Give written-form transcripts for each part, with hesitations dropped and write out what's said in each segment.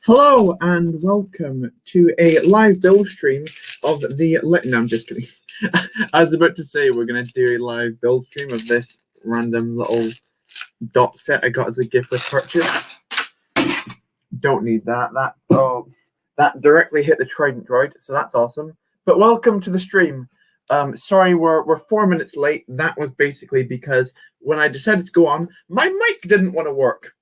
Hello and welcome to a live build stream of the. No, I'm just kidding. I was about to say we're going to do a live build stream of this random little dot set I got as a gift with purchase. Don't need that. That directly hit the trident droid, so that's awesome. But welcome to the stream. Sorry, we're 4 minutes late. That was basically because when I decided to go on, my mic didn't want to work.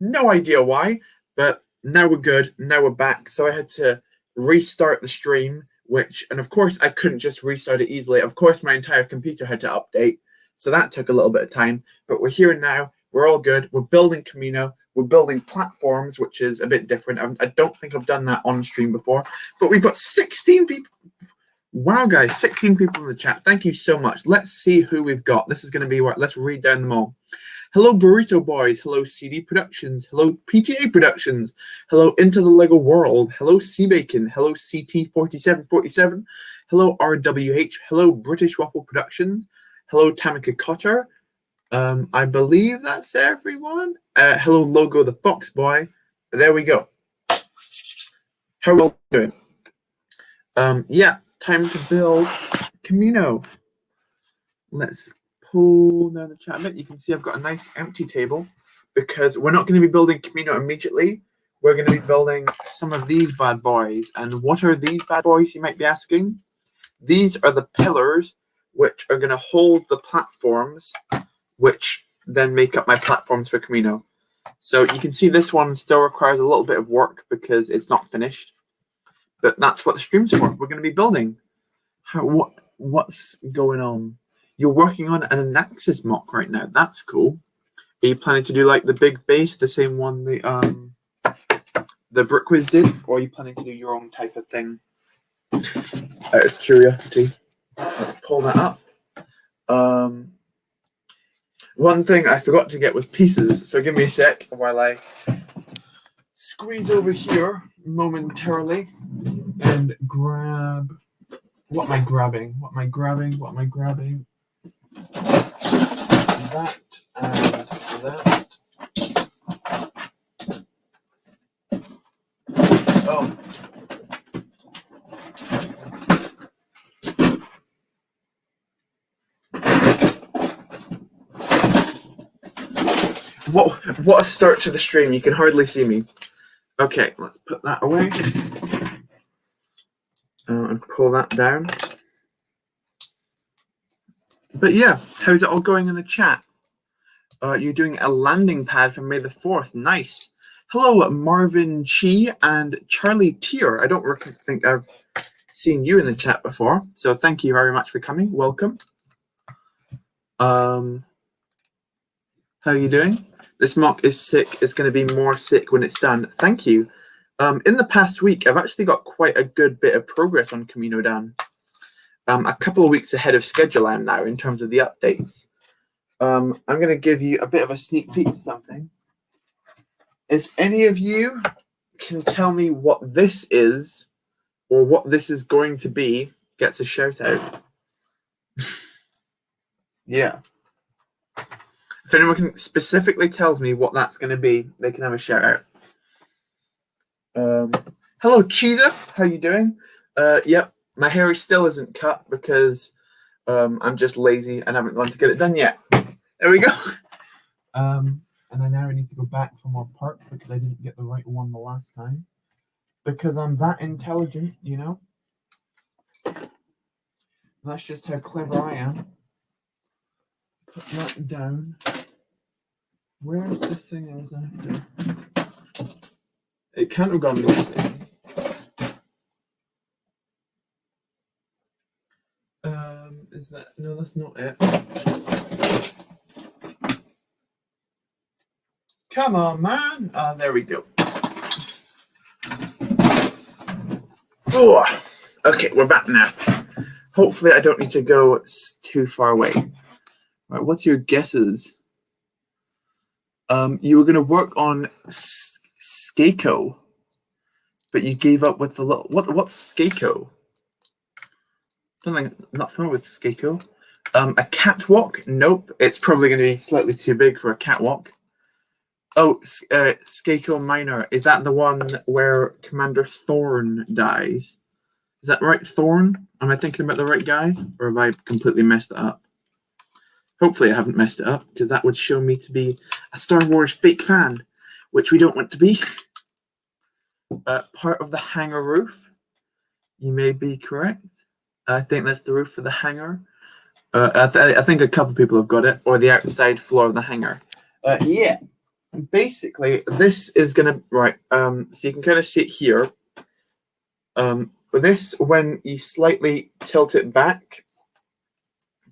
No idea why, but now we're good. Now we're back. So I had to restart the stream, and of course I couldn't just restart it easily. Of course, my entire computer had to update. So that took a little bit of time, but we're here now. We're all good. We're building Kamino. We're building platforms, which is a bit different. I don't think I've done that on stream before, but we've got 16 people. Wow, guys, 16 people in the chat. Thank you so much. Let's see who we've got. This is going to be what. Let's read down them all. Hello, Burrito Boys. Hello, CD Productions. Hello, PTA Productions. Hello, Into the Lego World. Hello, Seabacon. Hello, CT4747. Hello, RWH. Hello, British Waffle Productions. Hello, Tamika Cotter. I believe that's everyone. Hello, Logo the Fox Boy. There we go. How are we all doing? Yeah, time to build Kamino. Let's pull down the chat a bit. You can see I've got a nice empty table because we're not going to be building Kamino immediately. We're going to be building some of these bad boys. And what are these bad boys, you might be asking? These are the pillars which are going to hold the platforms, which then make up my platforms for Kamino. So you can see this one still requires a little bit of work because it's not finished. But that's what the stream's for. We're going to be building. What's going on? You're working on an Anaxis MOC right now. That's cool. Are you planning to do like the big base, the same one the Brickwiz did, or are you planning to do your own type of thing? Out of curiosity, let's pull that up. One thing I forgot to get was pieces, so give me a sec while I squeeze over here momentarily and grab. What am I grabbing? What am I grabbing? What am I grabbing? That and that. Oh. What a start to the stream. You can hardly see me. Okay, let's put that away. And pull that down. But yeah, how's it all going in the chat? You're doing a landing pad for May the 4th. Nice. Hello, Marvin Chi and Charlie Tier. I don't think I've seen you in the chat before, so thank you very much for coming. Welcome. How are you doing? This MOC is sick. It's going to be more sick when it's done. Thank you. In the past week, I've actually got quite a good bit of progress on Kamino Dan. A couple of weeks ahead of schedule I am now in terms of the updates. I'm going to give you a bit of a sneak peek to something. If any of you can tell me what this is or what this is going to be, gets a shout out. Yeah. If anyone can specifically tells me what that's going to be, they can have a shout out. Hello, Cheezer. How you doing? Yep, my hair still isn't cut because I'm just lazy and haven't gone to get it done yet. There we go. And I now need to go back for more parts because I didn't get the right one the last time. Because I'm that intelligent, you know? That's just how clever I am. Put that down. Where is this thing I was after? It can't have gone missing. Is that... No, that's not it. Come on, man. There we go. Oh, okay, we're back now. Hopefully I don't need to go too far away. Right, what's your guesses? You were going to work on Skako, but you gave up with the little... What's Skako? I'm not familiar with Skako. A catwalk? Nope. It's probably going to be slightly too big for a catwalk. Oh, Skako Minor. Is that the one where Commander Thorn dies? Is that right, Thorn? Am I thinking about the right guy? Or have I completely messed it up? Hopefully I haven't messed it up, because that would show me to be a Star Wars fake fan, which we don't want to be. Part of the hangar roof. You may be correct. I think that's the roof of the hangar. I think a couple people have got it, or the outside floor of the hangar. Yeah. Basically, this is gonna so you can kind of see it here. This, when you slightly tilt it back,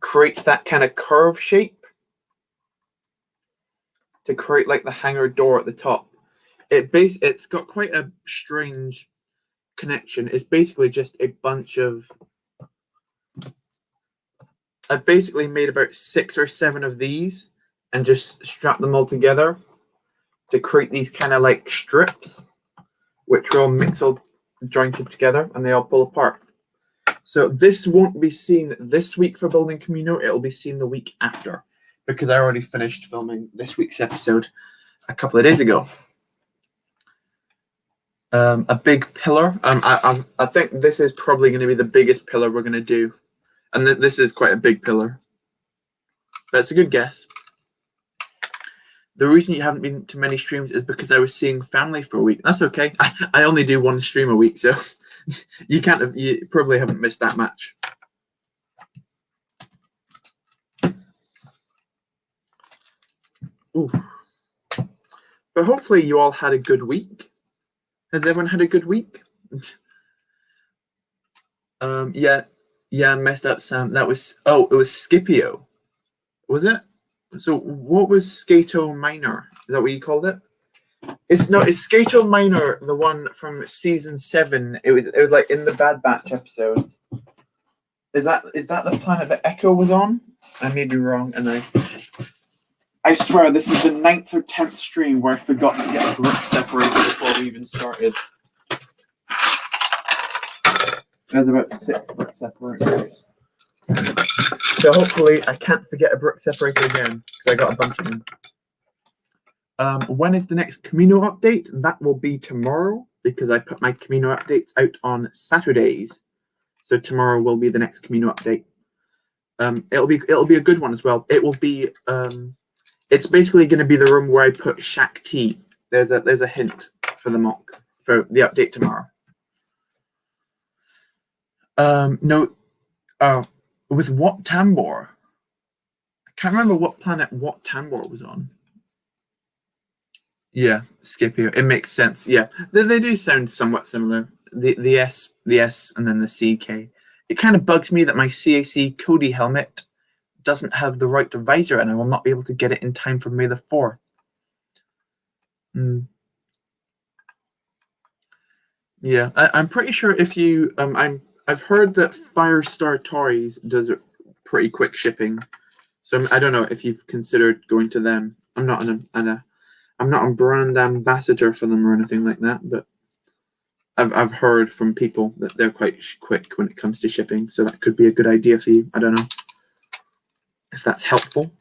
creates that kind of curve shape to create like the hangar door at the top. It's got quite a strange connection. It's basically just a bunch of. I've basically made about 6 or 7 of these and just strapped them all together to create these kind of like strips, which are all mixed, jointed together, and they all pull apart. So this won't be seen this week for Building Kamino. It'll be seen the week after, because I already finished filming this week's episode a couple of days ago. A big pillar. I think this is probably going to be the biggest pillar we're going to do. And this is quite a big pillar. But it's a good guess. The reason you haven't been to many streams is because I was seeing family for a week. That's okay. I only do 1 stream a week, so you probably haven't missed that much. Ooh. But hopefully you all had a good week. Has everyone had a good week? Yeah, messed up, Sam. That was it was Scipio. Was it? So what was Skato Minor? Is that what you called it? Is Skato Minor the one from season 7? It was like in the Bad Batch episodes. Is that the planet that Echo was on? I may be wrong, and I swear this is the 9th or 10th stream where I forgot to get a brick separator before we even started. There's about 6 brick separators. So hopefully I can't forget a brick separator again, because I got a bunch of them. When is the next Kamino update? That will be tomorrow, because I put my Kamino updates out on Saturdays. So tomorrow will be the next Kamino update. It'll be a good one as well. It will be it's basically going to be the room where I put Shaq T. There's a hint for the MOC for the update tomorrow. With Wat Tambor. I can't remember what planet Wat Tambor was on. Yeah, Scipio. It makes sense. Yeah, they do sound somewhat similar. The S, and then the CK. It kind of bugs me that my CAC Cody helmet doesn't have the right visor, and I will not be able to get it in time for May the 4th. Yeah, I'm pretty sure if you I've heard that Firestar Toys does pretty quick shipping, so I don't know if you've considered going to them. I'm not a brand ambassador for them or anything like that, but I've heard from people that they're quite quick when it comes to shipping, so that could be a good idea for you. I don't know if that's helpful.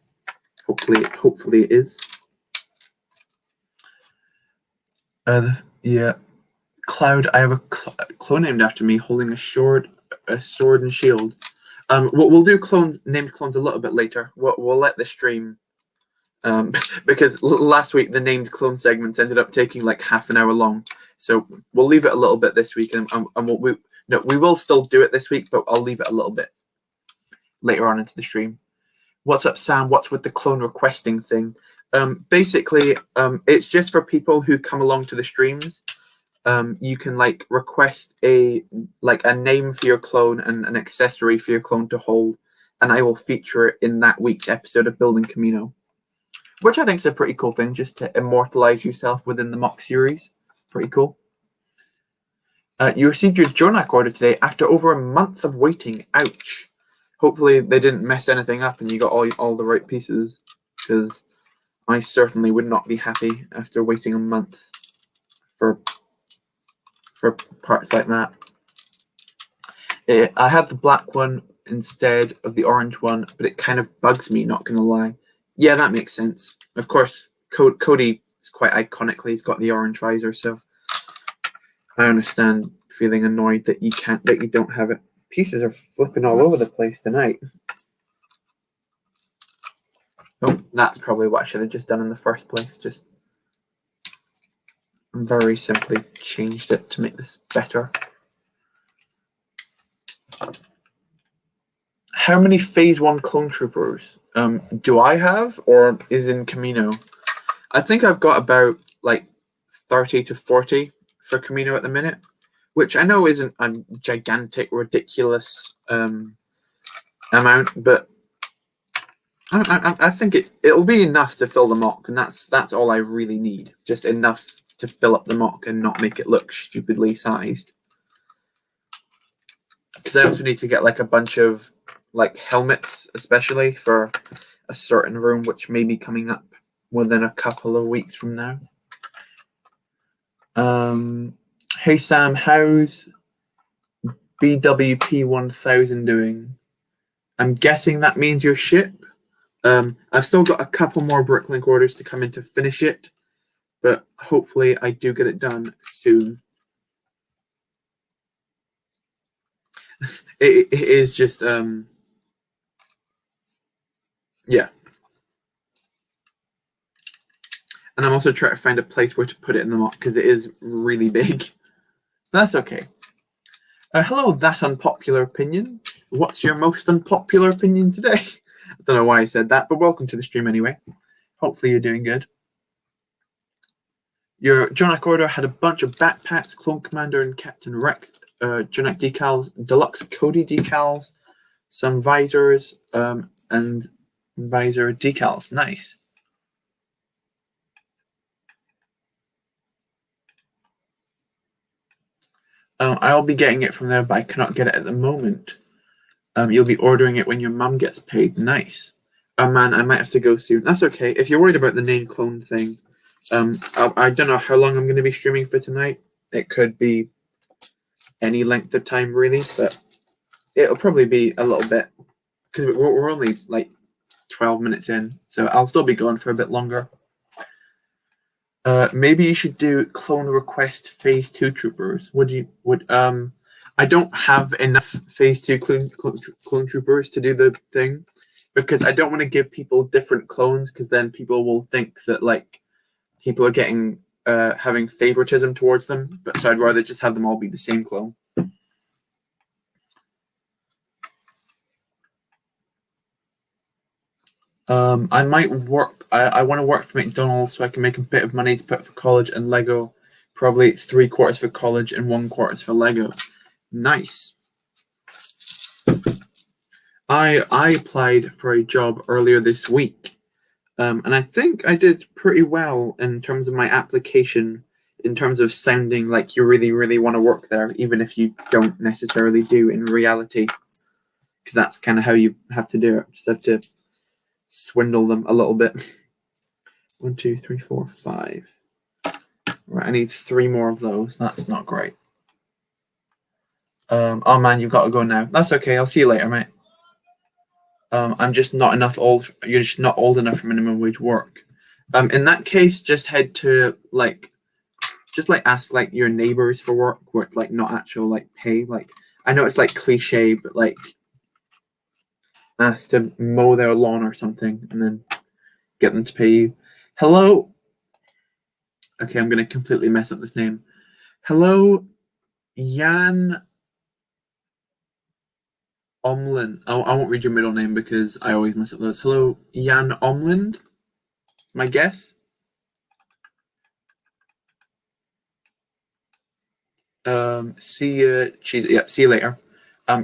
Hopefully it is. Yeah. Cloud, I have a clone named after me holding a sword and shield. We'll do named clones a little bit later. We'll let the stream, because last week the named clone segments ended up taking like half an hour long. So we'll leave it a little bit this week, and we will still do it this week, but I'll leave it a little bit later on into the stream. What's up, Sam? What's with the clone requesting thing? Basically, it's just for people who come along to the streams. You can like request a name for your clone and an accessory for your clone to hold, and I will feature it in that week's episode of Building Kamino, which I think is a pretty cool thing, just to immortalize yourself within the MOC series. Pretty cool. You received your Jonak order today after over a month of waiting. Ouch. Hopefully they didn't mess anything up and you got all the right pieces, because I certainly would not be happy after waiting a month for parts like that. I had the black one instead of the orange one, but it kind of bugs me, not gonna lie. Yeah, that makes sense. Of course, Cody It's quite iconically, he's got the orange visor, so I understand feeling annoyed that you don't have it. Pieces are flipping all over the place tonight. Oh, that's probably what I should have just done in the first place. Just very simply changed it to make this better. How many Phase 1 clone troopers do I have, or is in Kamino? I think I've got about like 30 to 40 for Kamino at the minute, which I know isn't a gigantic, ridiculous amount, but I think it'll be enough to fill the MOC, and that's all I really need. Just enough to fill up the MOC and not make it look stupidly sized. Because I also need to get like a bunch of like helmets, especially for a certain room, which may be coming up within a couple of weeks from now. Hey Sam, how's BWP 1000 doing? I'm guessing that means your ship. I've still got a couple more Bricklink orders to come in to finish it, but hopefully I do get it done soon. It is just yeah. And I'm also trying to find a place where to put it in the MOC because it is really big. That's okay. Hello, that unpopular opinion. What's your most unpopular opinion today? I don't know why I said that, but welcome to the stream anyway. Hopefully you're doing good. Your Jonak order had a bunch of backpacks, Clone Commander and Captain Rex, Jonak decals, Deluxe Cody decals, some visors, and visor decals. Nice. I'll be getting it from there, but I cannot get it at the moment. You'll be ordering it when your mum gets paid. Nice. Oh man, I might have to go soon. That's okay. If you're worried about the name clone thing, I don't know how long I'm going to be streaming for tonight. It could be any length of time, really, but it'll probably be a little bit because we're only like 12 minutes in, so I'll still be going for a bit longer. Maybe you should do clone request phase 2 troopers. I don't have enough phase 2 clone troopers to do the thing because I don't want to give people different clones because then people will think that like people are getting having favoritism towards them. But so I'd rather just have them all be the same clone. I might work. I want to work for McDonald's so I can make a bit of money to put for college and Lego. Probably 3/4 for college and 1/4 for Lego. Nice. I applied for a job earlier this week, and I think I did pretty well in terms of my application. In terms of sounding like you really, really want to work there, even if you don't necessarily do in reality, because that's kind of how you have to do it. Just have to swindle them a little bit. 1, 2, 3, 4, 5. Right, I need 3 more of those. That's not great. Oh man, you've got to go now. That's okay. I'll see you later, mate. I'm just not enough old. You're just not old enough for minimum wage work. In that case, just head to ask like your neighbors for work where it's like not actual like pay. Like I know it's like cliche, but like ask to mow their lawn or something and then get them to pay you. Hello. Okay, I'm gonna completely mess up this name. Hello, Jan Omlin. I won't read your middle name because I always mess up those. Hello, Jan Omlind. It's my guess. See you. Yeah, see you later.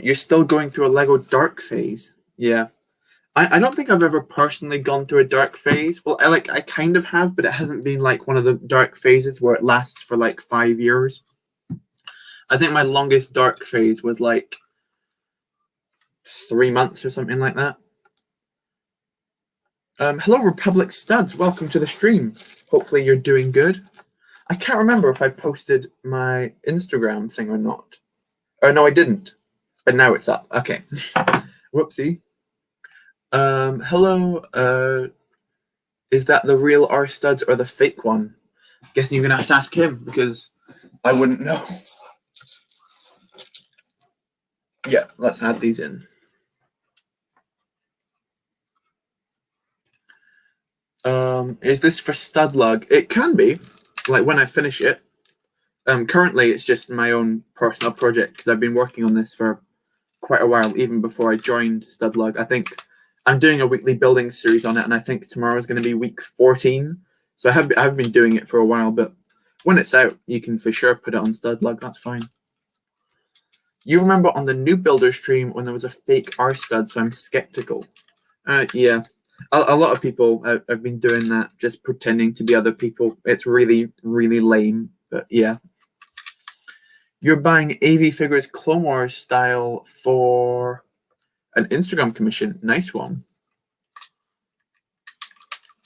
You're still going through a Lego dark phase. Yeah. I don't think I've ever personally gone through a dark phase. Well, I kind of have, but it hasn't been like one of the dark phases where it lasts for like 5 years. I think my longest dark phase was like 3 months or something like that. Hello, Republic Studs. Welcome to the stream. Hopefully you're doing good. I can't remember if I posted my Instagram thing or not. Oh, no, I didn't. But now it's up. Okay. Whoopsie. Hello, Is that the real R studs or the fake one? Guessing you're gonna have to ask him because I wouldn't know. Yeah, let's add these in. Is this for stud lug? It can be, like when I finish it. Currently, it's just my own personal project because I've been working on this for quite a while, even before I joined stud lug. I think I'm doing a weekly building series on it, and I think tomorrow is going to be week 14. So I've been doing it for a while, but when it's out, you can for sure put it on stud lug. That's fine. You remember on the new builder stream when there was a fake R stud, so I'm skeptical. Yeah, a lot of people have been doing that, just pretending to be other people. It's really, really lame, but yeah. You're buying AV figures Clone Wars style for an Instagram commission. Nice one.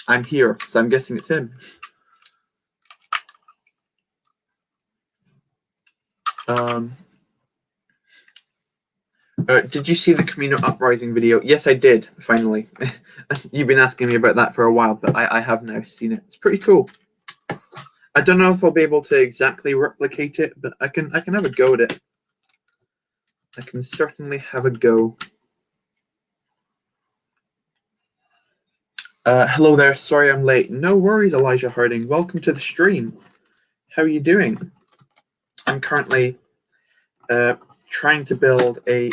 I'm here, so I'm guessing it's him. Did you see the Kamino Uprising video? Yes, I did, finally. You've been asking me about that for a while, but I have now seen it. It's pretty cool. I don't know if I'll be able to exactly replicate it, but I can have a go at it. I can certainly have a go. Hello there. Sorry I'm late. No worries, Elijah Harding. Welcome to the stream. How are you doing? I'm currently trying to build a...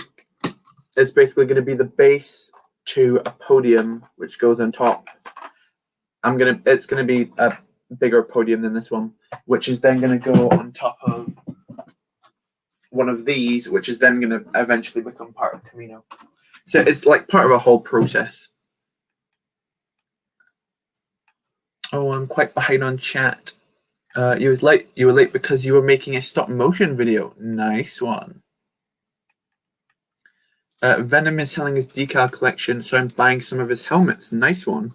It's basically going to be the base to a podium, which goes on top. It's going to be a bigger podium than this one, which is then going to go on top of one of these, which is then going to eventually become part of Kamino. So it's like part of a whole process. Oh, I'm quite behind on chat. You were late because you were making a stop motion video. Nice one. Venom is selling his decal collection, so I'm buying some of his helmets. Nice one.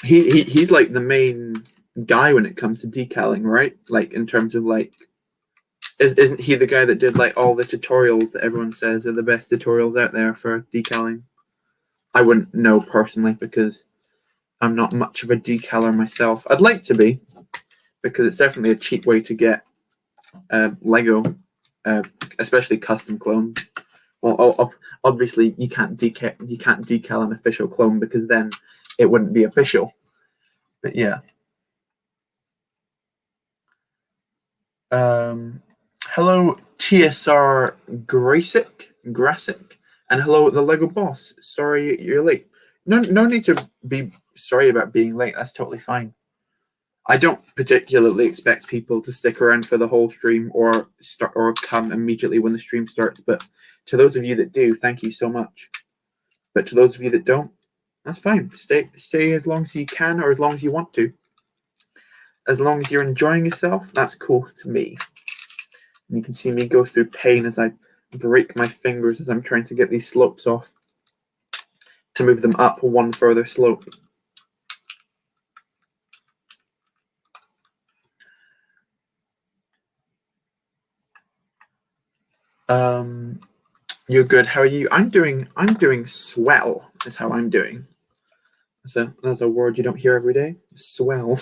He's like the main guy when it comes to decaling, right? Like in terms of like, isn't he the guy that did like all the tutorials that everyone says are the best tutorials out there for decaling? I wouldn't know personally because I'm not much of a decaler myself. I'd like to be, because it's definitely a cheap way to get Lego, especially custom clones. Well, obviously you can't decal an official clone because then it wouldn't be official. But yeah. Hello, TSR Grasic, and hello, the Lego Boss. Sorry you're late. No need to be sorry about being late. That's totally fine. I don't particularly expect people to stick around for the whole stream or come immediately when the stream starts. But to those of you that do, thank you so much. But to those of you that don't, that's fine. Stay as long as you can or as long as you want to. As long as you're enjoying yourself, that's cool to me. And you can see me go through pain as I break my fingers as I'm trying to get these slopes off to move them up one further slope. You're good. How are you? I'm doing swell is how I'm doing. That's a word you don't hear every day. Swell.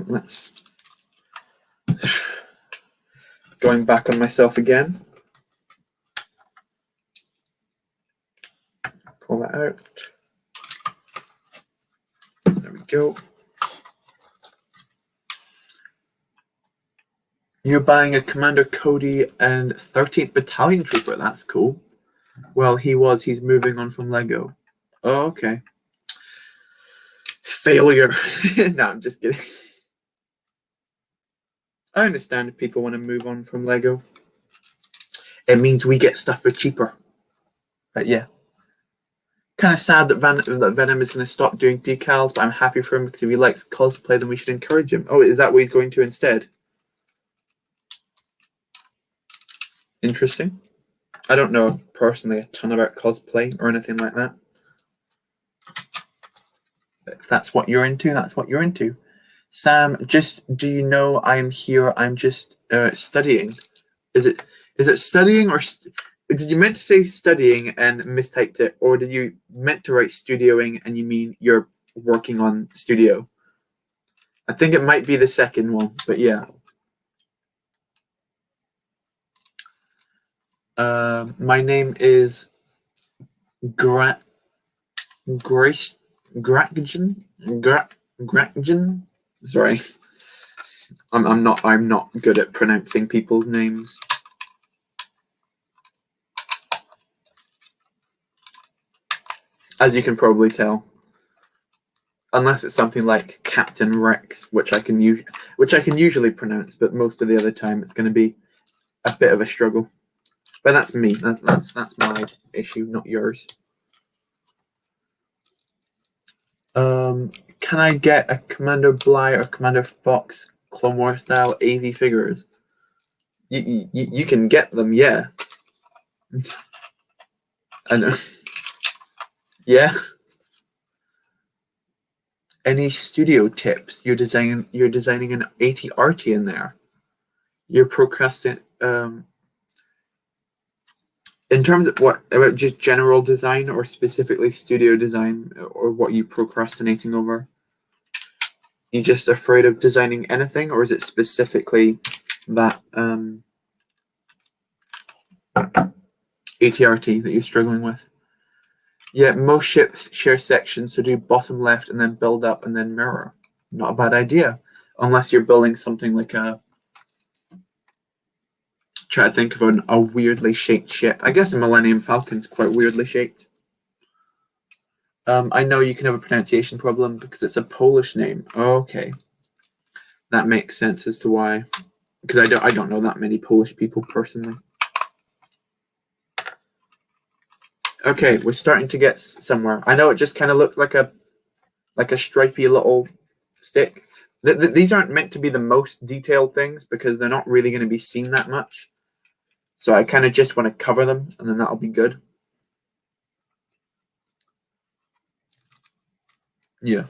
Let's going back on myself again. Pull that out. There we go. You're buying a Commander Cody and 13th Battalion Trooper. That's cool. Well, he's moving on from Lego. Oh, okay. Failure. No, I'm just kidding. I understand if people want to move on from Lego. It means we get stuff for cheaper. But yeah. Kind of sad that Venom is going to stop doing decals, but I'm happy for him because if he likes cosplay, then we should encourage him. Oh, is that what he's going to instead? Interesting. I don't know personally a ton about cosplay or anything like that. If that's what you're into, that's what you're into. Sam, do you know I am here? I'm just studying. Is Is it studying or did you meant to say studying and mistyped it, or did you meant to write studioing and you mean you're working on studio? I think it might be the second one, but yeah. My name is Grace Gratgen. Sorry, I'm not good at pronouncing people's names. As you can probably tell, unless it's something like Captain Rex, which I can usually pronounce, but most of the other time it's going to be a bit of a struggle. But that's me. That's my issue, not yours. Can I get a Commander Bly or Commander Fox Clone Wars style AV figures? You can get them, yeah. I know. Yeah. Any studio tips? You're designing an ATRT in there. You're procrastinating. In terms of what, about just general design or specifically studio design, or what you procrastinating over? You just afraid of designing anything, or is it specifically that ATRT that you're struggling with? Yeah, most ships share sections, so do bottom left and then build up and then mirror. Not a bad idea, unless you're building something like a. Try to think of a weirdly shaped ship. I guess a Millennium Falcon's quite weirdly shaped. I know you can have a pronunciation problem because it's a Polish name. Okay, that makes sense as to why. Because I don't know that many Polish people personally. Okay, we're starting to get somewhere. I know it just kind of looks like a stripy little stick. These aren't meant to be the most detailed things because they're not really going to be seen that much. So I kind of just want to cover them, and then that'll be good. Yeah.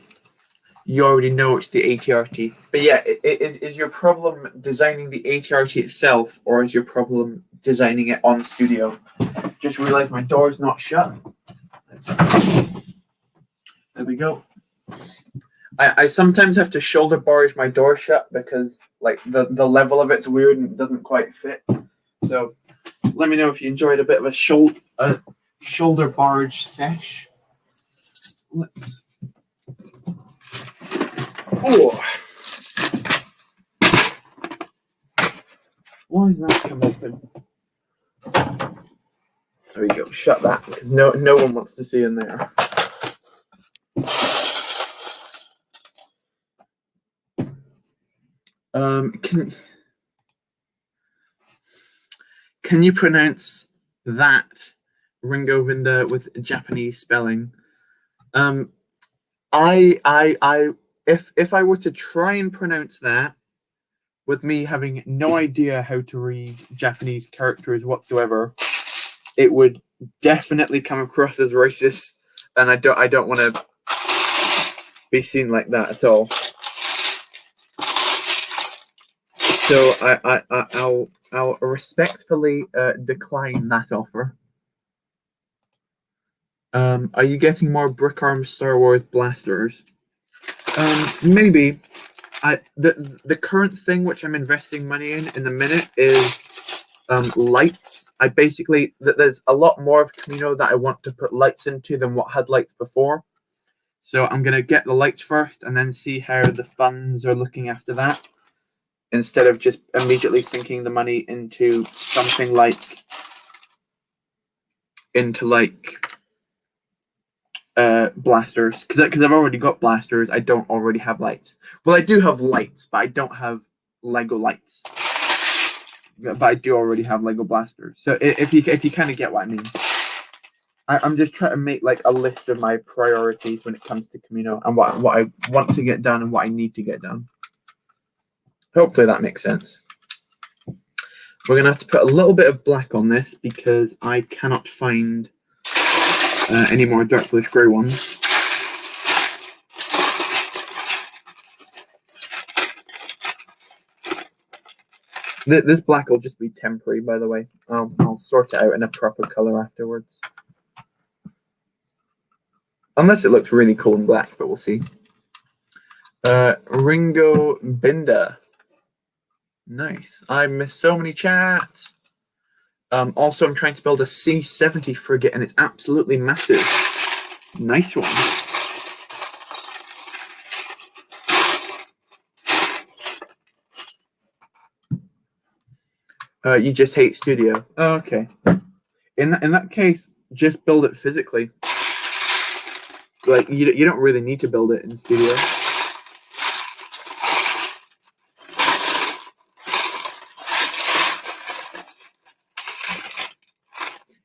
You already know it's the ATRT. But yeah, is your problem designing the ATRT itself, or is your problem designing it on studio? Just realized my door's not shut. There we go. I sometimes have to shoulder barge my door shut because like the level of it's weird and it doesn't quite fit. So let me know if you enjoyed a bit of a shoulder barge sesh. Let's. Oh. Why is that come open? There we go. Shut that because no one wants to see in there. Can you pronounce that Ringo Vinda with Japanese spelling? If I were to try and pronounce that with me having no idea how to read Japanese characters whatsoever, it would definitely come across as racist, and I don't want to be seen like that at all. So I'll respectfully decline that offer. Are you getting more brick arm Star Wars blasters? Maybe. The current thing which I'm investing money in the minute is lights. I basically there's a lot more of Kamino that I want to put lights into than what had lights before. So I'm gonna get the lights first and then see how the funds are looking after that, instead of just immediately sinking the money into something like blasters, because I've already got blasters. I don't already have lights. Well, I do have lights, but I don't have Lego lights. But I do already have Lego blasters. So if you kind of get what I mean, I'm just trying to make like a list of my priorities when it comes to Kamino and what I want to get done and what I need to get done. Hopefully that makes sense. We're gonna have to put a little bit of black on this because I cannot find any more dark bluish grey ones. This black will just be temporary, by the way. I'll sort it out in a proper color afterwards. Unless it looks really cool in black, but we'll see. Ringo Binder. Nice. I missed so many chats. Also, I'm trying to build a C-70 frigate, and it's absolutely massive. Nice one. You just hate studio. Oh, okay. In that case, just build it physically. Like you don't really need to build it in studio.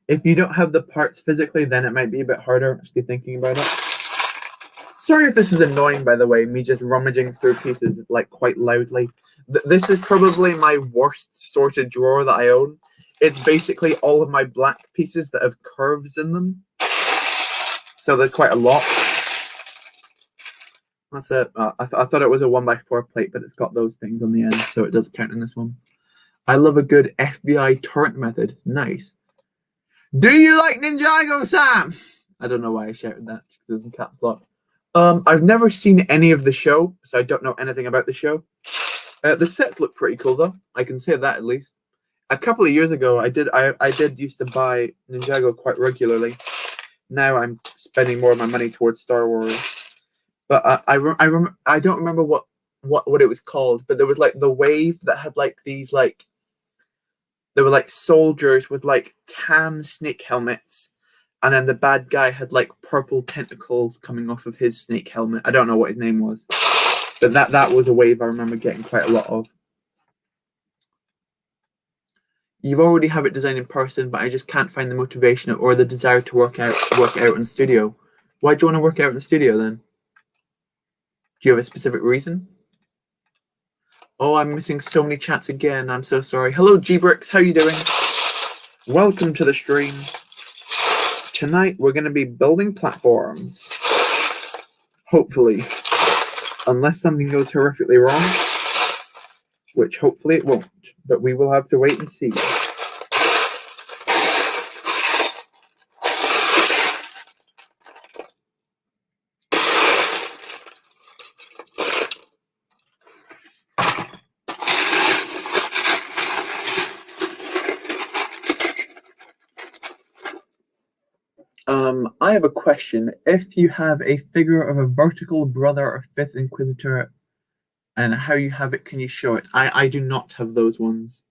If you don't have the parts physically, then it might be a bit harder, actually thinking about it. Sorry if this is annoying, by the way, me just rummaging through pieces like quite loudly. This is probably my worst sorted drawer that I own. It's basically all of my black pieces that have curves in them. So there's quite a lot. That's it. I thought it was a 1x4 plate, but it's got those things on the end, so it does count in this one. I love a good FBI torrent method. Nice. Do you like Ninjago, Sam? I don't know why I shouted that, just because it's in caps lock. I've never seen any of the show, so I don't know anything about the show. The sets look pretty cool, though. I can say that at least. A couple of years ago, I did used to buy Ninjago quite regularly. Now I'm spending more of my money towards Star Wars. But I don't remember what it was called. But there was like the wave that had like these like. There were like soldiers with like tan snake helmets, and then the bad guy had like purple tentacles coming off of his snake helmet. I don't know what his name was, but that was a wave I remember getting quite a lot of. You already have it designed in person, but I just can't find the motivation or the desire to work out in studio. Why do you want to work out in the studio then? Do you have a specific reason? Oh, I'm missing so many chats again. I'm so sorry. Hello, G-Bricks. How you doing? Welcome to the stream. Tonight, we're going to be building platforms. Hopefully. Unless something goes horrifically wrong. Which hopefully it won't. But we will have to wait and see. I have a question. If you have a figure of a vertical brother or fifth inquisitor and how you have it, can you show it? I do not have those ones.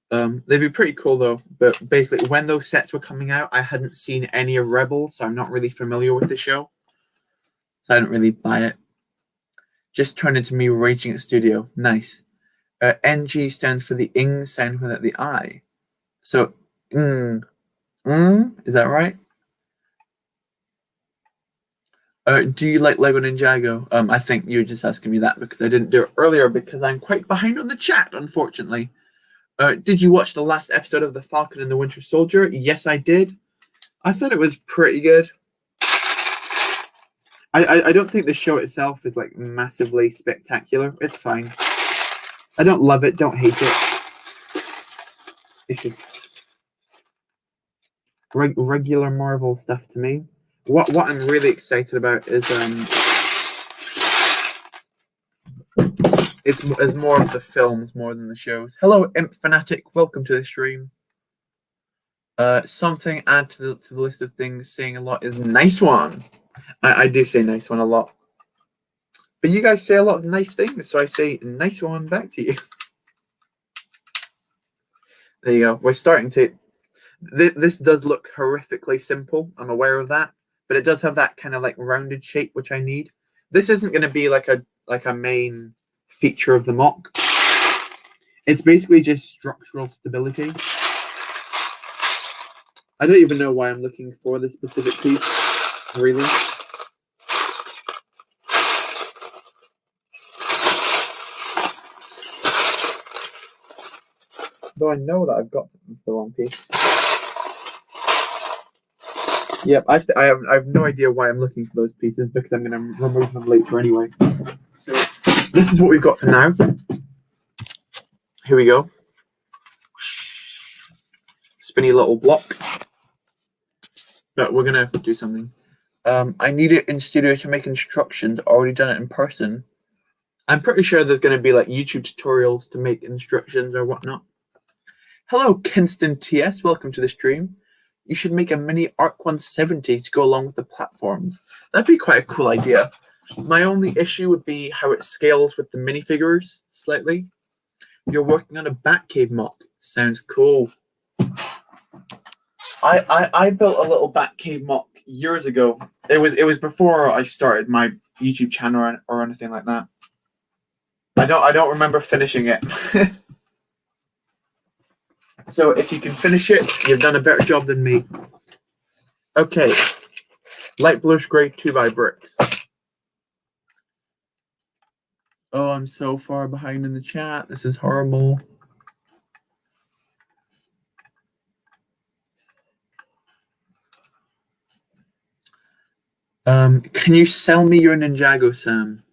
They'd be pretty cool though, but basically when those sets were coming out, I hadn't seen any of Rebels, so I'm not really familiar with the show. So I didn't really buy it. Just turned into me raging at the studio. Nice. NG stands for the ing sound without the I. So, is that right? Do you like Lego Ninjago? I think you were just asking me that because I didn't do it earlier because I'm quite behind on the chat, unfortunately. Did you watch the last episode of The Falcon and the Winter Soldier? Yes, I did. I thought it was pretty good. I don't think the show itself is like massively spectacular. It's fine. I don't love it, don't hate it. It's just regular Marvel stuff to me. What I'm really excited about is it's more of the films more than the shows. Hello, Imp Fanatic. Welcome to the stream. Something add to the list of things saying a lot is nice one. I do say nice one a lot. But you guys say a lot of nice things, so I say nice one back to you. There you go. We're starting to... This does look horrifically simple. I'm aware of that. But it does have that kind of like rounded shape, which I need. This isn't going to be like a main feature of the MOC. It's basically just structural stability. I don't even know why I'm looking for this specific piece, really. Though I know that I've got the wrong piece. Yep, I have no idea why I'm looking for those pieces because I'm going to remove them later anyway. So this is what we've got for now. Here we go. spinny little block. But we're gonna do something. I need it in studio to make instructions. Already done it in person. I'm pretty sure there's gonna be like YouTube tutorials to make instructions or whatnot. Hello, Kinston TS. Welcome to the stream. You should make a mini ARC 170 to go along with the platforms. That'd be quite a cool idea. My only issue would be how it scales with the minifigures slightly. You're working on a Batcave MOC. Sounds cool. I built a little Batcave MOC years ago. It was before I started my YouTube channel or anything like that. I don't remember finishing it. So if you can finish it, you've done a better job than me. Okay. Light bluish gray 2x bricks. Oh, I'm so far behind in the chat. This is horrible. Can you sell me your Ninjago, Sam?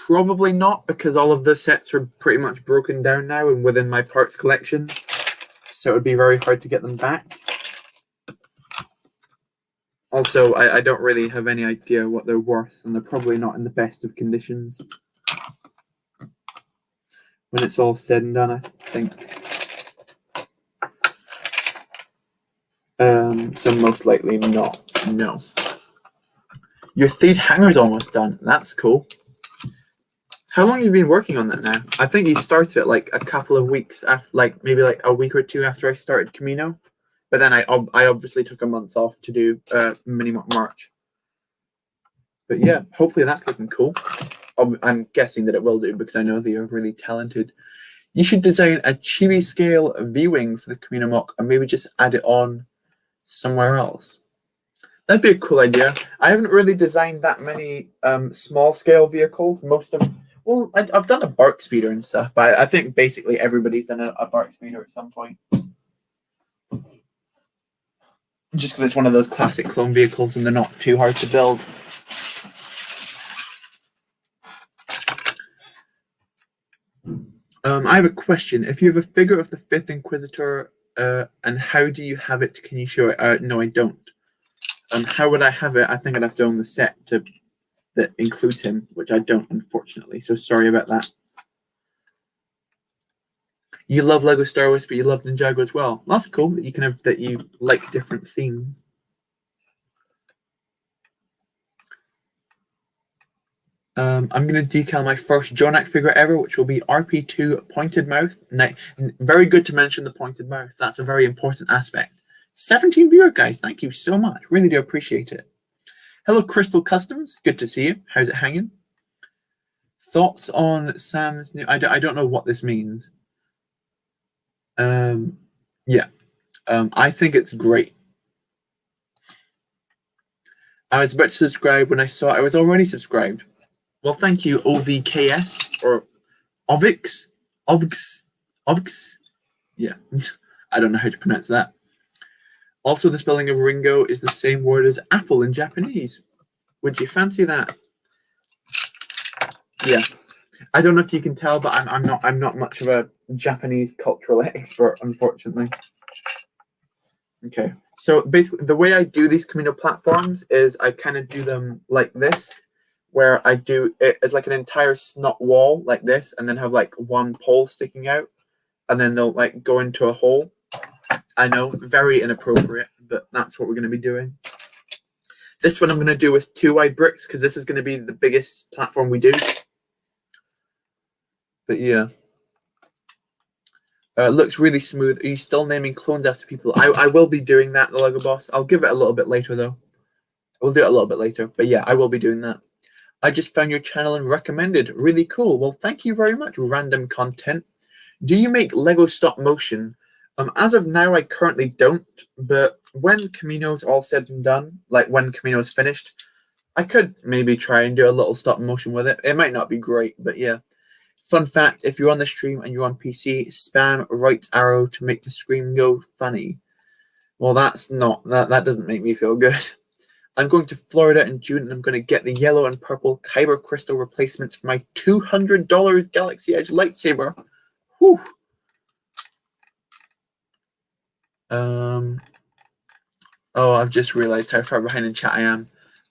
Probably not, because all of the sets are pretty much broken down now and within my parts collection. So it would be very hard to get them back. Also, I don't really have any idea what they're worth, and they're probably not in the best of conditions. When it's all said and done, I think. So most likely not, no. Your Theed hanger's almost done. That's cool. How long have you been working on that now? I think you started it like a couple of weeks after, like maybe like a week or two after I started Kamino. But then I obviously took a month off to do Mini March. But yeah, hopefully that's looking cool. I'm guessing that it will do because I know that you're really talented. You should design a chibi scale V-wing for the Kamino MOC and maybe just add it on somewhere else. That'd be a cool idea. I haven't really designed that many small scale vehicles. Most of them, well, I've done a Bark Speeder and stuff, but I think basically everybody's done a Bark Speeder at some point. Just because it's one of those classic clone vehicles and they're not too hard to build. I have a question. If you have a figure of the 5th Inquisitor, and how do you have it? Can you show it? No, I don't. How would I have it? I think I'd have to own the set that includes him, which I don't, unfortunately. So sorry about that. You love Lego Star Wars, but you love Ninjago as well. That's cool that you can have that you like different themes. I'm going to decal my first Jonak figure ever, which will be RP2 Pointed Mouth. Now, very good to mention the pointed mouth. That's a very important aspect. 17 viewer guys, thank you so much. Really do appreciate it. Hello, Crystal Customs. Good to see you. How's it hanging? Thoughts on Sam's new... I don't know what this means. Yeah. I think it's great. I was about to subscribe when I saw I was already subscribed. Well, thank you, OVKS or Ovix. Yeah, I don't know how to pronounce that. Also, the spelling of Ringo is the same word as apple in Japanese. Would you fancy that? Yeah, I don't know if you can tell, but I'm not much of a Japanese cultural expert, unfortunately. Okay, so basically, the way I do these Kamino platforms is I kind of do them like this, where I do it as like an entire snot wall like this, and then have like one pole sticking out, and then they'll like go into a hole. I know, very inappropriate, but that's what we're going to be doing. This one I'm going to do with 2 wide bricks because this is going to be the biggest platform we do. But yeah. It looks really smooth. Are you still naming clones after people? I will be doing that, the Lego Boss. I'll give it a little bit later, though. We'll do it a little bit later. But yeah, I will be doing that. I just found your channel and recommended. Really cool. Well, thank you very much, random content. Do you make Lego stop motion? As of now, I currently don't. But when Kamino's all said and done, like when Kamino's finished, I could maybe try and do a little stop motion with it. It might not be great, but yeah. Fun fact, if you're on the stream and you're on PC, spam right arrow to make the screen go funny. Well, that's not, that doesn't make me feel good. I'm going to Florida in June and I'm going to get the yellow and purple Kyber crystal replacements for my $200 Galaxy Edge lightsaber. Whew. Oh, I've just realized how far behind in chat I am.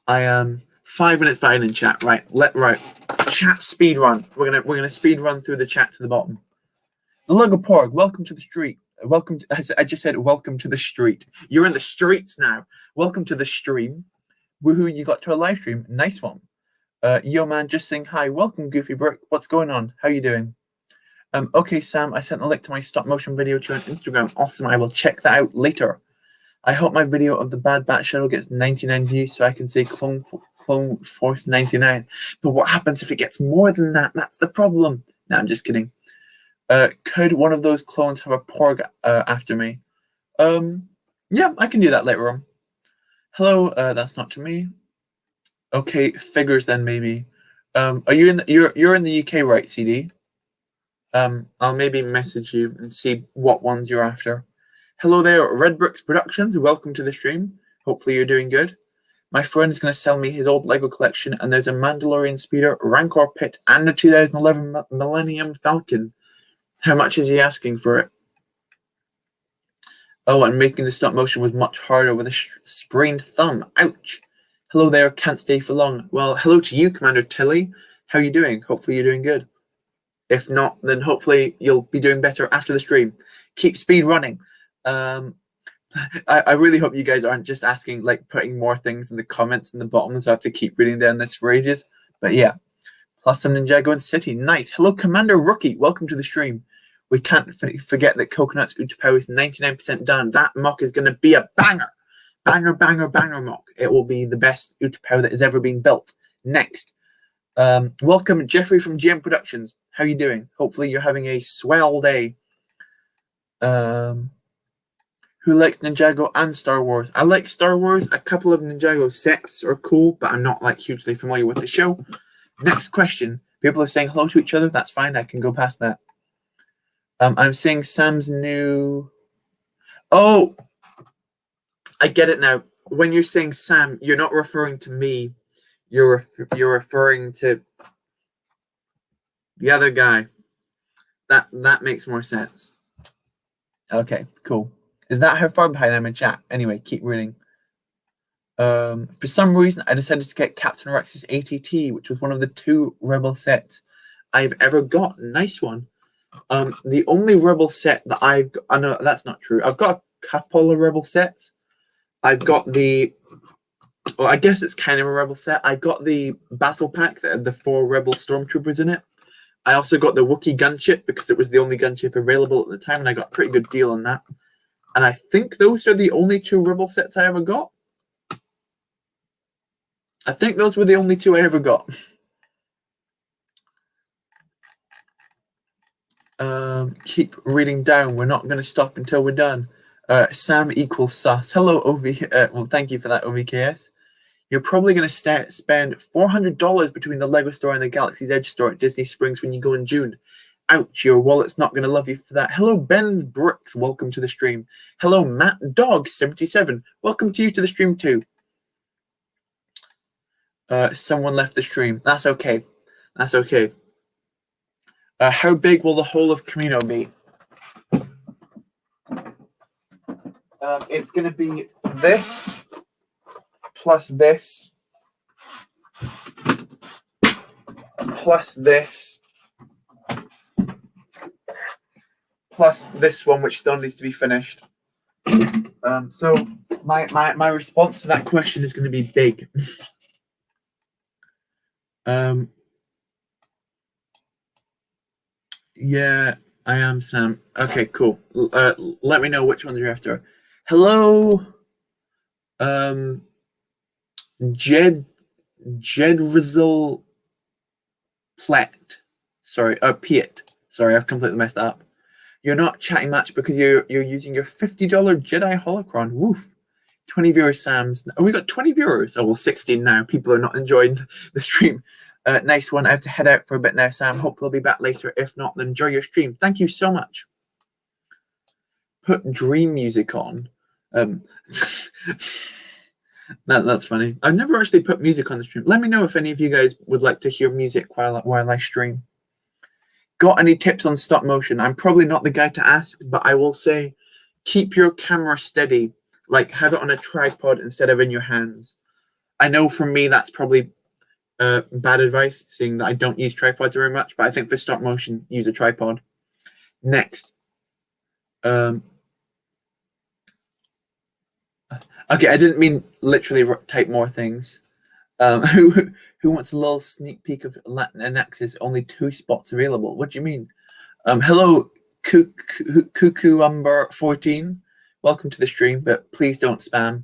I am 5 minutes behind in chat. Right. Chat speed run. We're gonna speed run through the chat to the bottom. The Logo Porg, welcome to the street. Welcome to, I just said welcome to the street. You're in the streets now. Welcome to the stream. Woohoo, you got to a live stream. Nice one. Yo man, just saying hi. Welcome, Goofy Brick. What's going on? How you doing? Okay, Sam, I sent a link to my stop motion video to you on Instagram. Awesome, I will check that out later. I hope my video of the Bad Bat Shuttle gets 99 views so I can say Clone Force 99. But what happens if it gets more than that? That's the problem. No, I'm just kidding. Could one of those clones have a Porg after me? Yeah, I can do that later on. Hello, that's not to me. Okay, figures then maybe. Are you in? You're in the UK, right, CD? I'll maybe message you and see what ones you're after. Hello there, Red Bricks Productions. Welcome to the stream. Hopefully you're doing good. My friend's going to sell me his old Lego collection, and there's a Mandalorian speeder, Rancor Pit, and a 2011 Millennium Falcon. How much is he asking for it? Oh, and making the stop motion was much harder with a sprained thumb. Ouch. Hello there, can't stay for long. Well, hello to you, Commander Tilly. How are you doing? Hopefully you're doing good. If not, then hopefully you'll be doing better after the stream. Keep speed running. I really hope you guys aren't just asking, like, putting more things in the comments in the bottom, so I have to keep reading down this for ages. But yeah, plus some Ninjago in City. Nice. Hello, Commander Rookie. Welcome to the stream. We can't forget that Coconut's Utapau is 99% done. That MOC is going to be a banger. Banger, banger, banger MOC. It will be the best Utapau that has ever been built. Next. Welcome, Jeffrey from GM Productions. How are you doing? Hopefully you're having a swell day. Who likes Ninjago and Star Wars? I like Star Wars. A couple of Ninjago sets are cool, but I'm not like hugely familiar with the show. Next question. People are saying hello to each other. That's fine. I can go past that. I'm seeing Sam's new... Oh, I get it now. When you're saying Sam, you're not referring to me. You're referring to the other guy. That makes more sense. Okay, cool. Is that how far behind I'm in chat? Anyway, keep reading. For some reason, I decided to get Captain Rex's ATT, which was one of the 2 Rebel sets I've ever got. Nice one. The only Rebel set that I've got... Oh, no, that's not true. I've got a couple of Rebel sets. I've got the... Well, I guess it's kind of a Rebel set. I got the Battle Pack that had the 4 Rebel Stormtroopers in it. I also got the Wookiee gunship because it was the only gunship available at the time, and I got a pretty good deal on that. And I think those are the only 2 Rebel sets I ever got. I think those were the only 2 I ever got. Keep reading down. We're not going to stop until we're done. Sam equals sus. Hello, OV. Well, thank you for that, OVKS. You're probably going to spend $400 between the Lego store and the Galaxy's Edge store at Disney Springs when you go in June. Ouch, your wallet's not going to love you for that. Hello, Ben's Bricks. Welcome to the stream. Hello, Matt Dog 77. Welcome to you to the stream too. Someone left the stream. That's okay. That's okay. How big will the whole of Kamino be? It's going to be this plus this plus this plus this one, which still needs to be finished. So my response to that question is going to be big. Yeah, I am, Sam. Okay, cool. Let me know which ones you're after. Hello, Jed Rizal Plet. Sorry, Piet. Sorry, I've completely messed that up. You're not chatting much because you're using your $50 Jedi holocron. Woof. 20 viewers, Sam's. Oh, we got 20 viewers. Oh, well, 16 now. People are not enjoying the stream. Nice one. I have to head out for a bit now, Sam. Hope I'll be back later. If not, then enjoy your stream. Thank you so much. Put dream music on. That's funny. I've never actually put music on the stream. Let me know if any of you guys would like to hear music while I stream. Got any tips on stop motion? I'm probably not the guy to ask, but I will say keep your camera steady. Like, have it on a tripod instead of in your hands. I know for me that's probably bad advice, seeing that I don't use tripods very much, but I think for stop motion, use a tripod. Next. Okay, I didn't mean literally type more things. Who wants a little sneak peek of Latinx's only 2 spots available? What do you mean? Hello, Cuckoo 14. Welcome to the stream, but please don't spam.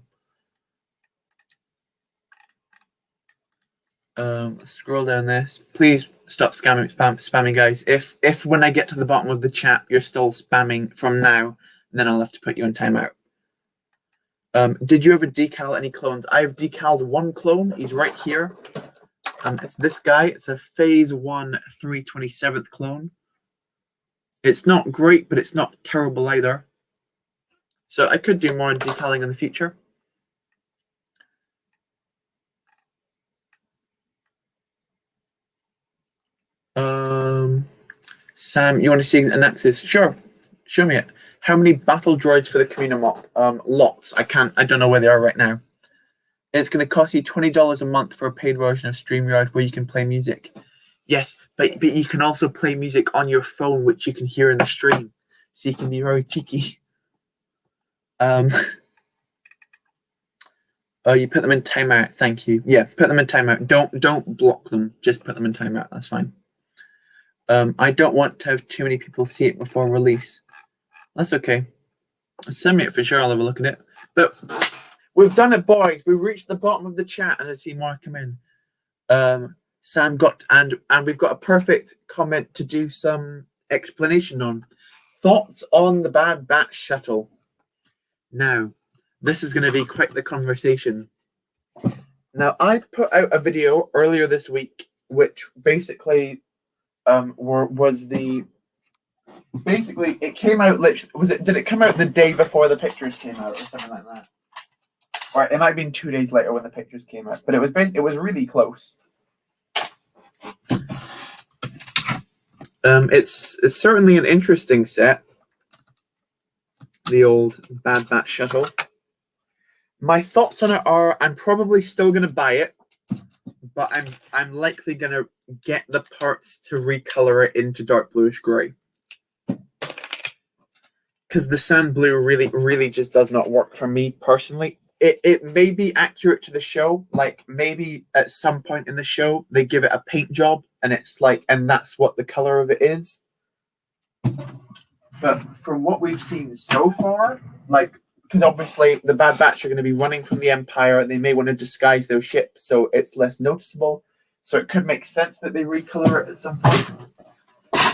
Let's scroll down this. Please stop spamming, guys. If when I get to the bottom of the chat you're still spamming from now, then I'll have to put you in timeout. Did you ever decal any clones? I've decaled 1 clone. He's right here. It's this guy. It's a phase 1 3/27th clone. It's not great, but it's not terrible either. So I could do more decaling in the future. Sam, you want to see an axis? Sure. Show me it. How many battle droids for the Kamino MOC? Lots. I don't know where they are right now. It's going to cost you $20 a month for a paid version of StreamYard where you can play music. Yes, but you can also play music on your phone, which you can hear in the stream. So you can be very cheeky. Oh, you put them in timeout. Thank you. Yeah, put them in timeout. Don't block them. Just put them in timeout. That's fine. I don't want to have too many people see it before release. That's okay. Send me it for sure. I'll have a look at it. But we've done it, boys. We've reached the bottom of the chat, and I see more come in. Sam got and we've got a perfect comment to do some explanation on. Thoughts on the Bad Batch shuttle. Now, this is going to be quite the conversation. Now, I put out a video earlier this week, which basically basically it came out literally. Did it come out the day before the pictures came out, or something like that? Or it might have been 2 days later when the pictures came out, but it was really close. It's certainly an interesting set. The old Bad Batch shuttle. My thoughts on it are I'm probably still going to buy it, but I'm likely going to get the parts to recolor it into dark bluish gray. Because the sand blue really just does not work for me personally. It may be accurate to the show, like maybe at some point in the show they give it a paint job and that's what the color of it is. But from what we've seen so far, because obviously the Bad Batch are going to be running from the Empire, they may want to disguise their ship so it's less noticeable. So it could make sense that they recolor it at some point.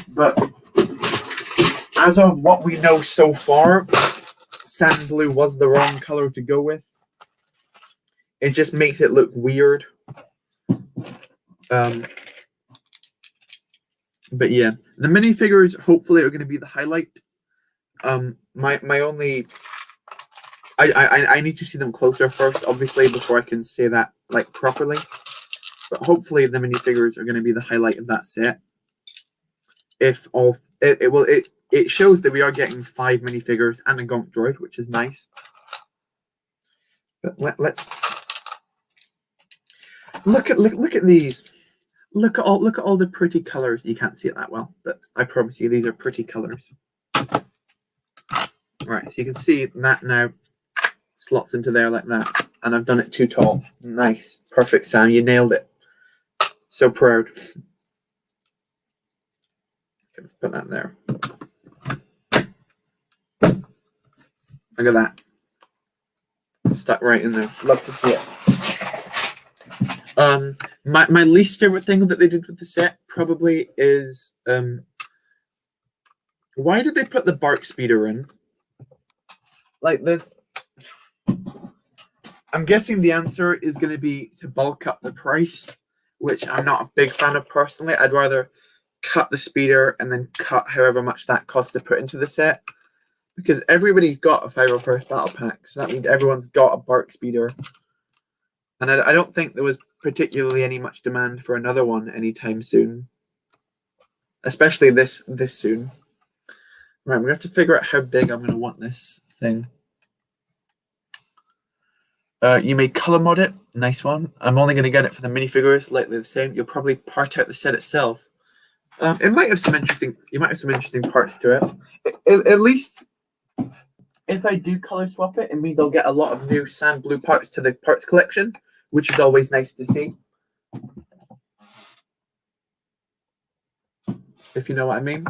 But as of what we know so far, sand blue was the wrong color to go with. It just makes it look weird. But yeah, the minifigures hopefully are going to be the highlight. My only, I need to see them closer first, obviously, before I can say that properly. But hopefully the minifigures are going to be the highlight of that set. If all it shows that we are getting 5 minifigures and a gonk droid, which is nice. But let's look at these. Look at all the pretty colors. You can't see it that well, but I promise you these are pretty colors. Right, so you can see that now slots into there like that, and I've done it too tall. Nice, perfect, Sam. You nailed it. So proud. Okay, put that there. Look at that. Stuck right in there. Love to see it. My least favorite thing that they did with the set probably is why did they put the bark speeder in? Like this. I'm guessing the answer is going to be to bulk up the price, which I'm not a big fan of personally. I'd rather cut the speeder and then cut however much that costs to put into the set. Because everybody's got a 501st battle pack, so that means everyone's got a bark speeder. And I don't think there was particularly any much demand for another one anytime soon. Especially this soon. Right, we have to figure out how big I'm going to want this thing. You may color mod it. Nice one. I'm only going to get it for the minifigures, likely the same. You'll probably part out the set itself. It might have some interesting. You might have some interesting parts to it. At least, if I do color swap it, it means I'll get a lot of new sand blue parts to the parts collection, which is always nice to see. If you know what I mean.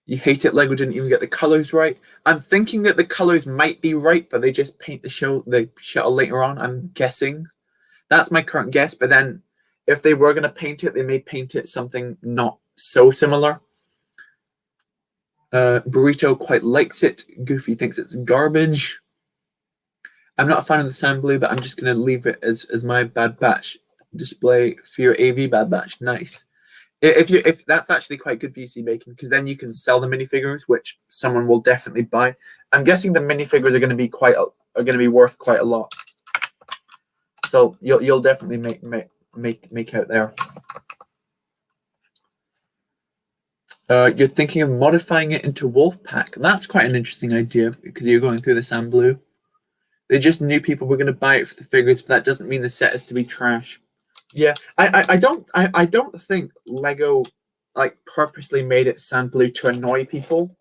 You hate it, Lego didn't even get the colors right. I'm thinking that the colors might be right, but they just paint the shuttle later on, I'm guessing. That's my current guess, but then if they were going to paint it, they may paint it something not so similar. Burrito quite likes it. Goofy thinks it's garbage. I'm not a fan of the sand blue, but I'm just going to leave it as my Bad Batch display for your AV Bad Batch. Nice. If that's actually quite good for UC Bacon, because then you can sell the minifigures, which someone will definitely buy. I'm guessing the minifigures are going to be worth quite a lot. So you'll definitely make out there. You're thinking of modifying it into Wolfpack. That's quite an interesting idea because you're going through the sand blue. They just knew people were going to buy it for the figures, but that doesn't mean the set is to be trash. Yeah, I don't think Lego like purposely made it sand blue to annoy people.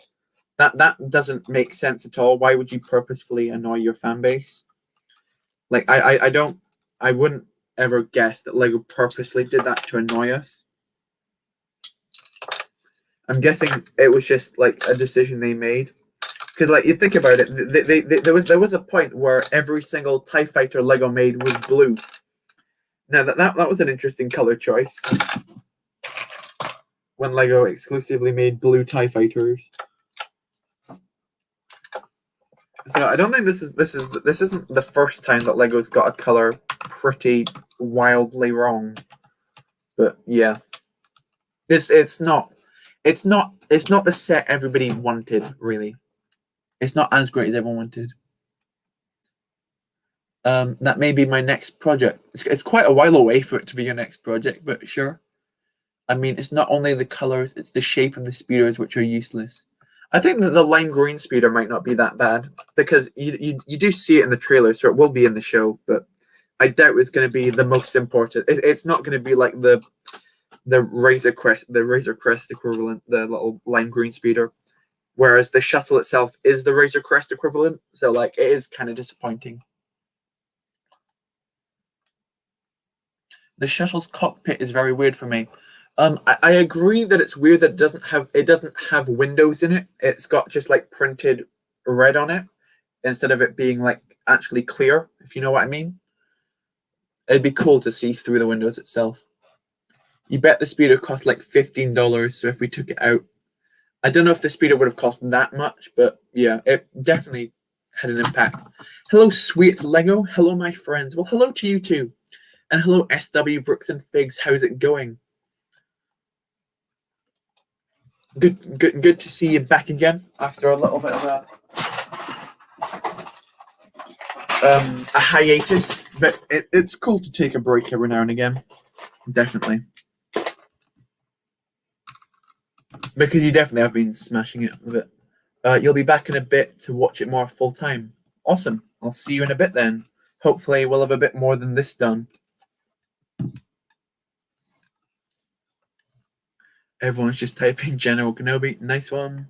That doesn't make sense at all. Why would you purposefully annoy your fan base? Like I wouldn't ever guess that Lego purposely did that to annoy us. I'm guessing it was just like a decision they made. Because like you think about it, there was a point where every single TIE fighter Lego made was blue. Now that was an interesting color choice. When Lego exclusively made blue TIE fighters. So I don't think this isn't the first time that Lego's got a color pretty wildly wrong. But yeah. It's not the set everybody wanted, really. It's not as great as everyone wanted. That may be my next project. It's quite a while away for it to be your next project, but sure. I mean, it's not only the colors, it's the shape of the speeders which are useless. I think that the lime green speeder might not be that bad because you do see it in the trailer, so it will be in the show, but I doubt it's going to be the most important. It's not going to be like the Razor Crest equivalent, the little lime green speeder, whereas the shuttle itself is the Razor Crest equivalent. So like it is kind of disappointing. The shuttle's cockpit is very weird for me. I agree that it's weird that it doesn't have windows in it. It's got just like printed red on it instead of it being like actually clear, if you know what I mean. It'd be cool to see through the windows itself. You bet the speeder cost like $15, so if we took it out, I don't know if the speeder would have cost that much, but yeah, it definitely had an impact. Hello, sweet Lego. Hello, my friends. Well, hello to you too. And hello, SW Brooks and Figs. How's it going? Good to see you back again after a little bit of a hiatus, but it's cool to take a break every now and again. Definitely. Because you definitely have been smashing it with it. You'll be back in a bit to watch it more full time. Awesome. I'll see you in a bit then. Hopefully we'll have a bit more than this done. Everyone's just typing General Kenobi. Nice one.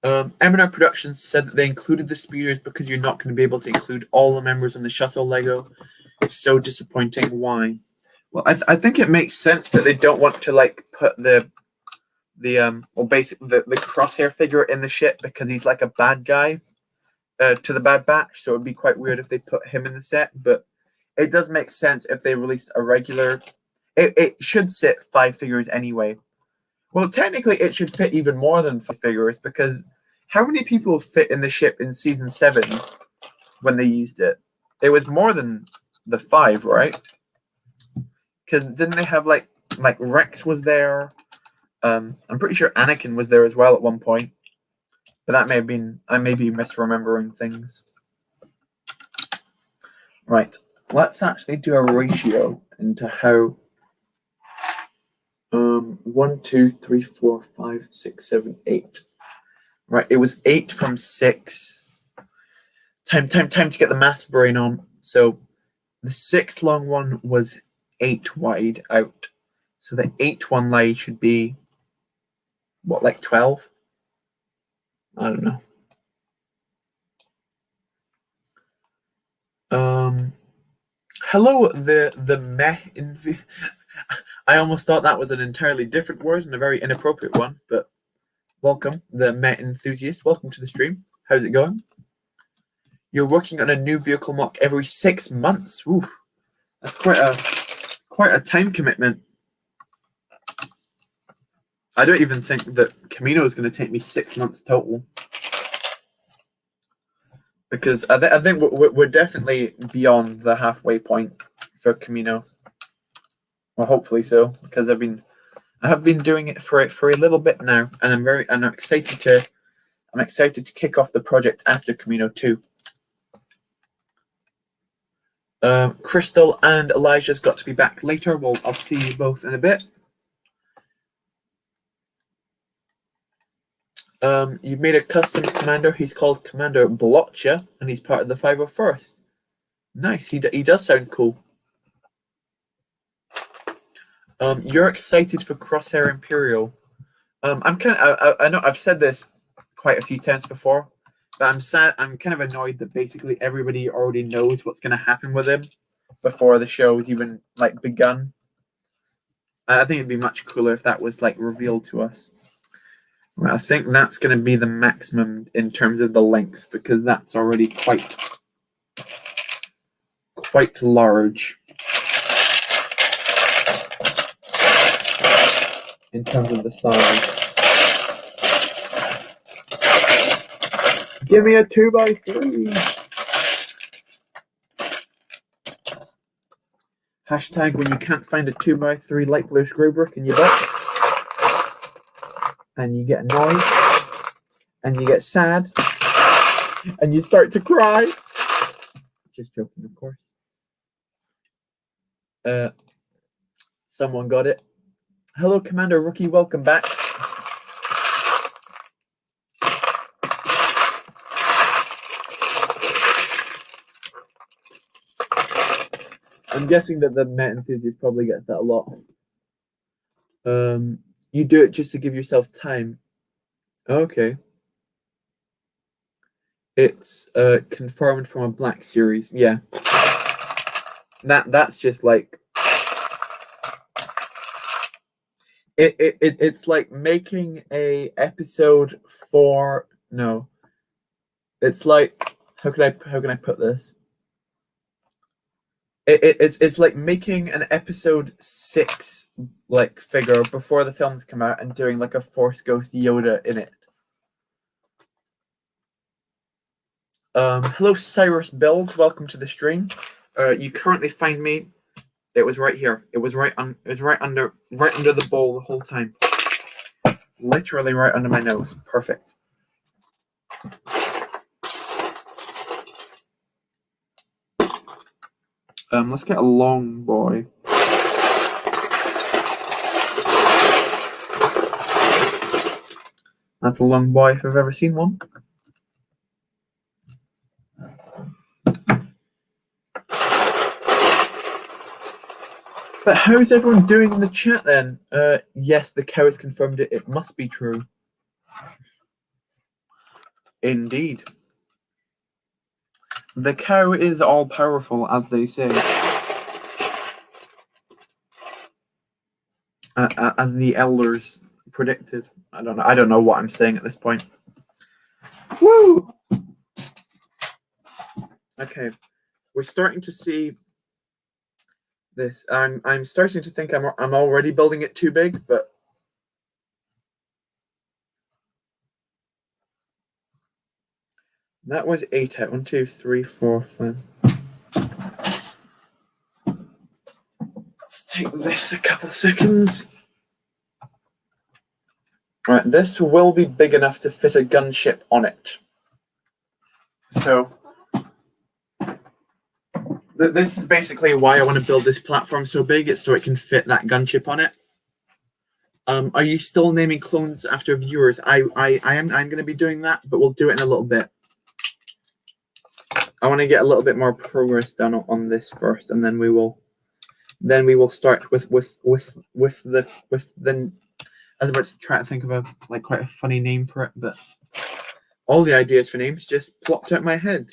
M&R Productions said that they included the speeders because you're not going to be able to include all the members on the shuttle Lego. It's so disappointing. Why? Well, I think it makes sense that they don't want to like put basically the crosshair figure in the ship because he's like a bad guy to the Bad Batch. So it'd be quite weird if they put him in the set. But it does make sense if they release a regular. It should sit 5 figures anyway. Well, technically, it should fit even more than 5 figures because how many people fit in the ship in season 7 when they used it? It was more than the 5, right? Because didn't they have like Rex was there? I'm pretty sure Anakin was there as well at one point, but that may have been I may be misremembering things. Right, let's actually do a ratio into how 1, 2, 3, 4, 5, 6, 7, 8. Right, it was 8 from 6. Time to get the maths brain on. So the 6 long one was 8 wide out. So the 8 one wide should be what, like 12? I don't know. Hello, the meh. I almost thought that was an entirely different word and a very inappropriate one, but welcome, the meh enthusiast. Welcome to the stream. How's it going? You're working on a new vehicle mock every 6 months. Ooh, that's quite a time commitment. I don't even think that Kamino is going to take me 6 months total, because I think we're definitely beyond the halfway point for Kamino. Well, hopefully so, because I have been doing it for a little bit now, and I'm excited to kick off the project after Kamino 2. Crystal and Elijah's got to be back later. Well, I'll see you both in a bit. You've made a custom commander. He's called Commander Blotcha, and he's part of the 501st. Nice. He does sound cool. You're excited for Crosshair Imperial. I know I've said this quite a few times before, but I'm sad. I'm kind of annoyed that basically everybody already knows what's going to happen with him before the show's even like begun. I think it'd be much cooler if that was like revealed to us. Well, I think that's going to be the maximum in terms of the length, because that's already quite large in terms of the size. Give me a 2x3. Hashtag when you can't find a 2x3 light blue screw brick in your box, and you get annoyed, and you get sad, and you start to cry. Just joking, of course. Someone got it. Hello, Commander Rookie. Welcome back. I'm guessing that the Met enthusiast probably gets that a lot. You do it just to give yourself time. Okay. It's confirmed from a Black series. Yeah. That's just like it's like making a episode for no. It's like how can I put this? It's like making an episode 6 like figure before the films come out and doing like a Force Ghost Yoda in it. Hello, Cyrus Builds. Welcome to the stream. You currently find me. It was right here. It was right under the bowl the whole time. Literally right under my nose. Perfect. Let's get a long boy. That's a long boy if I've ever seen one. But how's everyone doing in the chat then? Yes, the cow has confirmed it. It must be true. Indeed. The cow is all powerful, as they say. As the elders predicted. I don't know what I'm saying at this point. Woo! Okay, we're starting to see this. I'm starting to think I'm already building it too big, but that was 8 out. 1, 2, 3, 4, 5. Let's take this a couple seconds. Right, this will be big enough to fit a gunship on it. So this is basically why I want to build this platform so big. It's so it can fit that gunship on it. Are you still naming clones after viewers? I'm going to be doing that, but we'll do it in a little bit. I want to get a little bit more progress done on this first, and then we will start with the. I was about to try to think of quite a funny name for it, but all the ideas for names just plopped out my head.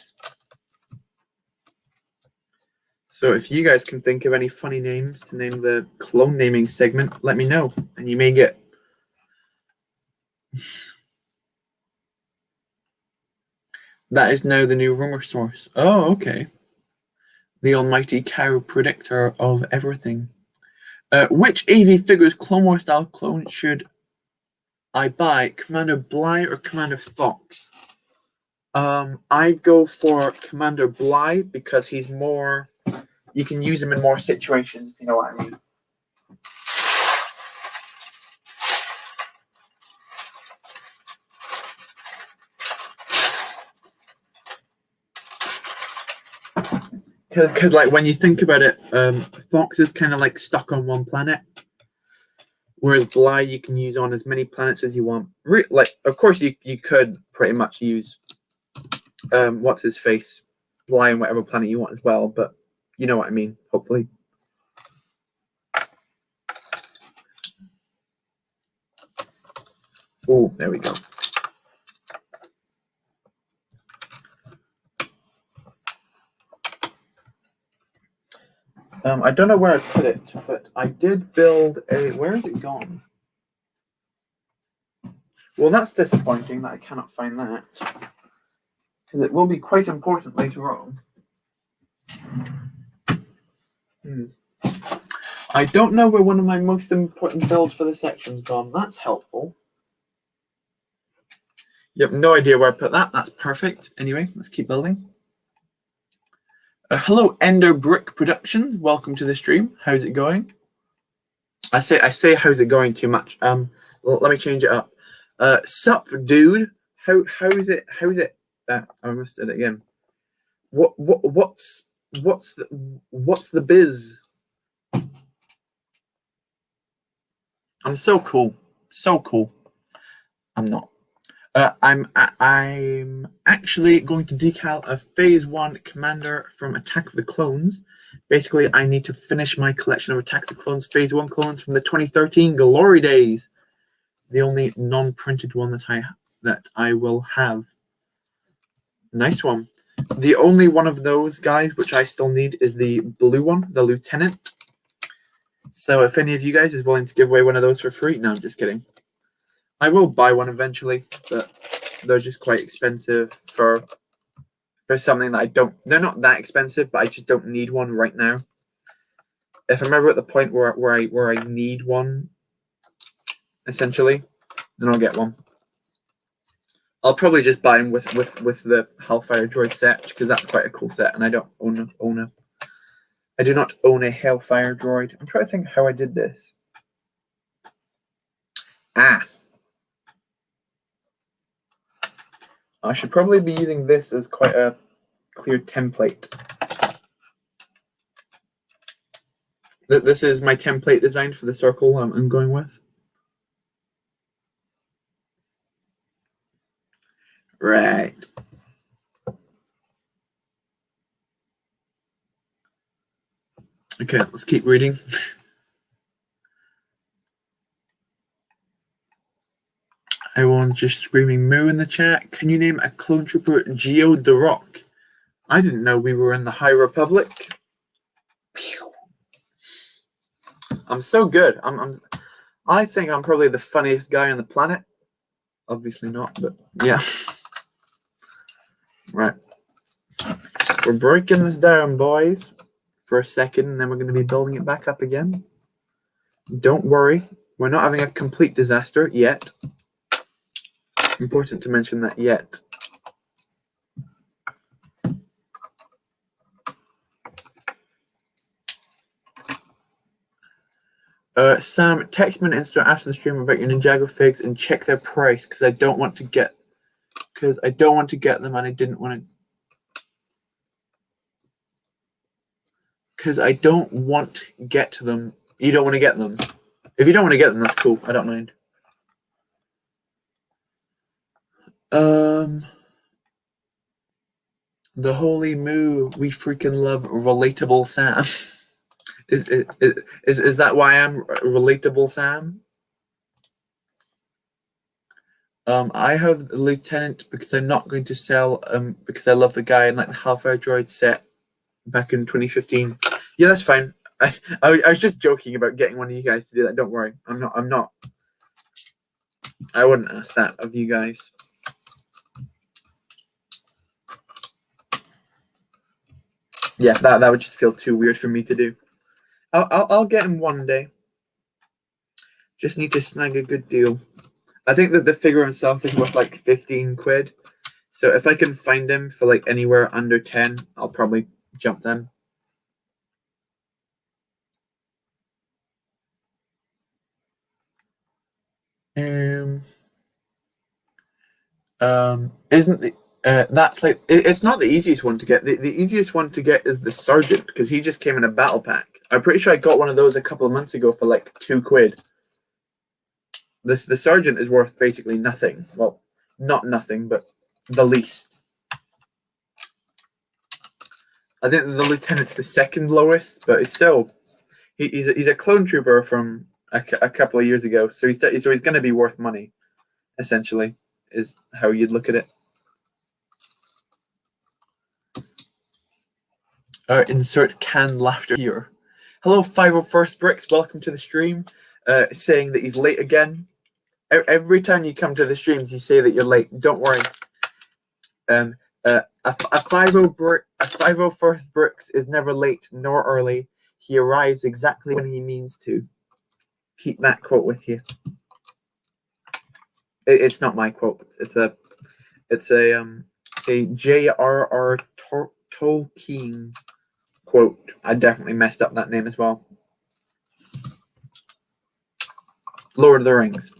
So if you guys can think of any funny names to name the clone naming segment, let me know, and you may get. That is now the new rumor source. Oh, okay. The almighty cow predictor of everything. Which AV Figures Clone Wars style clone should I buy? Commander Bly or Commander Fox? I'd go for Commander Bly because he's more. You can use him in more situations, if you know what I mean. Because like when you think about it, Fox is kind of like stuck on one planet, whereas Bly you can use on as many planets as you want. Of course, you could pretty much use what's his face, Bly on whatever planet you want as well, but you know what I mean. Hopefully. Oh, there we go. I don't know where I put it, but I did build a. Where is it gone? Well, that's disappointing that I cannot find that, because it will be quite important later on. I don't know where one of my most important builds for the section's gone. That's helpful. You have no idea where I put that. That's perfect. Anyway, let's keep building. Hello, Ender Brick Productions. Welcome to the stream. How's it going? I say how's it going too much. Let me change it up. Sup, dude? How's it? I almost did it again. What's the biz? I'm so cool. So cool. I'm not. I'm actually going to decal a Phase 1 commander from Attack of the Clones. Basically, I need to finish my collection of Attack of the Clones Phase 1 clones from the 2013 Glory Days. The only non-printed one that I will have. Nice one. The only one of those guys which I still need is the blue one, the Lieutenant. So if any of you guys is willing to give away one of those for free, no, I'm just kidding. I will buy one eventually, but they're just quite expensive for something that I don't. They're not that expensive, but I just don't need one right now. If I'm ever at the point where I need one, essentially, then I'll get one. I'll probably just buy them with the Hellfire Droid set because that's quite a cool set, and I don't I do not own a Hellfire Droid. I'm trying to think how I did this. I should probably be using this as quite a clear template. This is my template design for the circle I'm going with. Right. Okay, let's keep reading. Everyone's just screaming moo in the chat. Can you name a clone trooper Geo the Rock? I didn't know we were in the High Republic. I'm so good. I think I'm probably the funniest guy on the planet. Obviously not, but yeah. Right. We're breaking this down, boys, for a second, and then we're going to be building it back up again. Don't worry. We're not having a complete disaster yet. Important to mention that yet. Sam, text me on Insta after the stream about your Ninjago figs and check their price because I don't want to get them and I didn't want to because I don't want to get to them. You don't want to get them. If you don't want to get them, that's cool. I don't mind. The Holy Moo, we freaking love Relatable Sam. Is that why I'm Relatable Sam? I have the Lieutenant because I'm not going to sell because I love the guy in like the Half-Hour Droid set back in 2015. Yeah, that's fine. I was just joking about getting one of you guys to do that. Don't worry. I'm not. I wouldn't ask that of you guys. Yeah, that would just feel too weird for me to do. I'll get him one day. Just need to snag a good deal. I think that the figure himself is worth like 15 quid. So if I can find him for like anywhere under 10, I'll probably jump them. Isn't the that's like it's not the easiest one to get. The easiest one to get is the Sergeant because he just came in a battle pack. I'm pretty sure I got one of those a couple of months ago for like 2 quid. The Sergeant is worth basically nothing. Well, not nothing, but the least. I think the Lieutenant's the second lowest, but it's still he's a clone trooper from a couple of years ago, so he's going to be worth money. Essentially, is how you'd look at it. Insert canned laughter here. Hello, 501st Bricks. Welcome to the stream. Saying that he's late again. Every time you come to the streams, you say that you're late. Don't worry. A 501st Bricks is never late nor early. He arrives exactly when he means to. Keep that quote with you. It's not my quote. It's a J.R.R. Tolkien quote. I definitely messed up that name as well. Lord of the Rings.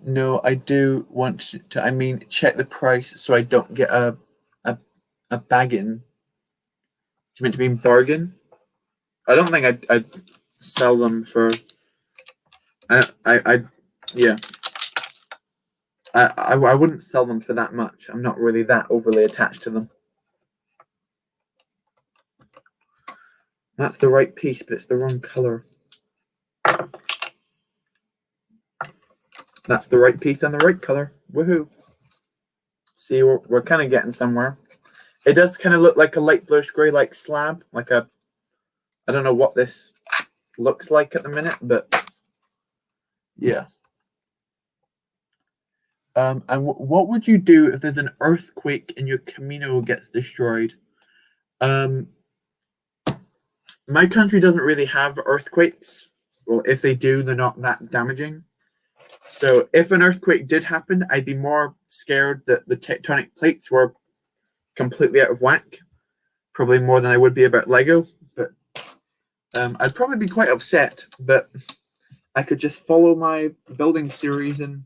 No, I do want to. I mean, check the price so I don't get a baggin. Do you meant to mean bargain? I don't think I'd sell them for. Yeah. I wouldn't sell them for that much. I'm not really that overly attached to them. That's the right piece, but it's the wrong color. That's the right piece and the right color. Woohoo! See, we're kind of getting somewhere. It does kind of look like a light bluish gray, like slab, like a. I don't know what this looks like at the minute, but yeah. And what would you do if there's an earthquake and your Kamino gets destroyed? My country doesn't really have earthquakes. Well, if they do, they're not that damaging. So if an earthquake did happen, I'd be more scared that the tectonic plates were completely out of whack. Probably more than I would be about Lego. But I'd probably be quite upset. But I could just follow my building series and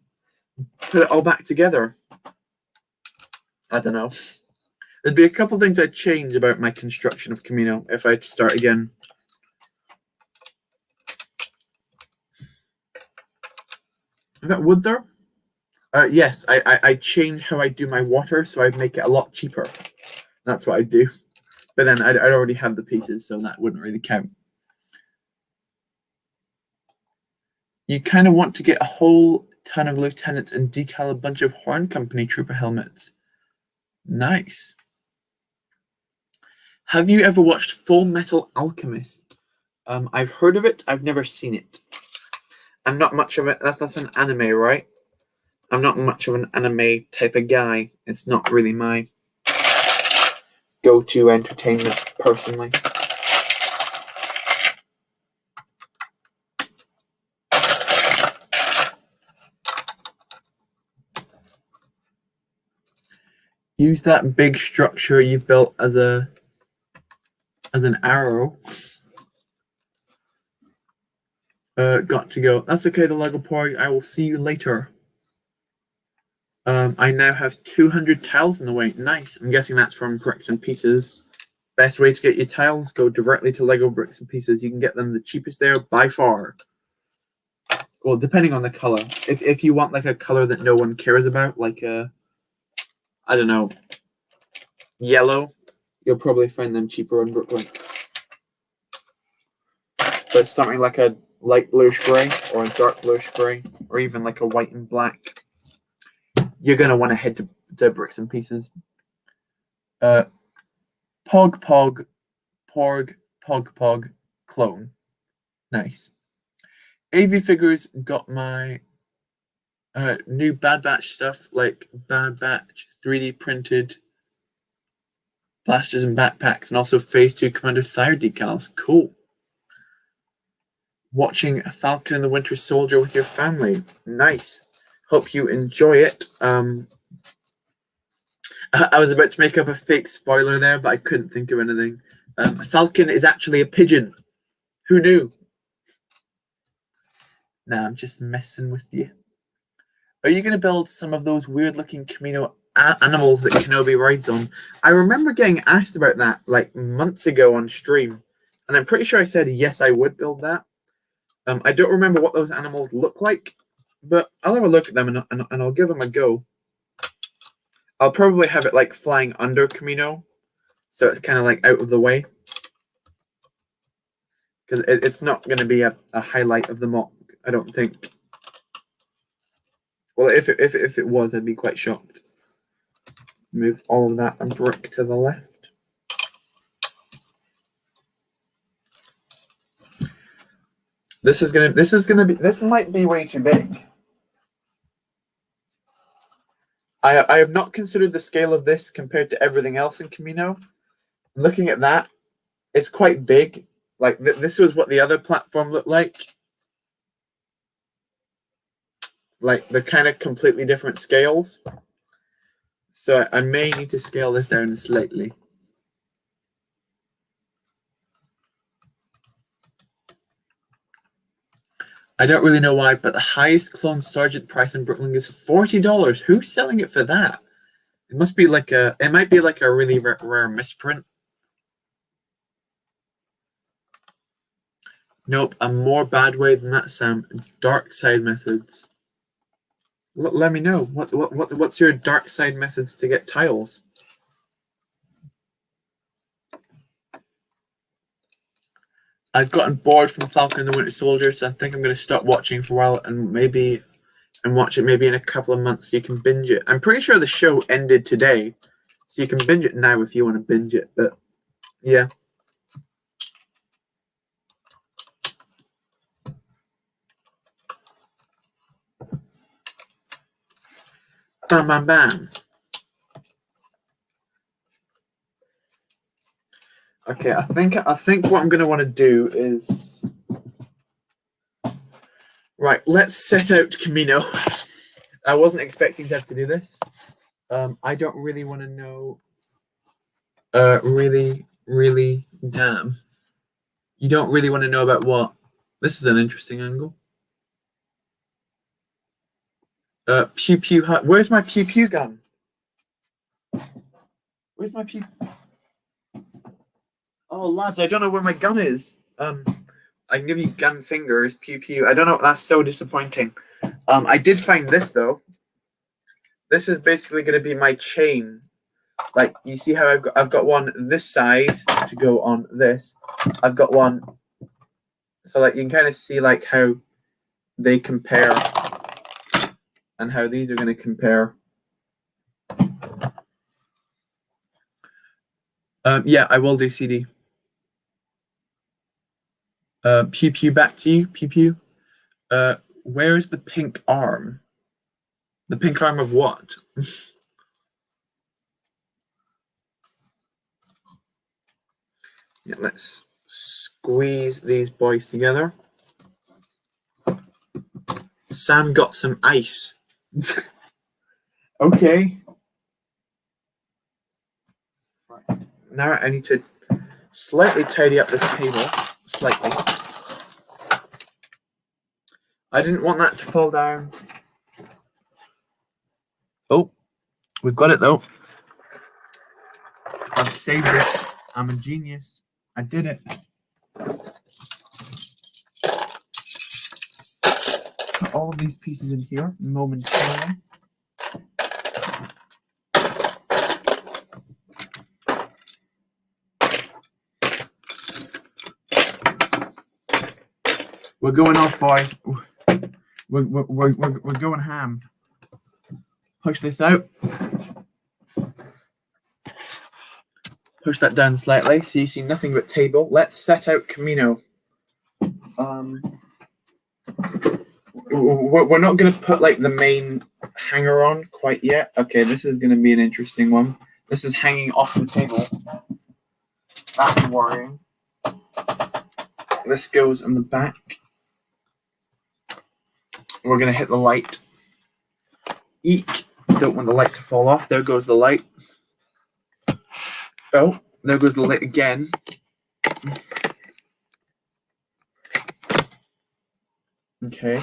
put it all back together. I don't know. There'd be a couple things I'd change about my construction of Kamino if I had to start again. Is that wood there? Yes, I change how I do my water, so I'd make it a lot cheaper. That's what I'd do. But then I'd already have the pieces, so that wouldn't really count. You kind of want to get a whole ton of lieutenants and decal a bunch of Horn Company trooper helmets. Nice. Have you ever watched Full Metal Alchemist? I've heard of it. I've never seen it. I'm not much of it. That's an anime, right? I'm not much of an anime type of guy. It's not really my go-to entertainment, personally. Use that big structure you've built as an arrow. Got to go. That's okay, the Lego party. I will see you later. I now have 200 tiles in the way. Nice. I'm guessing that's from Bricks and Pieces. Best way to get your tiles, go directly to Lego Bricks and Pieces. You can get them the cheapest there by far. Well, depending on the color. If you want like a color that no one cares about, like I don't know, yellow, you'll probably find them cheaper in Brooklyn. But something like a light bluish gray or a dark bluish gray or even like a white and black, you're going to want to head to Bricks and Pieces. Pog, Porg, Pog, Clone. Nice. AV Figures got my new Bad Batch stuff, like Bad Batch 3D printed blasters and backpacks, and also Phase 2 Commander Thyre decals. Cool. Watching Falcon and the Winter Soldier with your family. Nice. Hope you enjoy it. I was about to make up a fake spoiler there, but I couldn't think of anything. Falcon is actually a pigeon. Who knew? Nah, I'm just messing with you. Are you going to build some of those weird-looking Kamino animals that Kenobi rides on? I remember getting asked about that like months ago on stream, and I'm pretty sure I said yes, I would build that. I don't remember what those animals look like, but I'll have a look at them and I'll give them a go. I'll probably have it like flying under Kamino, so it's kind of like out of the way, because it's not going to be a highlight of the MOC, I don't think. Well, if it was, I'd be quite shocked. Move all of that and brick to the left. This might be way too big. I have not considered the scale of this compared to everything else in Kamino. Looking at that, it's quite big. Like this was what the other platform looked like. Like they're kind of completely different scales. So I may need to scale this down slightly. I don't really know why, but the highest clone Sergeant price in Brooklyn is $40. Who's selling it for that? It must be like it might be like a really rare misprint. Nope, a more bad way than that, Sam. Dark side methods. Let me know. What's your dark side methods to get tiles? I've gotten bored from Falcon and the Winter Soldier, so I think I'm going to stop watching for a while and watch it maybe in a couple of months so you can binge it. I'm pretty sure the show ended today, so you can binge it now if you want to binge it. But yeah. Bam, bam, bam. Okay, I think what I'm going to want to do is... Right, let's set out Kamino. I wasn't expecting to have to do this. I don't really want to know... really, damn. You don't really want to know about what? This is an interesting angle. Pew pew. Where's my pew pew gun? Where's my pew? Oh, lads, I don't know where my gun is. I can give you gun fingers, pew pew. I don't know. That's so disappointing. I did find this though. This is basically going to be my chain. Like you see how I've got one this size to go on this. I've got one. So like you can kind of see like how they compare. And how these are going to compare. Yeah, I will do CD. Pew pew, back to you. Pew pew. Where is the pink arm? The pink arm of what? Yeah, let's squeeze these boys together. Sam got some ice. Okay. Right. Now I need to slightly tidy up this table. Slightly. I didn't want that to fall down. Oh, we've got it though. I've saved it. I'm a genius. I did it. Put all of these pieces in here momentarily. We're going off, boys. We're going ham. Push this out. Push that down slightly so you see nothing but table. Let's set out Kamino. We're not going to put like the main hanger on quite yet. Okay, this is going to be an interesting one. This is hanging off the table. That's worrying. This goes in the back. We're going to hit the light. Eek. Don't want the light to fall off. There goes the light. Oh, there goes the light again. Okay.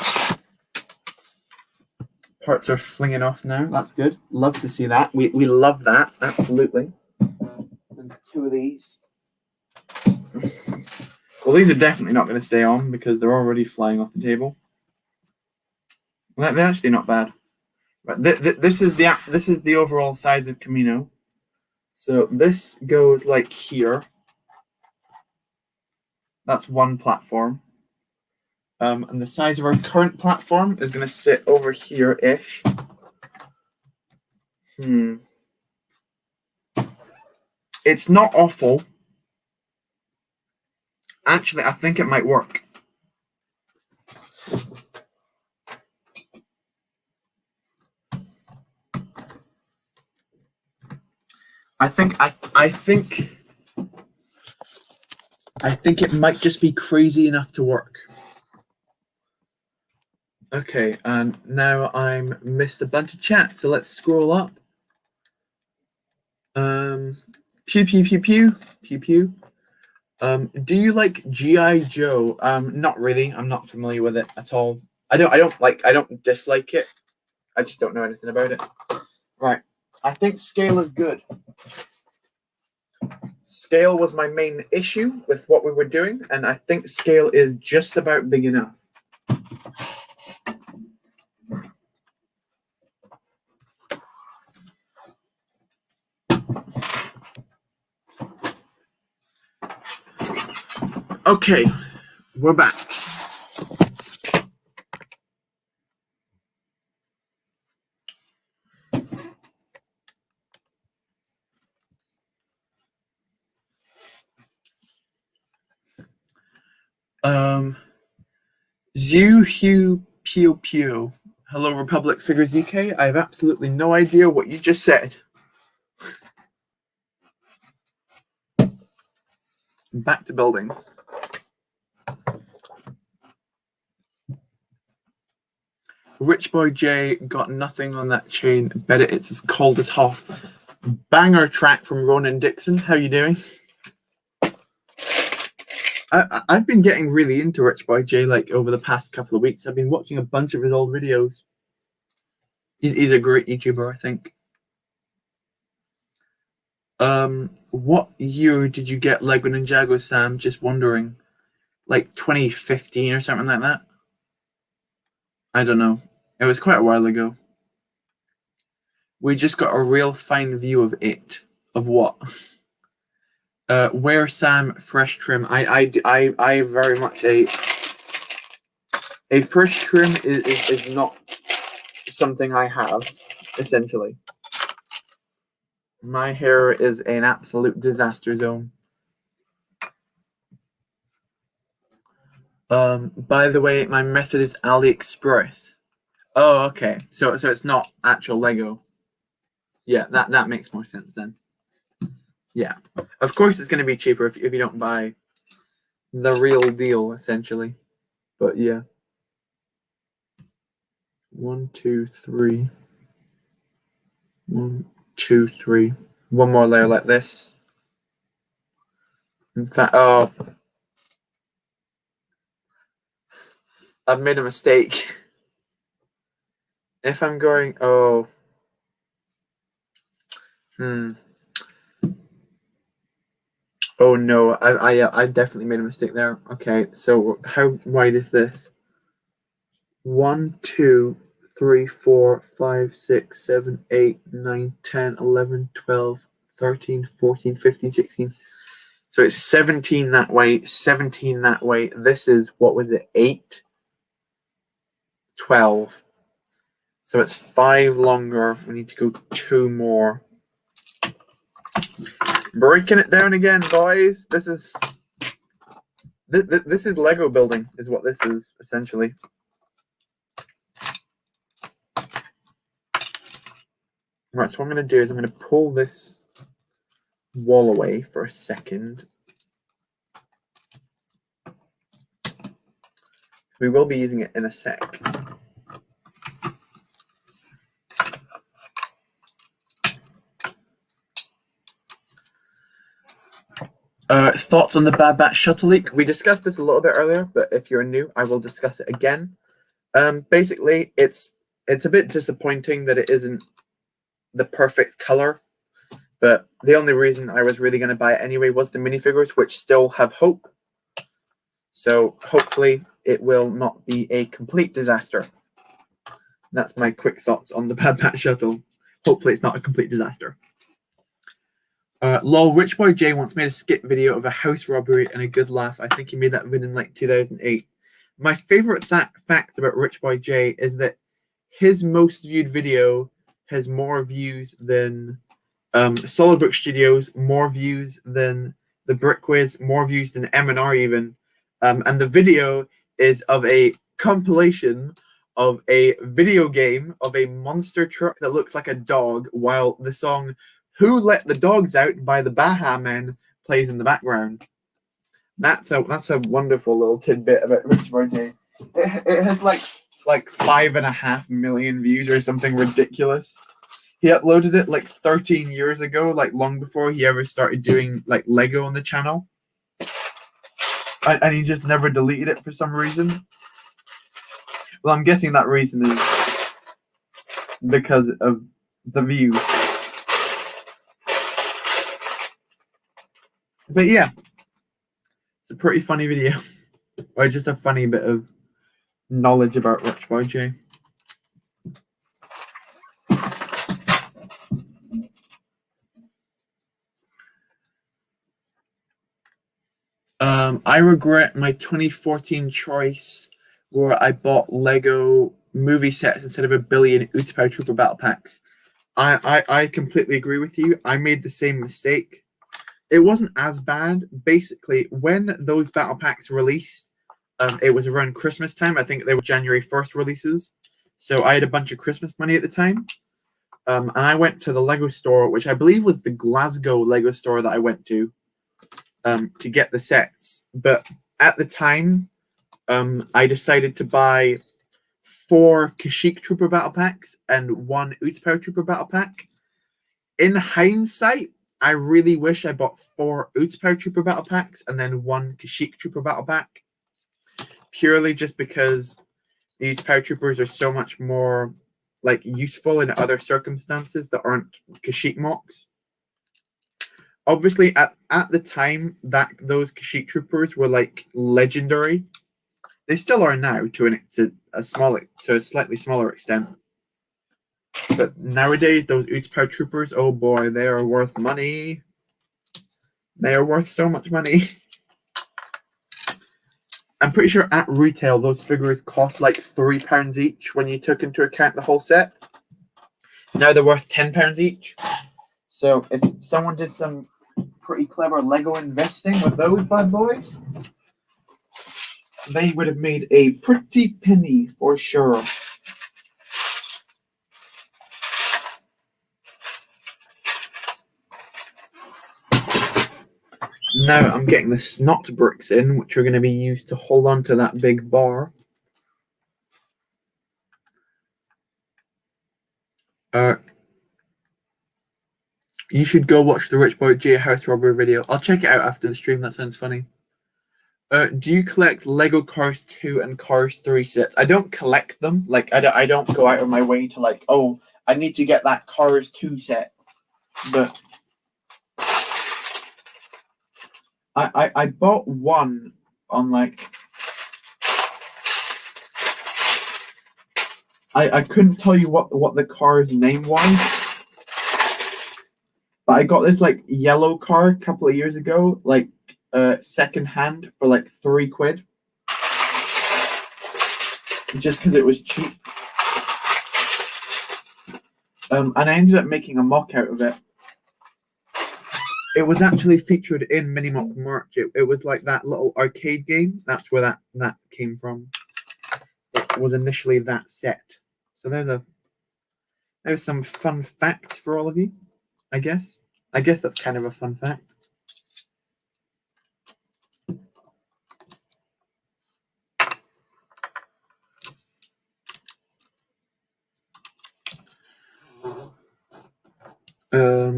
Parts are flinging off now. That's good. Love to see that. We love that. Absolutely. And 2 of these. Well, these are definitely not going to stay on because they're already flying off the table. Well, they're actually not bad. Right. This is the overall size of Kamino. So this goes like here. That's one platform. And the size of our current platform is going to sit over here-ish. It's not awful. Actually, I think it might work. I think it might just be crazy enough to work. Okay, and now I'm missed a bunch of chat, so let's scroll up. Pew pew pew pew pew pew. Do you like G.I. Joe? Not really. I'm not familiar with it at all. I don't dislike it. I just don't know anything about it. Right. I think scale is good. Scale was my main issue with what we were doing, and I think scale is just about big enough. Okay, we're back. Zoo Hugh Pew Pew. Hello, Republic Figures UK. I have absolutely no idea what you just said. Back to building. Rich Boy J got nothing on that chain. Bet it's as cold as hot. Banger track from Ronan Dixon. How you doing? I've been getting really into Rich Boy J like over the past couple of weeks. I've been watching a bunch of his old videos. He's a great YouTuber, I think. What year did you get Lego Ninjago, Sam? Just wondering. Like 2015 or something like that? I don't know. It was quite a while ago. We just got a real fine view of it. Of what? Where Sam fresh trim? I very much a fresh trim is not something I have, essentially. My hair is an absolute disaster zone. By the way, my method is AliExpress. Oh, okay. So it's not actual Lego. Yeah, that makes more sense then. Yeah. Of course it's going to be cheaper if you don't buy the real deal, essentially. But yeah. 1, 2, 3. 1, 2, 3. One more layer like this. In fact, oh. I've made a mistake. If I'm going, oh. Oh no, I definitely made a mistake there. Okay, so how wide is this? 1, 2, 3, 4, 5, 6, 7, 8, 9, 10, 11, 12, 13, 14, 15, 16. So it's 17 that way, 17 that way. This is, what was it, 8, 12. So it's 5 longer. We need to go 2 more. Breaking it down again, boys. This is Lego building, is what this is, essentially. Right, so what I'm going to do is I'm going to pull this wall away for a second. We will be using it in a sec. Thoughts on the Bad Batch shuttle leak? We discussed this a little bit earlier, but if you're new, I will discuss it again. Basically, it's a bit disappointing that it isn't the perfect color, but the only reason I was really going to buy it anyway was the minifigures, which still have hope. So hopefully it will not be a complete disaster. That's my quick thoughts on the Bad Batch shuttle. Hopefully it's not a complete disaster. Lol, Rich Boy J once made a skit video of a house robbery and a good laugh. I think he made that video in like 2008. My favorite fact about Rich Boy J is that his most viewed video has more views than Solid Book Studios, more views than The Brick Wiz, more views than M&R even. And the video is of a compilation of a video game of a monster truck that looks like a dog, while the song "Who Let the Dogs Out" by the Baha Men plays in the background. That's a wonderful little tidbit about Rich Boy J. It has like 5.5 million views or something ridiculous. He uploaded it like 13 years ago, like long before he ever started doing like Lego on the channel. And he just never deleted it for some reason. Well, I'm guessing that reason is because of the views. But yeah, it's a pretty funny video. Or just a funny bit of knowledge about Rich Boy J. I regret my 2014 choice where I bought Lego movie sets instead of 1 billion Utapau Trooper battle packs. I completely agree with you. I made the same mistake. It wasn't as bad. Basically, when those battle packs released, it was around Christmas time. I think they were January 1st releases. So I had a bunch of Christmas money at the time. And I went to the Lego store, which I believe was the Glasgow Lego store that I went to get the sets. But at the time, I decided to buy 4 Kashyyyk Trooper battle packs and 1 Utapau Trooper battle pack. In hindsight, I really wish I bought 4 Utapau Trooper battle packs and then 1 Kashyyyk Trooper battle pack. Purely just because the Utapau Troopers are so much more like useful in other circumstances that aren't Kashyyyk MOCs. Obviously, at the time that those Kashyyyk Troopers were like legendary, they still are now to a slightly smaller extent. But nowadays, those Utapau Troopers, oh boy, they are worth money. They are worth so much money. I'm pretty sure at retail, those figures cost like £3 each when you took into account the whole set. Now they're worth £10 each. So if someone did some pretty clever Lego investing with those bad boys, they would have made a pretty penny for sure. Now I'm getting the snot bricks in, which are going to be used to hold on to that big bar. You should go watch the Rich Boy J house robbery video. I'll check it out after the stream. That sounds funny. Do you collect Lego Cars 2 and Cars 3 sets? I don't collect them. Like, I don't go out of my way to like, oh, I need to get that Cars 2 set. But I bought one on like I couldn't tell you what the car's name was, but I got this like yellow car a couple of years ago, like second hand for like £3, just because it was cheap. And I ended up making a mock out of it. It was actually featured in Minimock merch. It was like that little arcade game. That's where that came from. It was initially that set. So there's some fun facts for all of you, I guess. I guess that's kind of a fun fact.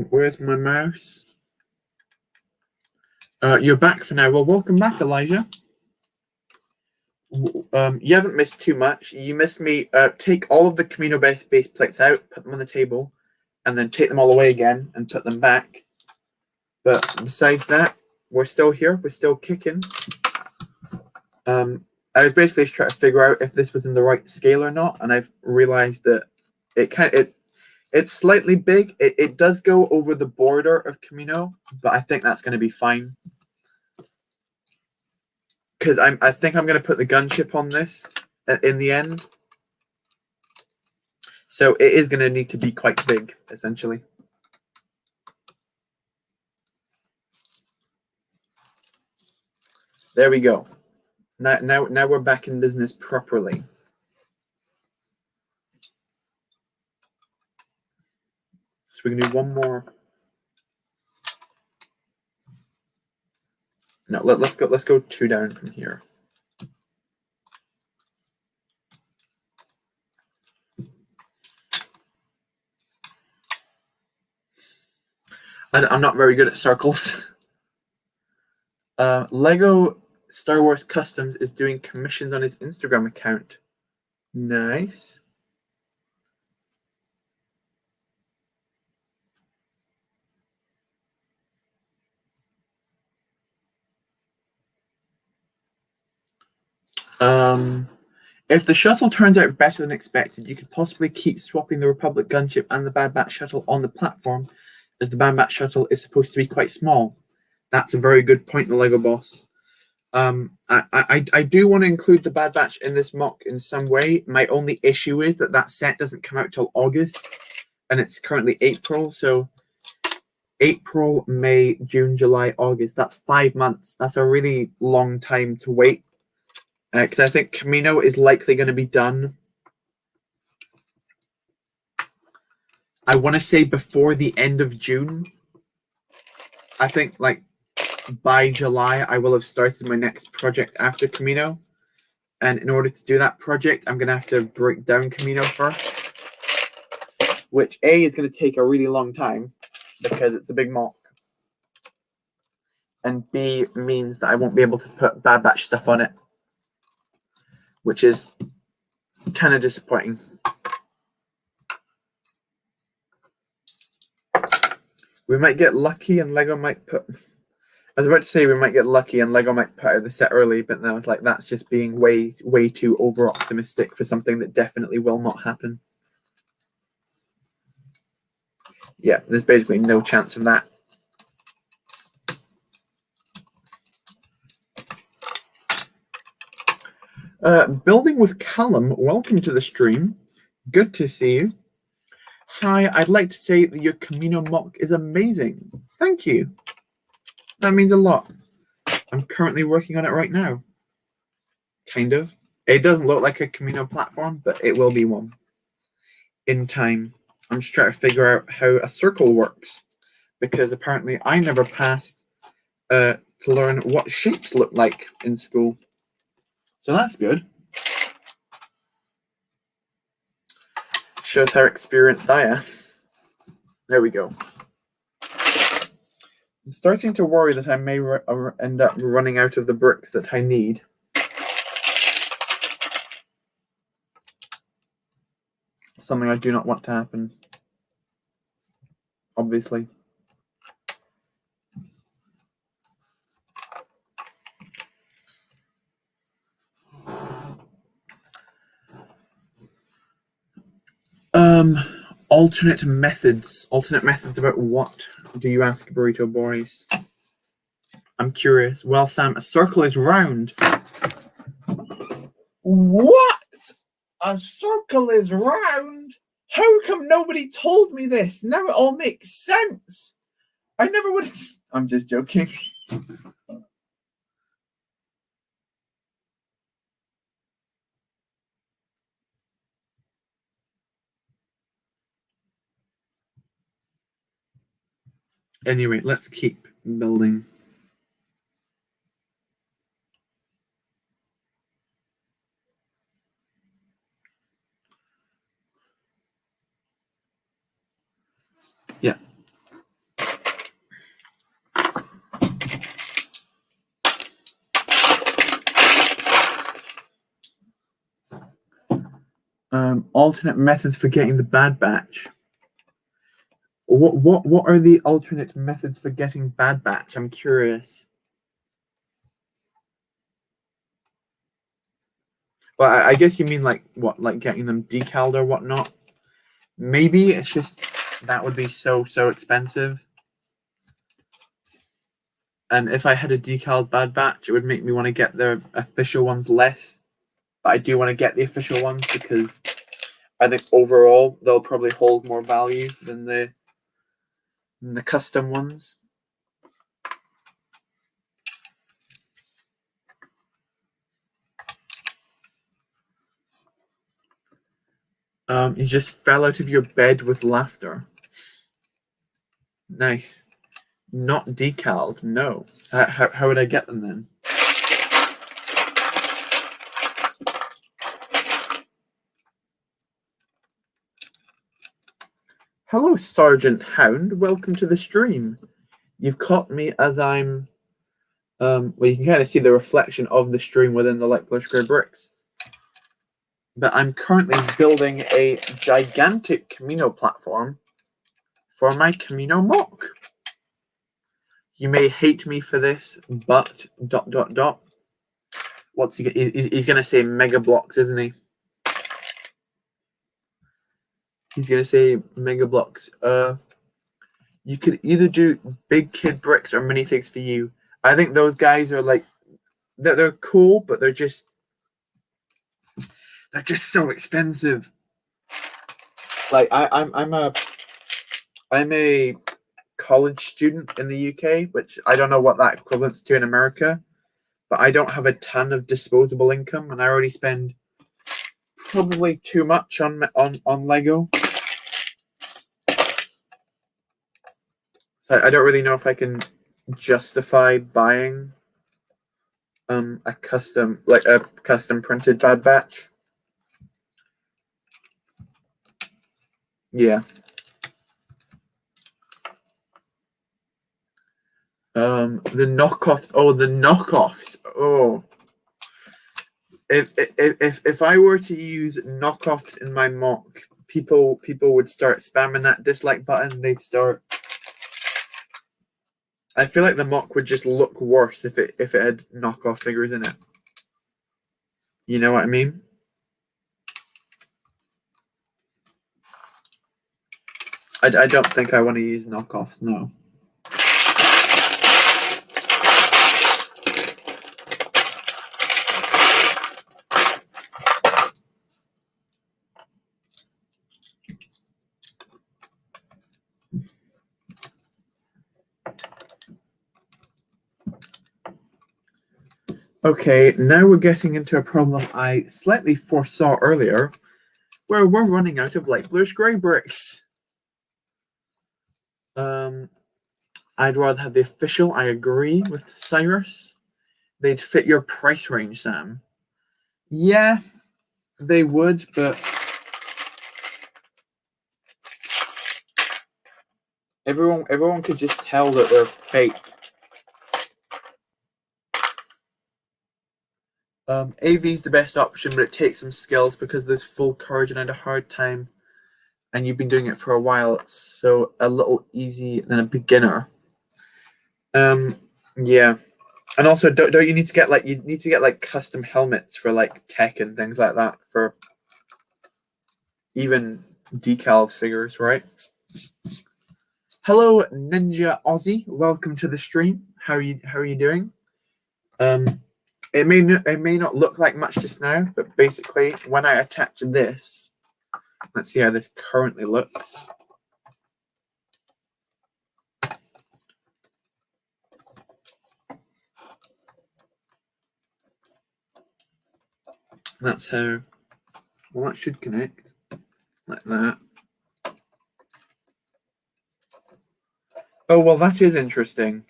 Where's my mouse? You're back for now. Well, welcome back, Elijah. You haven't missed too much. You missed me take all of the Kamino base plates out, put them on the table, and then take them all away again and put them back. But besides that, we're still here. We're still kicking. I was basically trying to figure out if this was in the right scale or not, and I've realized that it's slightly big. It does go over the border of Kamino, but I think that's going to be fine. Because I think I'm going to put the gunship on this in the end. So it is going to need to be quite big, essentially. There we go. Now we're back in business properly. So we can do one more. No, let's go 2 down from here. I'm not very good at circles. Lego Star Wars Customs is doing commissions on his Instagram account. Nice. If the shuttle turns out better than expected, you could possibly keep swapping the Republic gunship and the Bad Batch shuttle on the platform, as the Bad Batch shuttle is supposed to be quite small. That's a very good point, the Lego boss. I do want to include the Bad Batch in this mock in some way. My only issue is that set doesn't come out till August, and it's currently April, so April, May, June, July, August. That's 5 months. That's a really long time to wait. Because I think Kamino is likely going to be done, I want to say, before the end of June. I think like by July I will have started my next project after Kamino, and in order to do that project I'm going to have to break down Kamino first, which A is going to take a really long time because it's a big mock, and B means that I won't be able to put Bad Batch stuff on it, which is kind of disappointing. We might get lucky and Lego might put... I was about to say we might get lucky and Lego might put out the set early, but then I was like, that's just being way too over-optimistic for something that definitely will not happen. Yeah, there's basically no chance of that. Building with Callum, welcome to the stream. Good to see you. Hi, I'd like to say that your Kamino mock is amazing. Thank you. That means a lot. I'm currently working on it right now. Kind of. It doesn't look like a Kamino platform, but it will be one in time. I'm just trying to figure out how a circle works, because apparently I never passed to learn what shapes look like in school. So that's good. Shows how experienced I am. There we go. I'm starting to worry that I may end up running out of the bricks that I need. Something I do not want to happen, obviously. Alternate methods. Alternate methods about what? Do you ask, Burrito Boys? I'm curious. Well, Sam, a circle is round. What? A circle is round? How come nobody told me this? Now it all makes sense. I never would have. I'm just joking. Anyway, let's keep building. Yeah. Alternate methods for getting the bad batch. What are the alternate methods for getting bad batch? I'm curious. Well, I guess you mean like what, like getting them decaled or whatnot? Maybe it's just that would be so expensive. And if I had a decaled bad batch, it would make me want to get the official ones less. But I do want to get the official ones because I think overall they'll probably hold more value than the custom ones. You just fell out of your bed with laughter. Nice. Not decaled, no. So how would I get them then? Hello, Sergeant Hound. Welcome to the stream. You've caught me as I'm... well, you can kind of see the reflection of the stream within the light bluish grey bricks. But I'm currently building a gigantic Kamino platform for my Kamino MOC. You may hate me for this, but ... What's he? He's going to say mega blocks, isn't he? He's going to say mega blocks. You could either do big kid bricks or minifigs for you. I think those guys are like, they're cool, but they're just so expensive. Like I'm a college student in the UK, which I don't know what that equivalents to in America, but I don't have a ton of disposable income, and I already spend probably too much on Lego. So I don't really know if I can justify buying a custom printed bad batch. Yeah. The knockoffs. Oh, the knockoffs. Oh. If I were to use knockoffs in my MOC, people would start spamming that dislike button. They'd start. I feel like the MOC would just look worse if it had knockoff figures in it. You know what I mean? I don't think I want to use knockoffs, no. Okay, now we're getting into a problem I slightly foresaw earlier, where we're running out of light bluish grey bricks. I'd rather have the official. I agree with Cyrus. They'd fit your price range, Sam. Yeah, they would, but everyone could just tell that they're fake. AV is the best option, but it takes some skills because there's full courage and I had a hard time. And you've been doing it for a while, it's so a little easy than a beginner. Yeah. And also, don't you need to get like custom helmets for like tech and things like that for even decal figures, right? Hello, Ninja Aussie. Welcome to the stream. How are you doing? It may not look like much just now, but basically when I attach this, let's see how this currently looks. That's how, well, that should connect like that. Oh, well, that is interesting.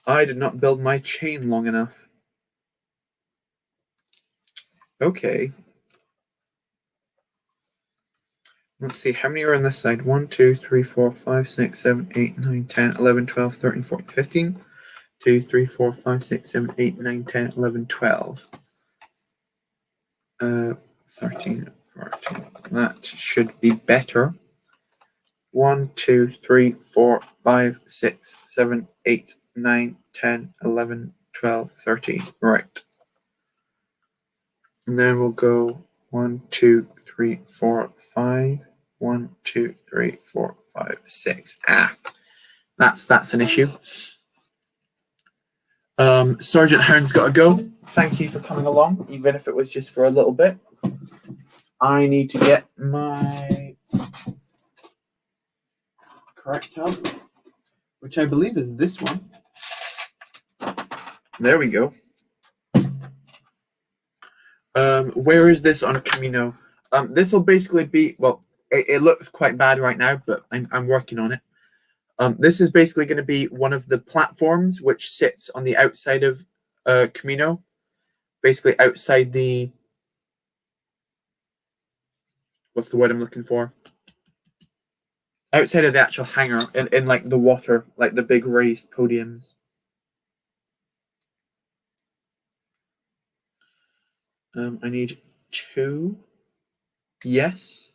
I did not build my chain long enough. Okay. Let's see, how many are on this side? 1, 2, 3, 4, 5, 6, 7, 8, 9, 10, 11, 12, 13, 14, 15. 2, 3, 4, 5, 6, 7, 8, 9, 10, 11, 12. 13, 14. That should be better. 1, 2, 3, 4, 5, 6, 7, 8, 9, 10, 11, 12, 13. Right. And then we'll go 1, 2, 3, 4, 5. 1, 2, 3, 4, 5, 6. That's an issue. Sergeant Hound's got to go. Thank you for coming along, even if it was just for a little bit. I need to get my correct tab, which I believe is this one. There we go. Where is this on Kamino? This will basically be, well, it looks quite bad right now, but I'm working on it. This is basically going to be one of the platforms which sits on the outside of Kamino, basically outside the, what's the word I'm looking for? Outside of the actual hangar, in like the water, like the big raised podiums. I need 2. Yes.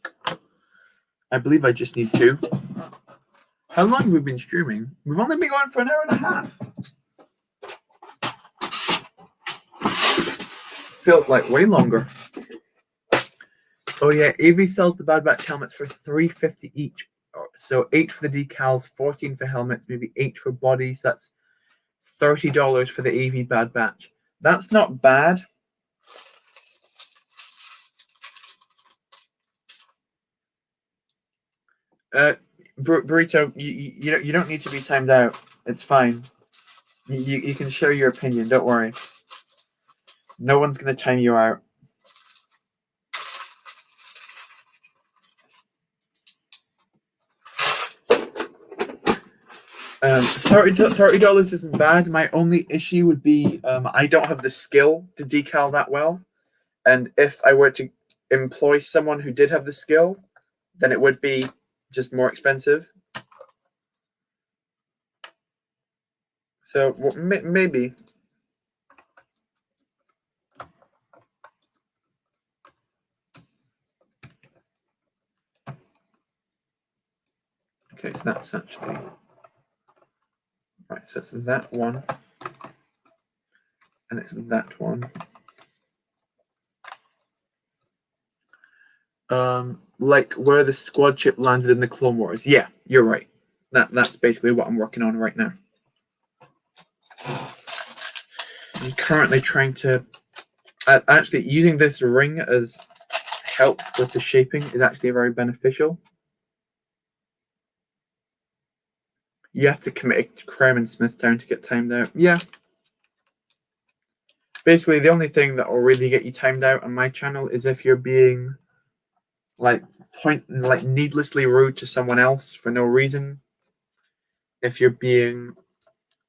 I believe I just need 2. How long have we been streaming? We've only been going for an hour and a half. Feels like way longer. Oh yeah, AV sells the Bad Batch helmets for $3.50 each. So 8 for the decals, 14 for helmets, maybe 8 for bodies. That's $30 for the AV Bad Batch. That's not bad. Burrito, you don't need to be timed out. It's fine. You can share your opinion. Don't worry. No one's gonna time you out. $30 isn't bad. My only issue would be I don't have the skill to decal that well, and if I were to employ someone who did have the skill, then it would be just more expensive. So maybe. Okay, so that's actually right. So it's that one, and it's that one. Like where the squad ship landed in the Clone Wars. Yeah, you're right. That's basically what I'm working on right now. I'm currently trying to actually using this ring as help with the shaping is actually very beneficial. You have to commit to Creme and Smithtown to get timed out. Yeah. Basically, the only thing that will really get you timed out on my channel is if you're being like needlessly rude to someone else for no reason. If you're being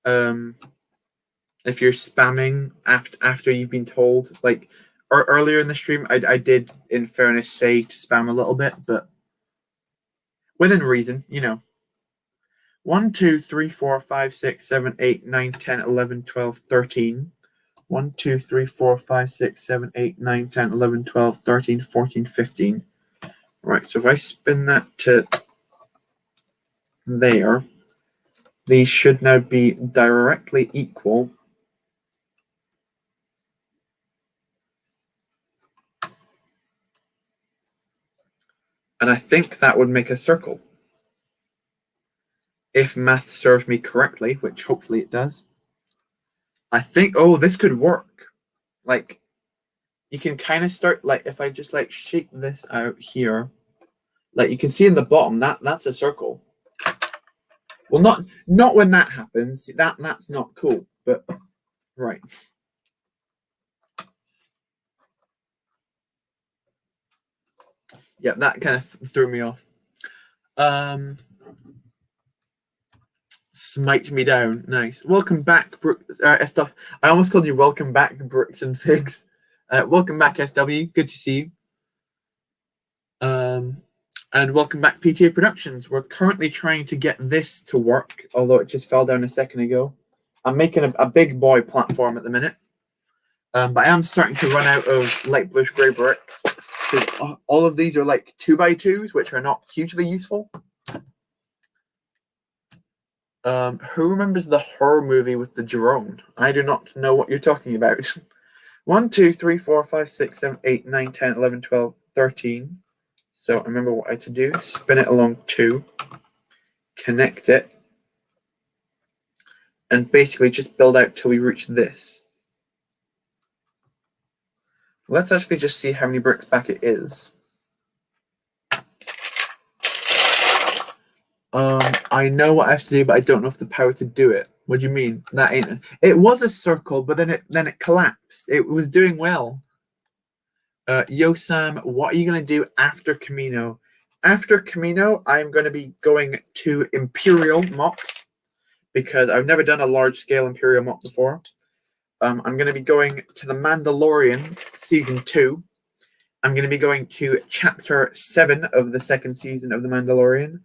if you're spamming after you've been told, like earlier in the stream, I did, in fairness, say to spam a little bit, but within reason, you know. 1, 2, 3, 4, 5, 6, 7, 8, 9, 10, 11, 12, 13. 1, 2, 3, 4, 5, 6, 7, 8, 9, 10, 11, 12, 13, 14, 15. Right, so if I spin that to there, these should now be directly equal. And I think that would make a circle. If math serves me correctly, which hopefully it does. I think, oh, this could work. Like, you can kind of start, like, if I just, like, shake this out here, like, you can see in the bottom, that's a circle. Well, not when that happens. That's not cool, but, right. Yeah, that kind of threw me off. Smite me down. Nice. Welcome back, Brooks. SW. I almost called you welcome back, Brooks and Figs. Welcome back, SW. Good to see you. And welcome back, PTA Productions. We're currently trying to get this to work, although it just fell down a second ago. I'm making a big boy platform at the minute. But I am starting to run out of light bluish grey bricks. All of these are like 2x2s, which are not hugely useful. Who remembers the horror movie with the drone? I do not know what you're talking about. 1, 2, 3, 4, 5, 6, 7, 8, 9, 10, 11, 12, 13. So I remember what I had to do. Spin it along 2. Connect it. And basically just build out till we reach this. Let's actually just see how many bricks back it is. I know what I have to do, but I don't know if the power to do it. What do you mean? That ain't it. It was a circle, but then it collapsed. It was doing well. Yo Sam, what are you gonna do after Kamino? After Kamino, I'm gonna be going to Imperial MOCs because I've never done a large scale Imperial MOC before. I'm gonna be going to the Mandalorian season 2. I'm gonna be going to chapter 7 of the second season of the Mandalorian.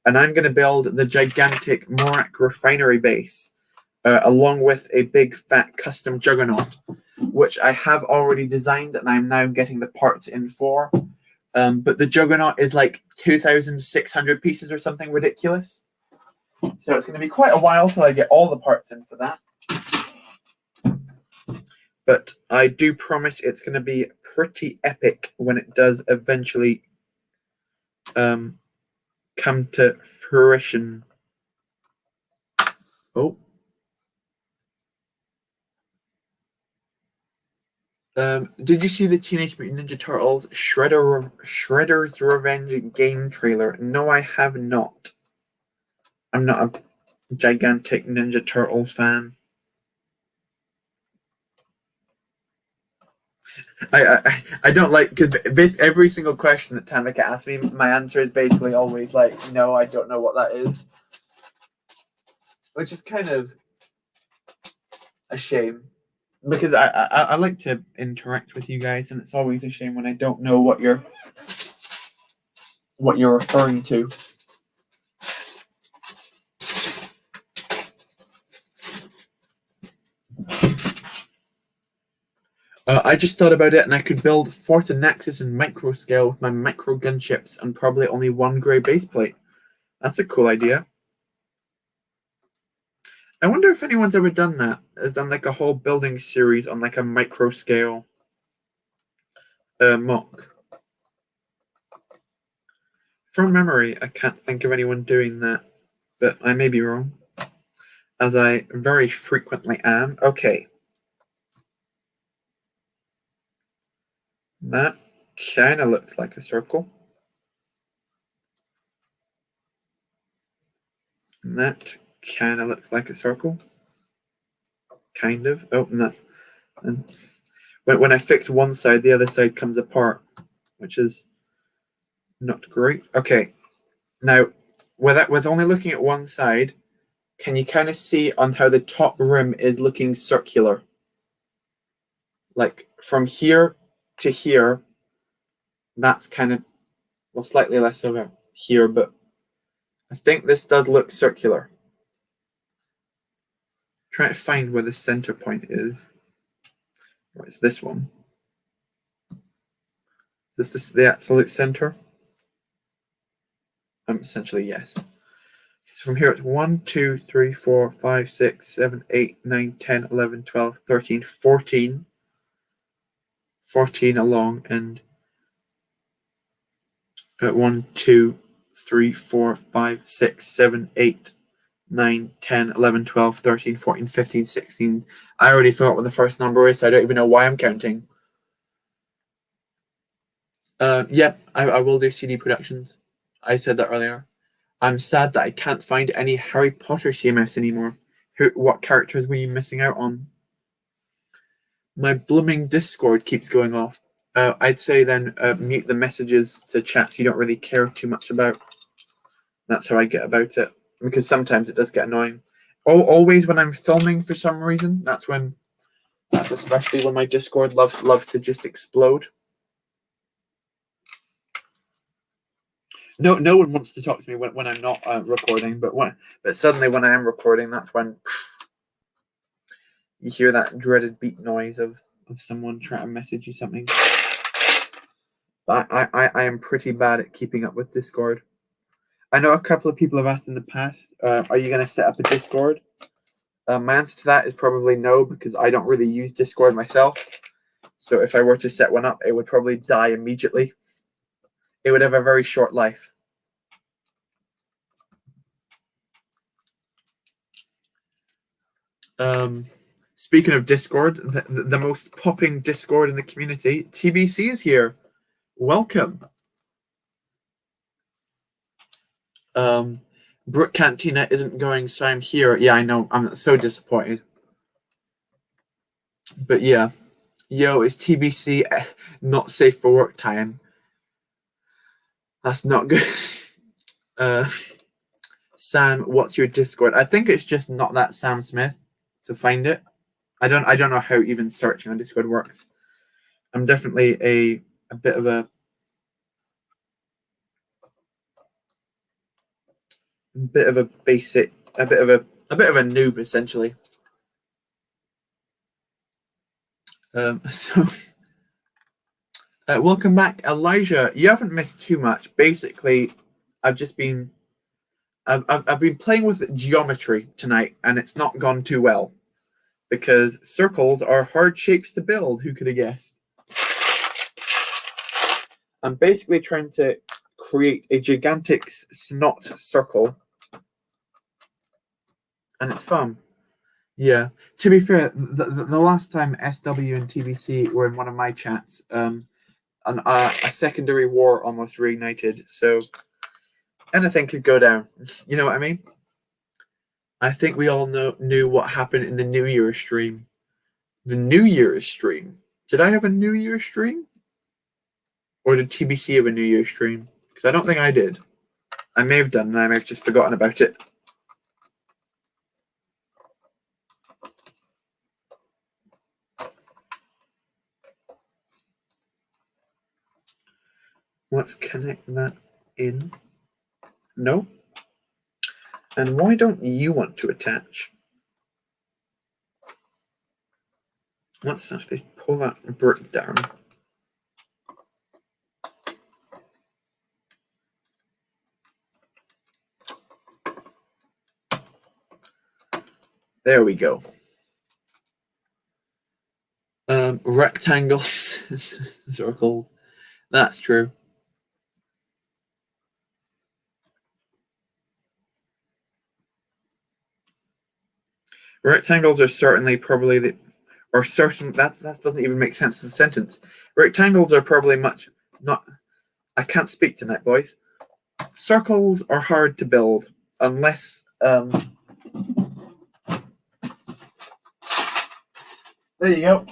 And I'm going to build the gigantic Morak refinery base, along with a big fat custom juggernaut, which I have already designed and I'm now getting the parts in for. But the juggernaut is like 2,600 pieces or something ridiculous. So it's going to be quite a while till I get all the parts in for that. But I do promise it's going to be pretty epic when it does eventually come to fruition. Oh. Did you see the Teenage Mutant Ninja Turtles Shredder's Revenge game trailer? No, I have not. I'm not a gigantic Ninja Turtles fan. I don't like, because every single question that Tamika asks me, my answer is basically always like, no, I don't know what that is. Which is kind of a shame. Because I like to interact with you guys, and it's always a shame when I don't know what you're referring to. I just thought about it, and I could build Fort and Nexus in micro scale with my micro gunships and probably only one grey base plate. That's a cool idea. I wonder if anyone's ever done that. Has done like a whole building series on like a micro scale MOC. From memory, I can't think of anyone doing that, but I may be wrong, as I very frequently am. Okay. That kind of looks like a circle. And that kind of looks like a circle. Kind of. Oh, no. And when I fix one side, the other side comes apart, which is not great. Okay. Now, with only looking at one side, can you kind of see on how the top rim is looking circular? Like from here to here, that's kind of, well, slightly less over here, but I think this does look circular. Trying to find where the center point is. What is this one? Is this the absolute center? Essentially, yes. So from here it's 1, 2, 3, 4, 5, 6, 7, 8, 9, 10, 11, 12, 13, 14. 14 along and 1, 2, 3, 4, 5, 6, 7, 8, 9, 10, 11, 12, 13, 14, 15, 16. I already forgot what the first number is, so I don't even know why I'm counting. Yeah, I will do CD productions. I said that earlier. I'm sad that I can't find any Harry Potter CMS anymore. What characters were you missing out on? My blooming Discord keeps going off. I'd say then mute the messages to chats you don't really care too much about. That's how I get about it. Because sometimes it does get annoying. Always when I'm filming for some reason, that's especially when my Discord loves to just explode. No one wants to talk to me when I'm not recording, but suddenly when I am recording, that's when you hear that dreaded beep noise of someone trying to message you something. But I am pretty bad at keeping up with Discord. I know a couple of people have asked in the past, are you going to set up a Discord? My answer to that is probably no, because I don't really use Discord myself. So if I were to set one up, it would probably die immediately. It would have a very short life. Speaking of Discord, the most popping Discord in the community, TBC is here. Welcome. Brook Cantina isn't going, so I'm here. Yeah, I know. I'm so disappointed. But yeah. Yo, it's TBC not safe for work time. That's not good. Sam, what's your Discord? I think it's just not that Sam Smith to find it. I don't know how even searching on Discord works. I'm definitely a bit of a basic, a bit of a noob essentially. So welcome back, Elijah. You haven't missed too much. Basically, I've been playing with geometry tonight, and it's not gone too well because circles are hard shapes to build. Who could have guessed? I'm basically trying to create a gigantic snot circle, and it's fun. Yeah. To be fair, the last time SW and TBC were in one of my chats, a secondary war almost reignited. So anything could go down. You know what I mean? I think we all knew what happened in the New Year's stream. The New Year's stream. Did I have a New Year's stream? Or did TBC have a New Year's stream? Because I don't think I did. I may have done, and I may have just forgotten about it. Let's connect that in. No? And why don't you want to attach? Let's actually pull that brick down. There we go. Rectangles, circles. That's true. Rectangles are certainly probably that doesn't even make sense as a sentence. Rectangles are probably I can't speak tonight, boys. Circles are hard to build unless there you go.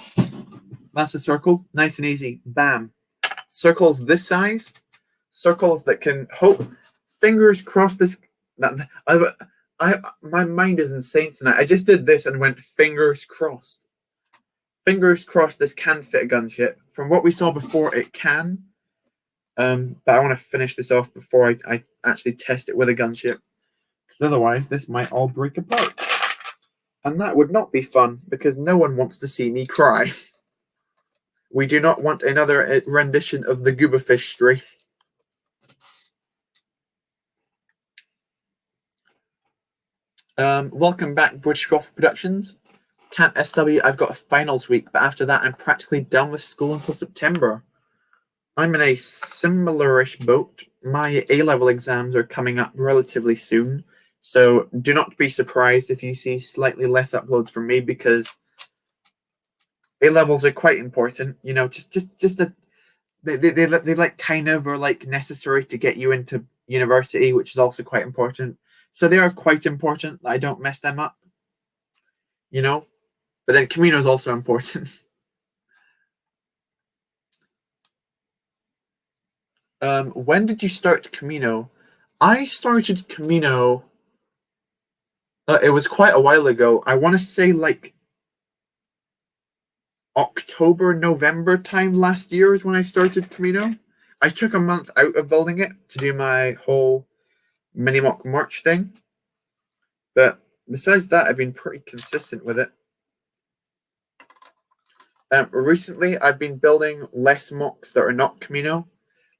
That's a circle. Nice and easy. Bam. Circles this size. Circles that can hope. Fingers crossed this. My mind is insane tonight. I just did this and went fingers crossed. Fingers crossed this can fit a gunship. From what we saw before, it can. But I want to finish this off before I actually test it with a gunship. Because otherwise, this might all break apart. And that would not be fun, because no one wants to see me cry. We do not want another rendition of the Gooberfish stream. Welcome back, British Golf Productions. Can't SW, I've got a finals week, but after that, I'm practically done with school until September. I'm in a similar-ish boat. my A-level exams are coming up relatively soon, so do not be surprised if you see slightly less uploads from me, because A-levels are quite important. You know, they like kind of are like necessary to get you into university, which is also quite important. So they are quite important that I don't mess them up, you know. But then Kamino is also important. When did you start Kamino? I started Kamino. It was quite a while ago. I want to say like October, November time last year is when I started Kamino. I took a month out of building it to do my whole mini MOC March thing. But besides that, I've been pretty consistent with it. Recently, I've been building less MOCs that are not Kamino.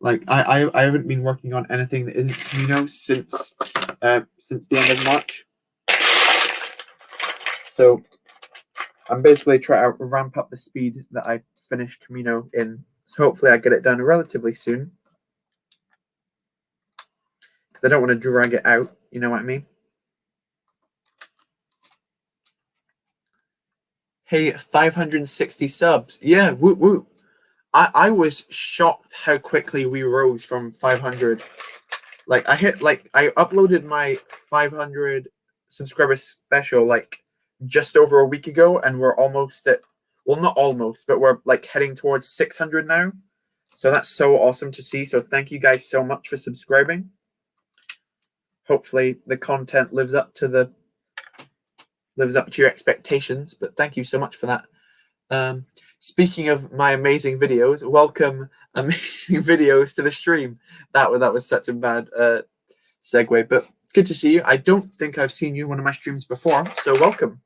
Like I haven't been working on anything that isn't Kamino since the end of March. So I'm basically trying to ramp up the speed that I finish Kamino in. So hopefully I get it done relatively soon, because I don't want to drag it out. You know what I mean? Hey, 560 subs. Yeah, whoop whoop. I was shocked how quickly we rose from 500. Like I uploaded my 500 subscriber special like just over a week ago, and we're almost at, well, not almost, but we're like heading towards 600 now. So that's so awesome to see. So thank you guys so much for subscribing. Hopefully the content lives up to your expectations, but thank you so much for that. Speaking of my amazing videos, welcome amazing videos to the stream. That was such a bad segue, but good to see you. I don't think I've seen you in one of my streams before, so welcome.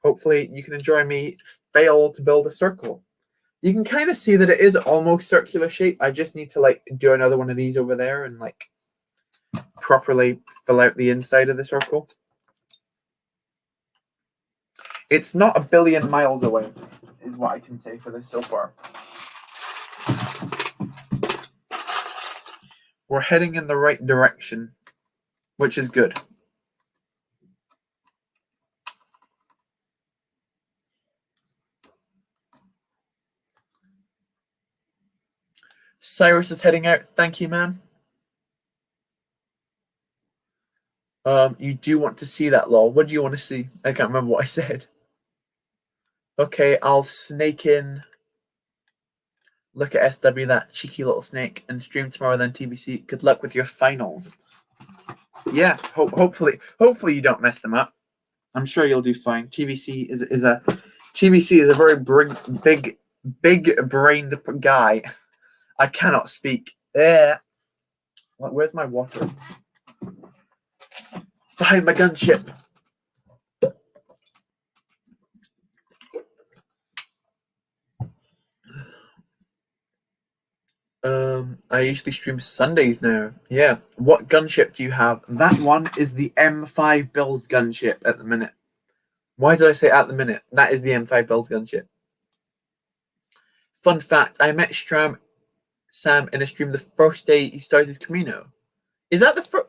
Hopefully you can enjoy me fail to build a circle. You can kind of see that it is almost circular shape. I just need to like do another one of these over there and like properly fill out the inside of the circle. It's not a billion miles away, is what I can say for this so far. We're heading in the right direction, which is good. Cyrus is heading out. Thank you, man. You do want to see that, lol. What do you want to see? I can't remember what I said. Okay, I'll snake in. Look at SW, that cheeky little snake, and stream tomorrow. Then TBC. Good luck with your finals. Yeah, hopefully you don't mess them up. I'm sure you'll do fine. TBC is a very big brained guy. I cannot speak. Where's my water? It's behind my gunship. I usually stream Sundays now. Yeah. What gunship do you have? That one is the M5 Builds gunship at the minute. Why did I say at the minute? That is the M5 Builds gunship. Fun fact, I met Sam in a stream the first day he started Kamino. Is that the first?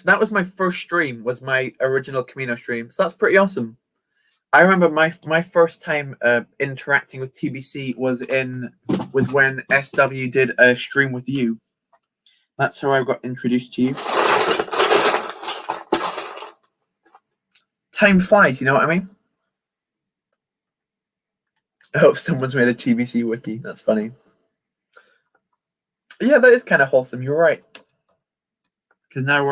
That was my first stream, was my original Kamino stream. So that's pretty awesome. I remember my first time interacting with TBC was when SW did a stream with you. That's how I got introduced to you. Time flies, you know what I mean? I hope someone's made a TBC wiki. That's funny. Yeah, that is kind of wholesome. You're right. Because now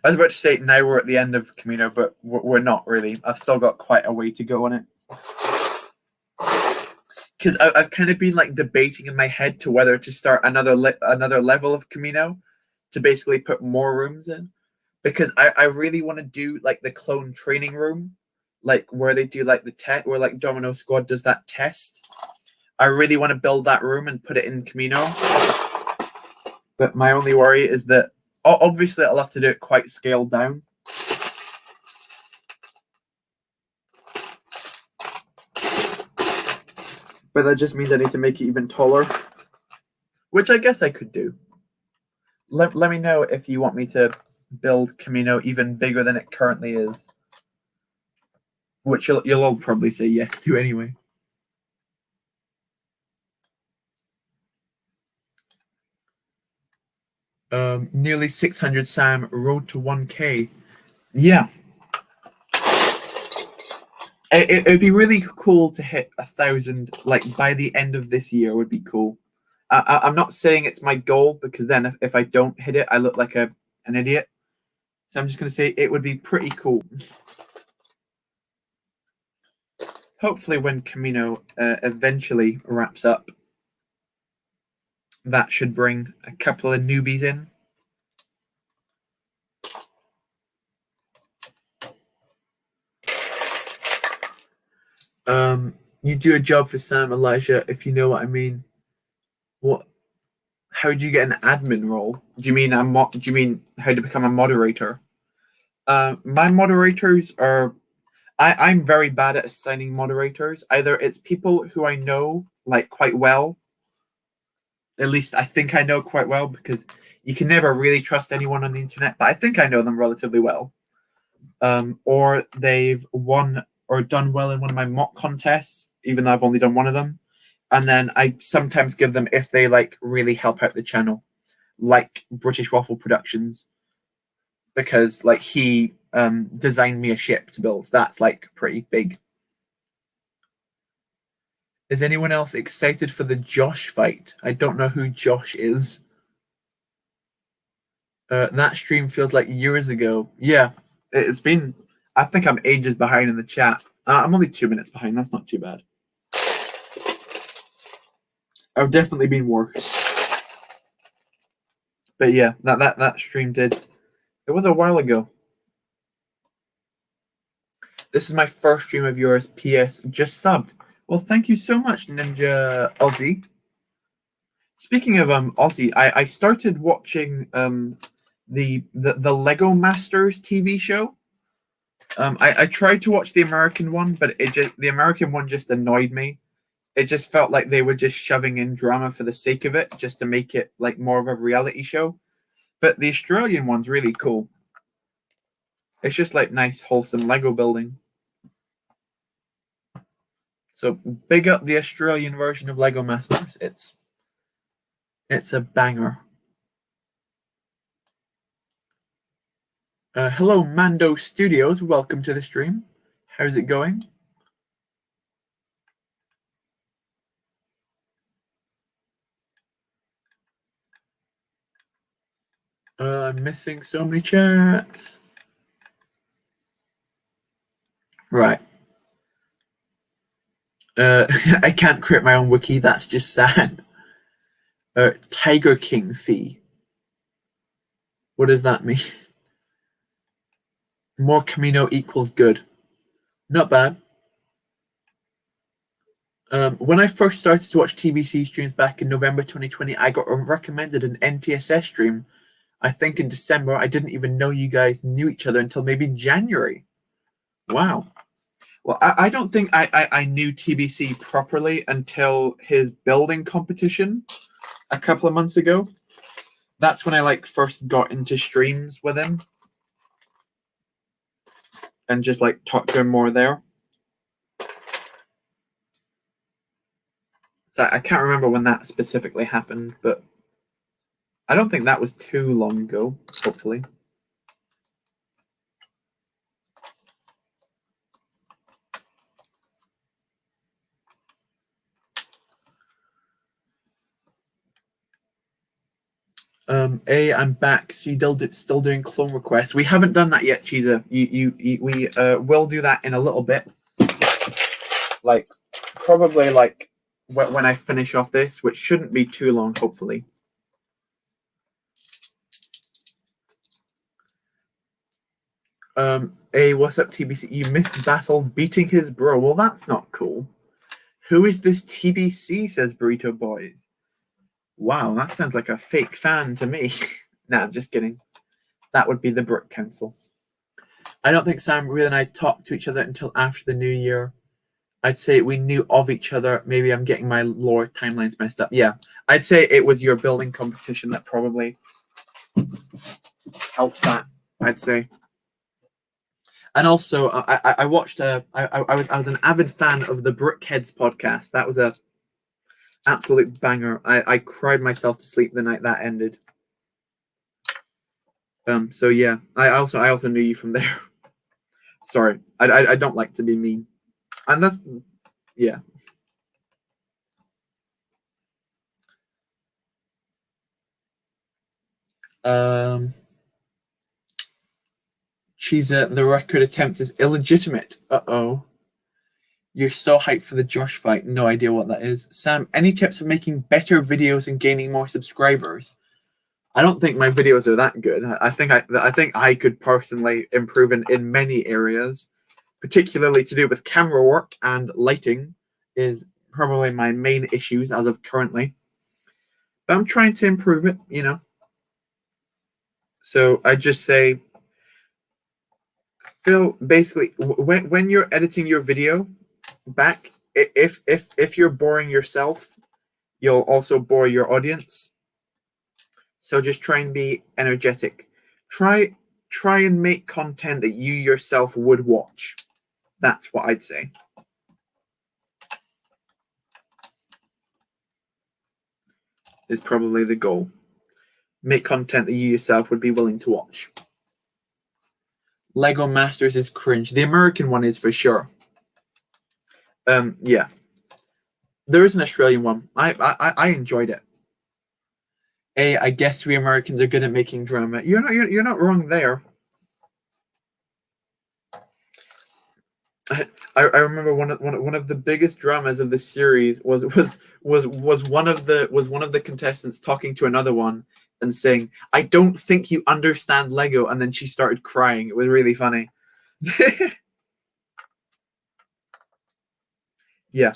I was about to say now we're at the end of Kamino, but we're not really. I've still got quite a way to go on it. Because I've kind of been like debating in my head to whether to start another level of Kamino to basically put more rooms in. Because I really want to do like the clone training room, like where they do like the test, where like Domino Squad does that test. I really want to build that room and put it in Kamino. But my only worry is that obviously I'll have to do it quite scaled down. But that just means I need to make it even taller. which I guess I could do. Let me know if you want me to build Kamino even bigger than it currently is, which you'll all probably say yes to anyway. Nearly 600, Sam. Road to 1K. Yeah. It'd be really cool to hit 1,000, like, by the end of this year would be cool. I'm not saying it's my goal, because then if I don't hit it, I look like an idiot. So I'm just going to say it would be pretty cool. Hopefully when Kamino eventually wraps up, that should bring a couple of newbies in. You do a job for Sam, Elijah, if you know what I mean. What? How do you get an admin role? Do you mean do you mean how to become a moderator? My moderators are. I'm very bad at assigning moderators. Either it's people who I know like quite well. At least I think I know quite well, because you can never really trust anyone on the internet. But I think I know them relatively well. Or they've won or done well in one of my mock contests, even though I've only done one of them. And then I sometimes give them if they like really help out the channel, like British Waffle Productions, because like he designed me a ship to build. That's like pretty big. Is anyone else excited for the Josh fight? I don't know who Josh is. That stream feels like years ago. Yeah, it's been. I think I'm ages behind in the chat. I'm only 2 minutes behind. That's not too bad. I've definitely been worse. But yeah, that stream did. It was a while ago. This is my first stream of yours. PS, just subbed. Well, thank you so much, Ninja Aussie. Speaking of Aussie, I started watching the Lego Masters TV show. I tried to watch the American one, but the American one just annoyed me. It just felt like they were just shoving in drama for the sake of it, just to make it like more of a reality show. But the Australian one's really cool. It's just like nice, wholesome Lego building. So big up the Australian version of Lego Masters. It's a banger. Hello, Mando Studios. Welcome to the stream. How's it going? I'm missing so many chats. Right. I can't create my own wiki. That's just sad. Tiger King fee. What does that mean? More Kamino equals good. Not bad. When I first started to watch TBC streams back in November 2020, I got recommended an NTSS stream. I think in December. I didn't even know you guys knew each other until maybe January. Wow. Well, I don't think I knew TBC properly until his building competition a couple of months ago. That's when I like first got into streams with him and just like talked to him more there. So I can't remember when that specifically happened, but I don't think that was too long ago, hopefully. I'm back. So you still doing clone requests? We haven't done that yet, Cheezer. We will do that in a little bit. Like probably like when I finish off this, which shouldn't be too long, hopefully. Hey, what's up, TBC? You missed Battle beating his bro. Well, that's not cool. Who is this TBC? Says Burrito Boys. Wow, that sounds like a fake fan to me. Nah, I'm just kidding. That would be the Brook Council. I don't think Sam, Real, and I talked to each other until after the new year. I'd say we knew of each other. Maybe I'm getting my lore timelines messed up. Yeah, I'd say it was your building competition that probably helped that, I'd say. And also, I watched I was an avid fan of the Brickheads podcast. That was a absolute banger. I cried myself to sleep the night that ended. So yeah, I also knew you from there. Sorry, I don't like to be mean, and that's yeah. The record attempt is illegitimate. Uh-oh. You're so hyped for the Josh fight. No idea what that is. Sam, any tips for making better videos and gaining more subscribers? I don't think my videos are that good. I think I could personally improve in many areas, particularly to do with camera work and lighting is probably my main issues as of currently. But I'm trying to improve it, you know. So I just say, Phil, basically, when you're editing your video back, if you're boring yourself, you'll also bore your audience. So just try and be energetic. Try and make content that you yourself would watch. That's what I'd say. Is probably the goal. Make content that you yourself would be willing to watch. Lego Masters is cringe. The American one is for sure. Yeah. There is an Australian one. I enjoyed it. I guess we Americans are good at making drama. You're not wrong there. I remember one of the biggest dramas of the series was one of the contestants talking to another one and saying, "I don't think you understand Lego," and then she started crying. It was really funny. Yeah.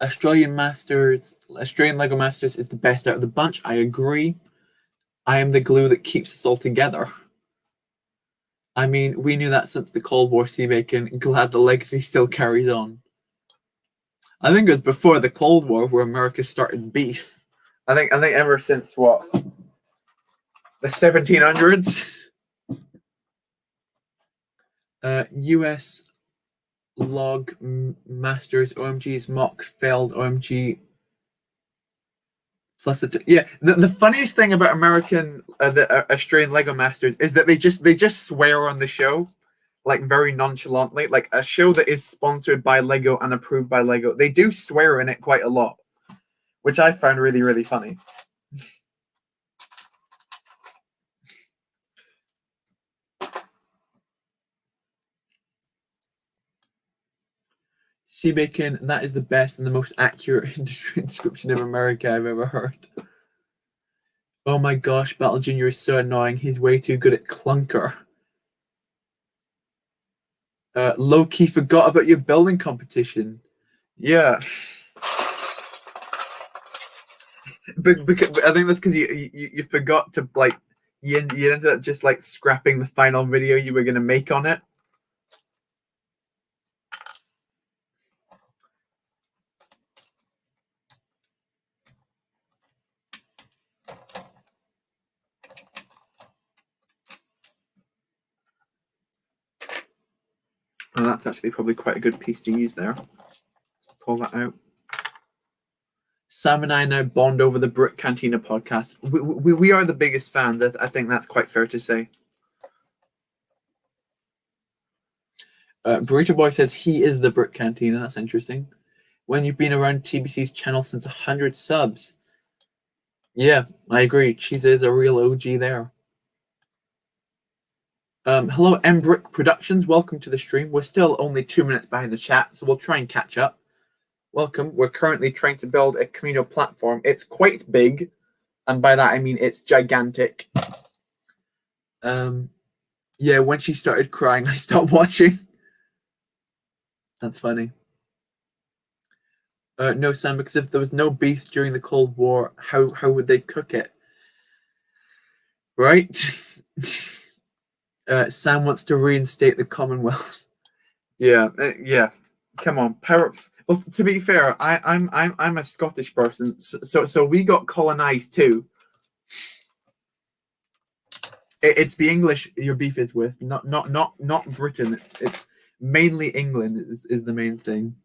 Australian Lego Masters is the best out of the bunch. I agree. I am the glue that keeps us all together. I mean, we knew that since the Cold War, Seabacon. Glad the legacy still carries on. I think it was before the Cold War where America started beef. I think ever since what? The 1700s? US log masters OMG's MOC failed OMG plus the funniest thing about the Australian Lego Masters is that they just swear on the show, like very nonchalantly. Like a show that is sponsored by Lego and approved by Lego, they do swear in it quite a lot, which I found really, really funny. Seabacon, that is the best and the most accurate description of America I've ever heard. Oh my gosh, Battle Junior is so annoying. He's way too good at clunker. Low-key forgot about your building competition. Yeah. But because I think that's because you forgot to you ended up just like scrapping the final video you were gonna make on it. And that's actually probably quite a good piece to use there. Let's pull that out. Sam and I now bond over the Brick Cantina podcast. We are the biggest fans. I think that's quite fair to say. Burrito Boy says he is the Brick Cantina. That's interesting. When you've been around TBC's channel since 100 subs. Yeah, I agree. Cheese is a real OG there. Hello, M Brick Productions. Welcome to the stream. We're still only 2 minutes behind the chat, so we'll try and catch up. Welcome. We're currently trying to build a Kamino platform. It's quite big, and by that I mean it's gigantic. Yeah, when she started crying, I stopped watching. That's funny. No, Sam, because if there was no beef during the Cold War, how would they cook it? Right? Sam wants to reinstate the Commonwealth. Yeah. Come on, power. Well, to be fair, I'm a Scottish person, so we got colonized too. It's the English your beef is with, not Britain. It's mainly England is the main thing.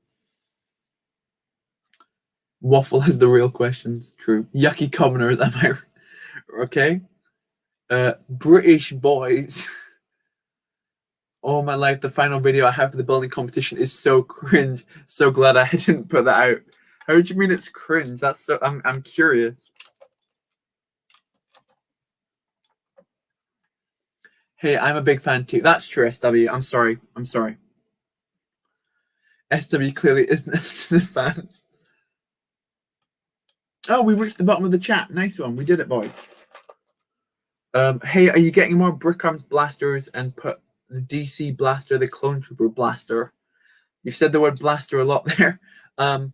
Waffle has the real questions. True. Yucky commoners, am I okay? British boys. All my life, the final video I have for the building competition is so cringe. So glad I didn't put that out. How do you mean it's cringe? That's so. I'm curious. Hey, I'm a big fan too. That's true, SW. I'm sorry. SW clearly isn't to the fans. Oh, we reached the bottom of the chat. Nice one. We did it, boys. Hey, are you getting more Brick Arms blasters and put the DC blaster, the Clone Trooper blaster? You've said the word blaster a lot there. My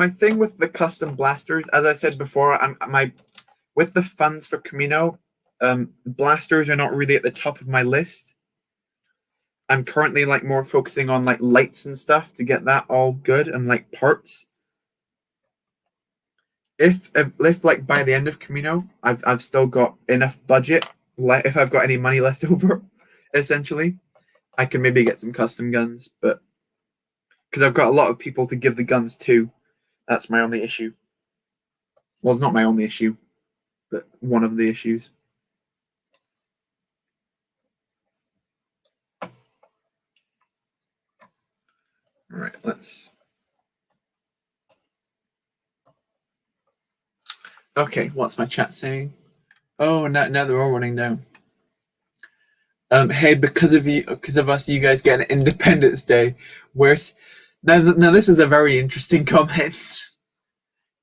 thing with the custom blasters, as I said before, with the funds for Kamino, blasters are not really at the top of my list. I'm currently like more focusing on like lights and stuff to get that all good and like parts. If like by the end of Kamino, I've still got enough budget. If I've got any money left over, essentially, I can maybe get some custom guns. But because I've got a lot of people to give the guns to, that's my only issue. Well, it's not my only issue, but one of the issues. All right, let's. Okay, what's my chat saying? Oh, now they're all running down. Hey, because of us, you guys get an Independence Day. Where's now? This is a very interesting comment.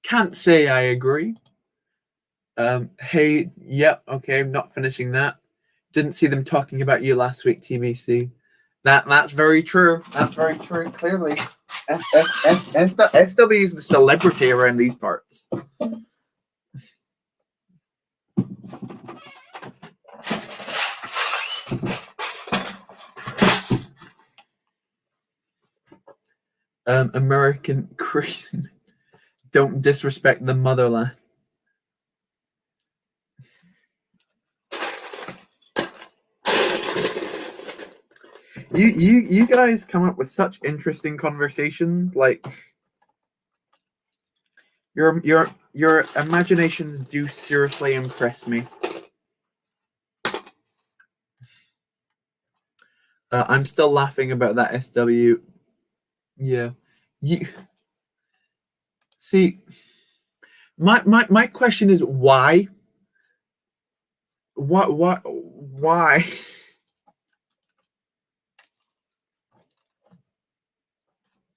Can't say I agree. Hey, yep, okay, I'm not finishing that. Didn't see them talking about you last week, TBC. That's very true. That's very true. Clearly, SW is the celebrity around these parts. American Christian. Don't disrespect the motherland. You guys come up with such interesting conversations. Like your imaginations do seriously impress me. I'm still laughing about that SW. Yeah, you see. My question is why? What? Why?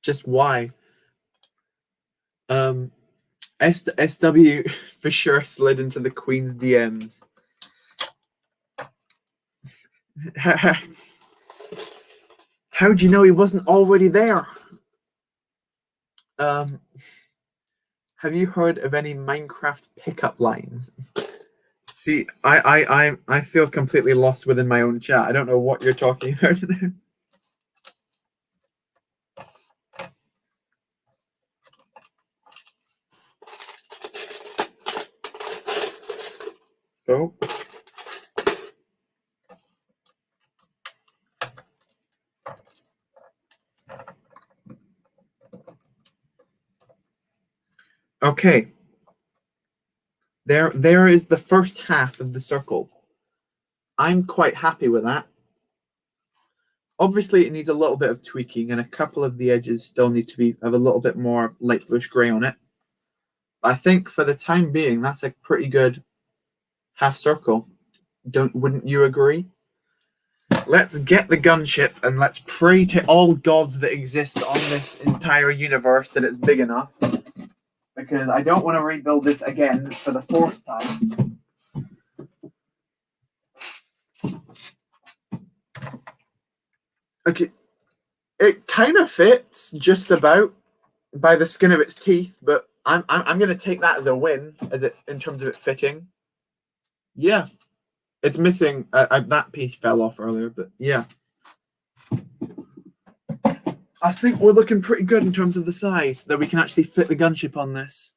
Just why? SW for sure slid into the Queen's DMs. How'd you know he wasn't already there? Have you heard of any Minecraft pickup lines? See, I feel completely lost within my own chat. I don't know what you're talking about. Oh. Okay. There is the first half of the circle. I'm quite happy with that. Obviously, it needs a little bit of tweaking, and a couple of the edges still need to have a little bit more light bluish gray on it. I think for the time being, that's a pretty good half circle. Wouldn't you agree? Let's get the gunship and let's pray to all gods that exist on this entire universe that it's big enough. Because I don't want to rebuild this again for the fourth time. Okay, it kind of fits just about by the skin of its teeth, but I'm going to take that as a win, in terms of it fitting. Yeah, It's missing. That piece fell off earlier, but yeah. I think we're looking pretty good in terms of the size, that we can actually fit the gunship on this.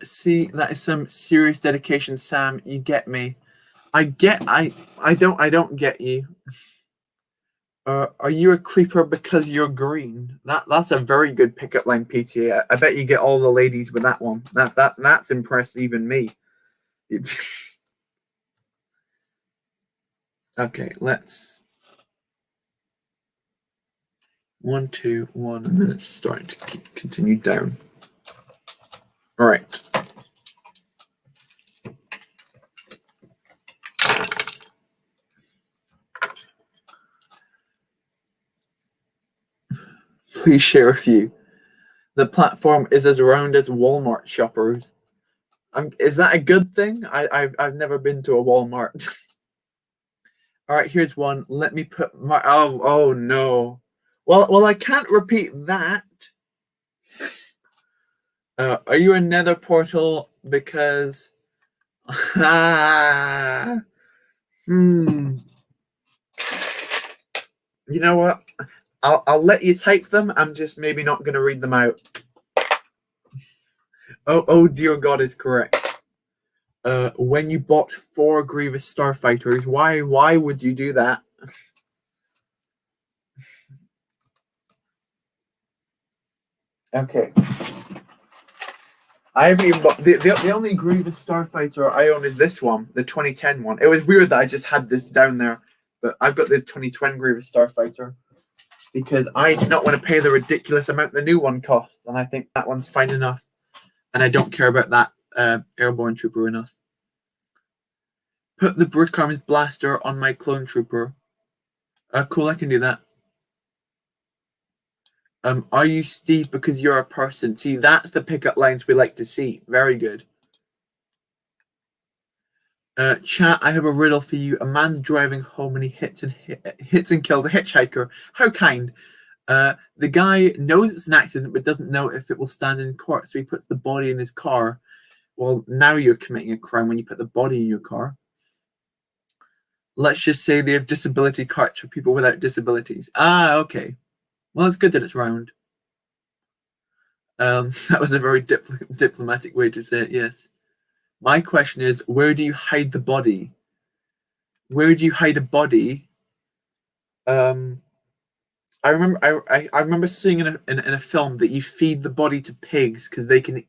See, that is some serious dedication, Sam. You get me. I don't get you. Are you a creeper because you're green? That's a very good pickup line, PTA. I bet you get all the ladies with that one. That's impressed even me. Okay, let's 1, 2, 1, and then it's starting to continue down. All right. Please share a few. The platform is as round as Walmart shoppers. Is that a good thing? I've never been to a Walmart. All right, here's one. Let me put my oh no. Well, I can't repeat that. Are you a nether portal? Because You know what? I'll let you type them. I'm just maybe not going to read them out. Oh dear God is correct. When you bought 4 Grievous Starfighters, why would you do that? Okay. I haven't even bought the only Grievous Starfighter I own is this one, the 2010 one. It was weird that I just had this down there, but I've got the 2020 Grievous Starfighter because I do not want to pay the ridiculous amount the new one costs, and I think that one's fine enough, and I don't care about that airborne trooper enough. Put the Brick Arms blaster on my clone trooper. Cool, I can do that. Are you Steve because you're a person? See, that's the pickup lines we like to see. Very good. Chat, I have a riddle for you. A man's driving home and he hits and kills a hitchhiker. How kind. The guy knows it's an accident but doesn't know if it will stand in court, so he puts the body in his car. Well, now you're committing a crime when you put the body in your car. Let's just say they have disability carts for people without disabilities. Ah, okay. Well, it's good that it's round. That was a very diplomatic way to say it, yes. My question is, where do you hide the body? Where do you hide a body? I remember seeing in a film that you feed the body to pigs because they can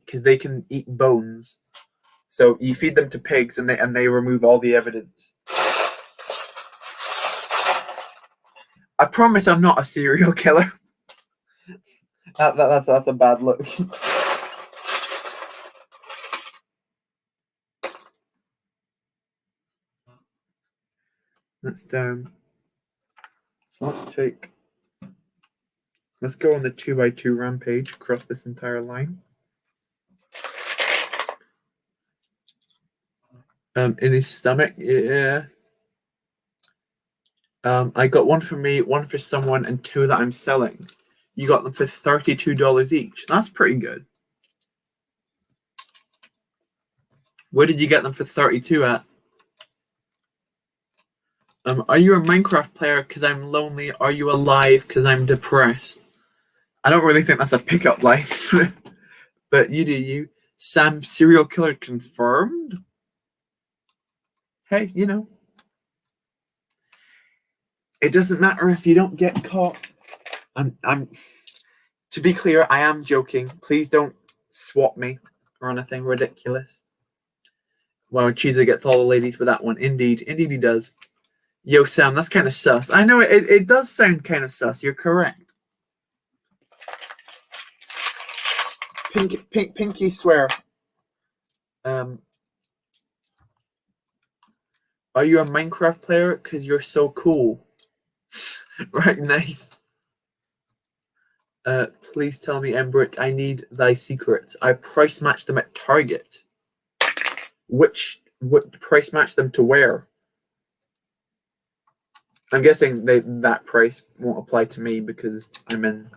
eat bones. So you feed them to pigs and they remove all the evidence. I promise I'm not a serial killer. That's a bad look. That's down. Let's go on the 2x2 rampage across this entire line. In his stomach, yeah. I got one for me, one for someone, and 2 that I'm selling. You got them for $32 each. That's pretty good. Where did you get them for 32 at? Are you a Minecraft player because I'm lonely? Are you alive because I'm depressed? I don't really think that's a pickup line. But you do you. Sam, serial killer confirmed? Hey, you know. It doesn't matter if you don't get caught. To be clear, I am joking. Please don't swap me or anything ridiculous. Well, Cheezer gets all the ladies with that one. Indeed he does. Yo, Sam, that's kind of sus. I know it does sound kind of sus. You're correct. Pinky swear. Are you a Minecraft player? Because you're so cool. Right, nice. Please tell me, Embrick, I need thy secrets. I price match them at Target. What price match them to where? I'm guessing that price won't apply to me because I'm in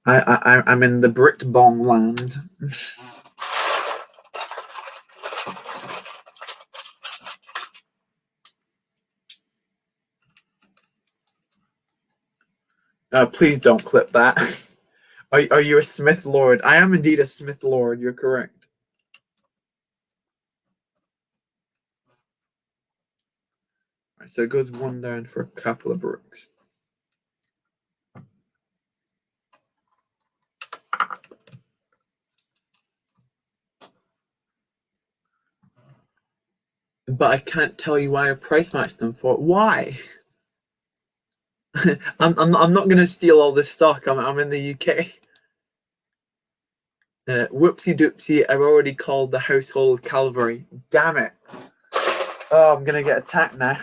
the Brit Bong land. Please don't clip that. Are you a Smith Lord? I am indeed a Smith Lord. You're correct. All right, so it goes one down for a couple of bricks. But I can't tell you why I price matched them for. Why? I'm not gonna steal all this stock. I'm in the UK. Whoopsie doopsie! I've already called the household cavalry. Damn it! Oh, I'm gonna get attacked now.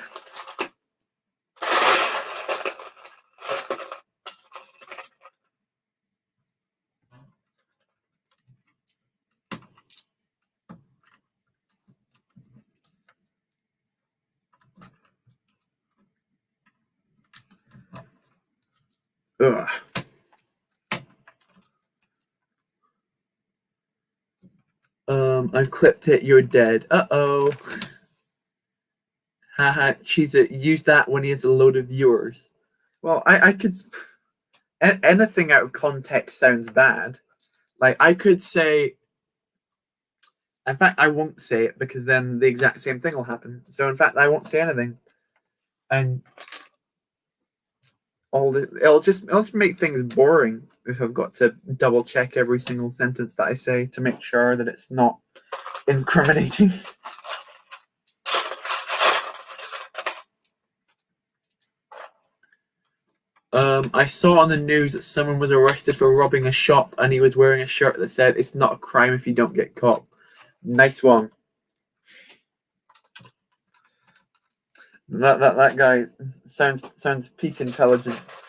Ugh. I clipped it. You're dead. Uh-oh. Haha, cheese it. Use that when he has a load of viewers. Well, I could... Anything out of context sounds bad. Like, I could say... In fact, I won't say it because then the exact same thing will happen. So, in fact, I won't say anything. And it'll just make things boring if I've got to double check every single sentence that I say to make sure that it's not incriminating. I saw on the news that someone was arrested for robbing a shop and he was wearing a shirt that said, "It's not a crime if you don't get caught." Nice one. That guy sounds peak intelligence.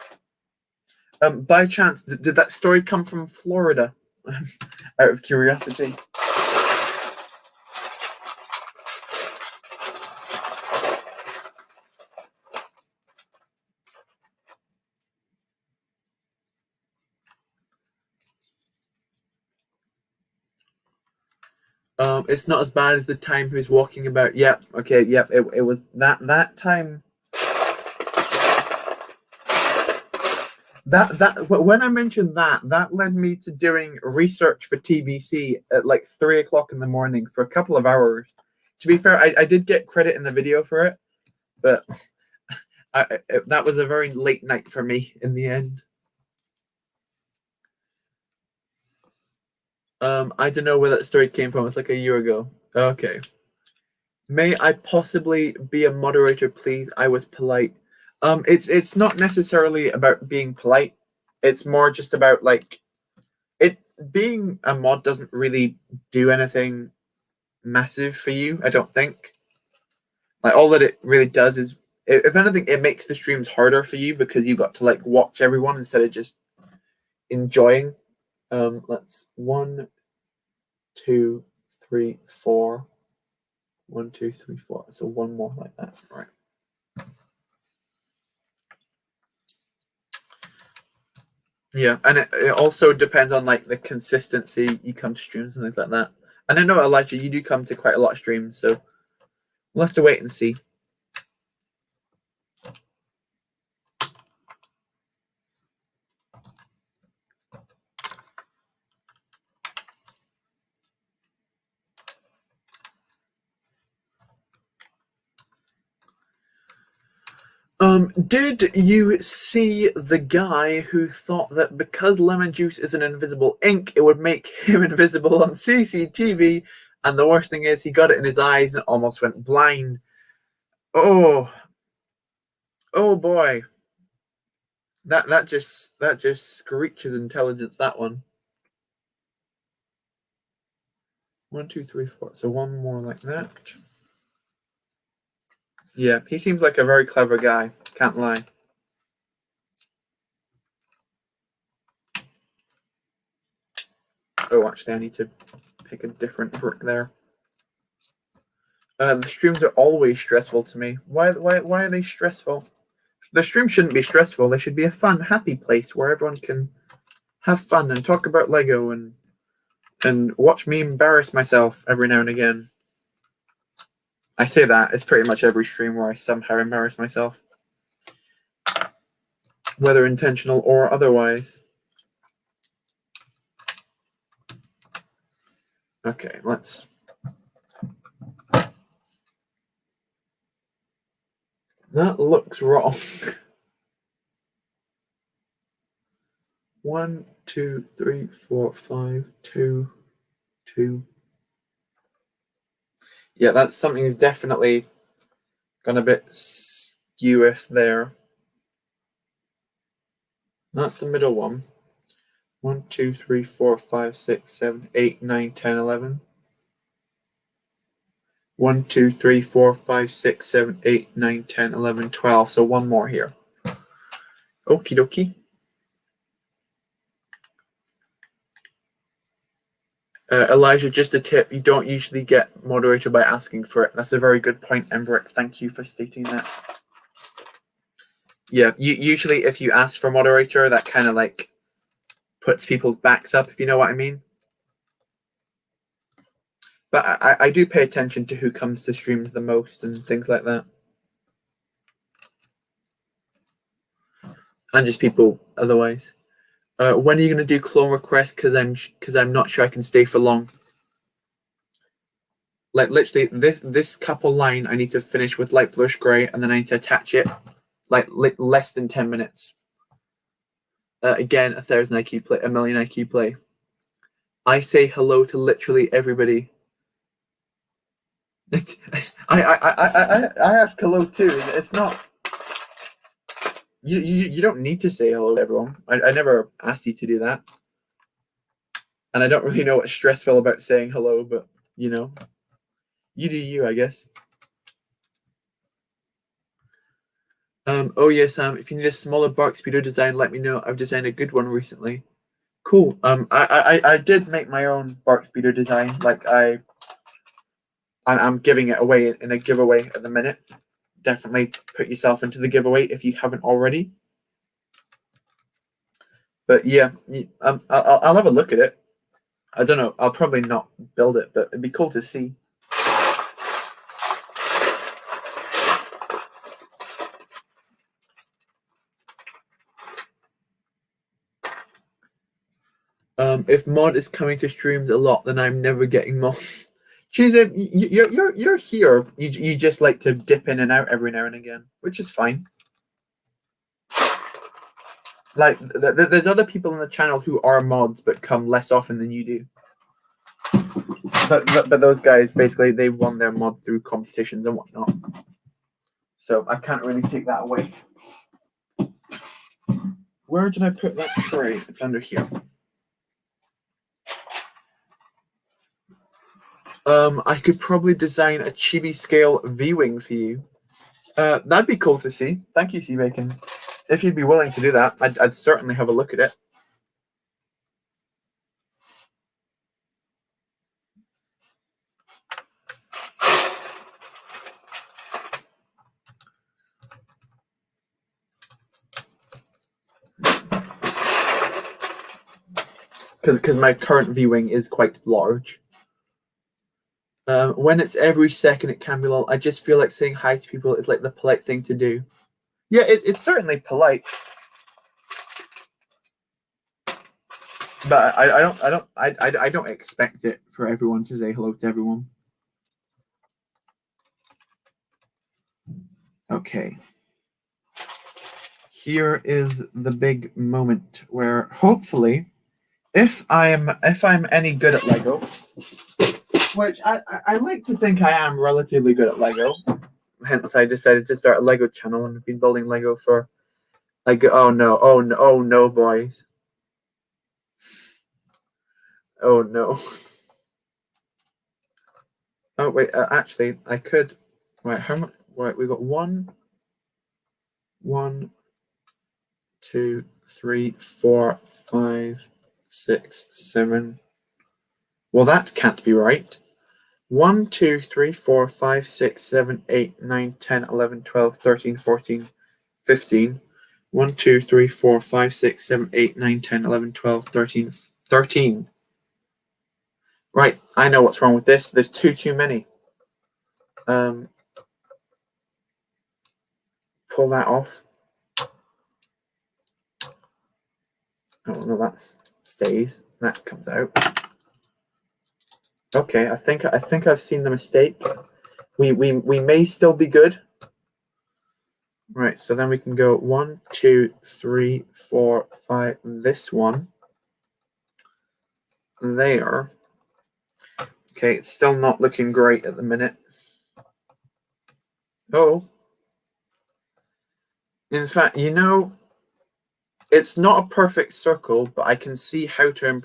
By chance, did that story come from Florida? Out of curiosity. It's not as bad as the time he was walking about. Yep. Okay. Yep. It was that time. That when I mentioned that led me to doing research for TBC at like 3 o'clock in the morning for a couple of hours. To be fair, I did get credit in the video for it, but that was a very late night for me in the end. I don't know where that story came from. It's like a year ago. Okay. May I possibly be a moderator, please? I was polite. It's not necessarily about being polite. It's more just about like it being a mod doesn't really do anything massive for you, I don't think. Like all that it really does is if anything, it makes the streams harder for you because you got to like watch everyone instead of just enjoying. Let's 1, 2, 3, 4. 1, 2, 3, 4. So one more like that. Right. Yeah, and it also depends on like the consistency you come to streams and things like that. And I know, Elijah, you do come to quite a lot of streams, so we'll have to wait and see. Did you see the guy who thought that because lemon juice is an invisible ink, it would make him invisible on CCTV? And the worst thing is, he got it in his eyes and almost went blind. Oh boy, that just screeches intelligence. That one. 1, 2, 3, 4. So one more like that. Yeah, he seems like a very clever guy. Can't lie. Oh, actually, I need to pick a different brick there. The streams are always stressful to me. Why are they stressful? The stream shouldn't be stressful. They should be a fun, happy place where everyone can have fun and talk about Lego and watch me embarrass myself every now and again. I say that. It's pretty much every stream where I somehow embarrass myself. whether intentional or otherwise. Okay, let's. That looks wrong. 1, 2, 3, 4, 5, 2, 2. Yeah, that's something's definitely gone a bit skewish there. That's the middle one. 1, 2, 3, 4, 5, 6, 7, 8, 9, 10, 11. 1, 2, 3, 4, 5, 6, 7, 8, 9, 10, 11, 12. So one more here. Okie dokie. Elijah, just a tip. You don't usually get moderator by asking for it. That's a very good point, Embrick. Thank you for stating that. Yeah, usually if you ask for moderator, that kind of like puts people's backs up, if you know what I mean. But I do pay attention to who comes to streams the most and things like that. And just people otherwise. When are you going to do clone request? Because I'm not sure I can stay for long. Like literally this couple line I need to finish with light bluish gray, and then I need to attach it like less than 10 minutes. Again, 1,000 IQ play, 1,000,000 IQ play. I say hello to literally everybody. I ask hello too. It's not. You don't need to say hello to everyone. I never asked you to do that. And I don't really know what's stressful about saying hello, but you know, you do you, I guess. Oh yeah, Sam, if you need a smaller bark speeder design, let me know. I've designed a good one recently. Cool. I did make my own bark speeder design. Like I'm giving it away in a giveaway at the minute. Definitely put yourself into the giveaway if you haven't already. But yeah, I'll have a look at it. I don't know. I'll probably not build it, but it'd be cool to see. If mod is coming to streams a lot, then I'm never getting mod. Cheese, you're here. You just like to dip in and out every now and again, which is fine. Like there's other people on the channel who are mods but come less often than you do. But those guys basically they won their mod through competitions and whatnot. So I can't really take that away. Where did I put that tray? It's under here. I could probably design a chibi scale V-wing for you. That'd be cool to see. Thank you, C-Bacon. If you'd be willing to do that, I'd certainly have a look at it. Because my current V-wing is quite large. When it's every second, it can be long. I just feel like saying hi to people is like the polite thing to do. Yeah, it's certainly polite. But I don't expect it for everyone to say hello to everyone. Okay. Here is the big moment where hopefully, if I'm any good at Lego, which I like to think I am relatively good at Lego. Hence, I decided to start a Lego channel and I've been building Lego for like oh no, boys. Oh no. Oh wait, actually, I could. Wait, how much? Wait, we got 1, 2, 3, 4, 5, 6, 7. Well, that can't be right. 1, 2, 3, 4, 5, 6, 7, 8, 9, 10, 11, 12, 13, 14, 15. 1, 2, 3, 4, 5, 6, 7, 8, 9, 10, 11, 12, 13, 13. Right, I know what's wrong with this. There's too many. Pull that off. Oh no, that stays. That comes out. Okay, I think I've seen the mistake. We may still be good. Right, so then we can go 1, 2, 3, 4, 5. This one. There. Okay, it's still not looking great at the minute. Oh. In fact, you know, it's not a perfect circle, but I can see how to.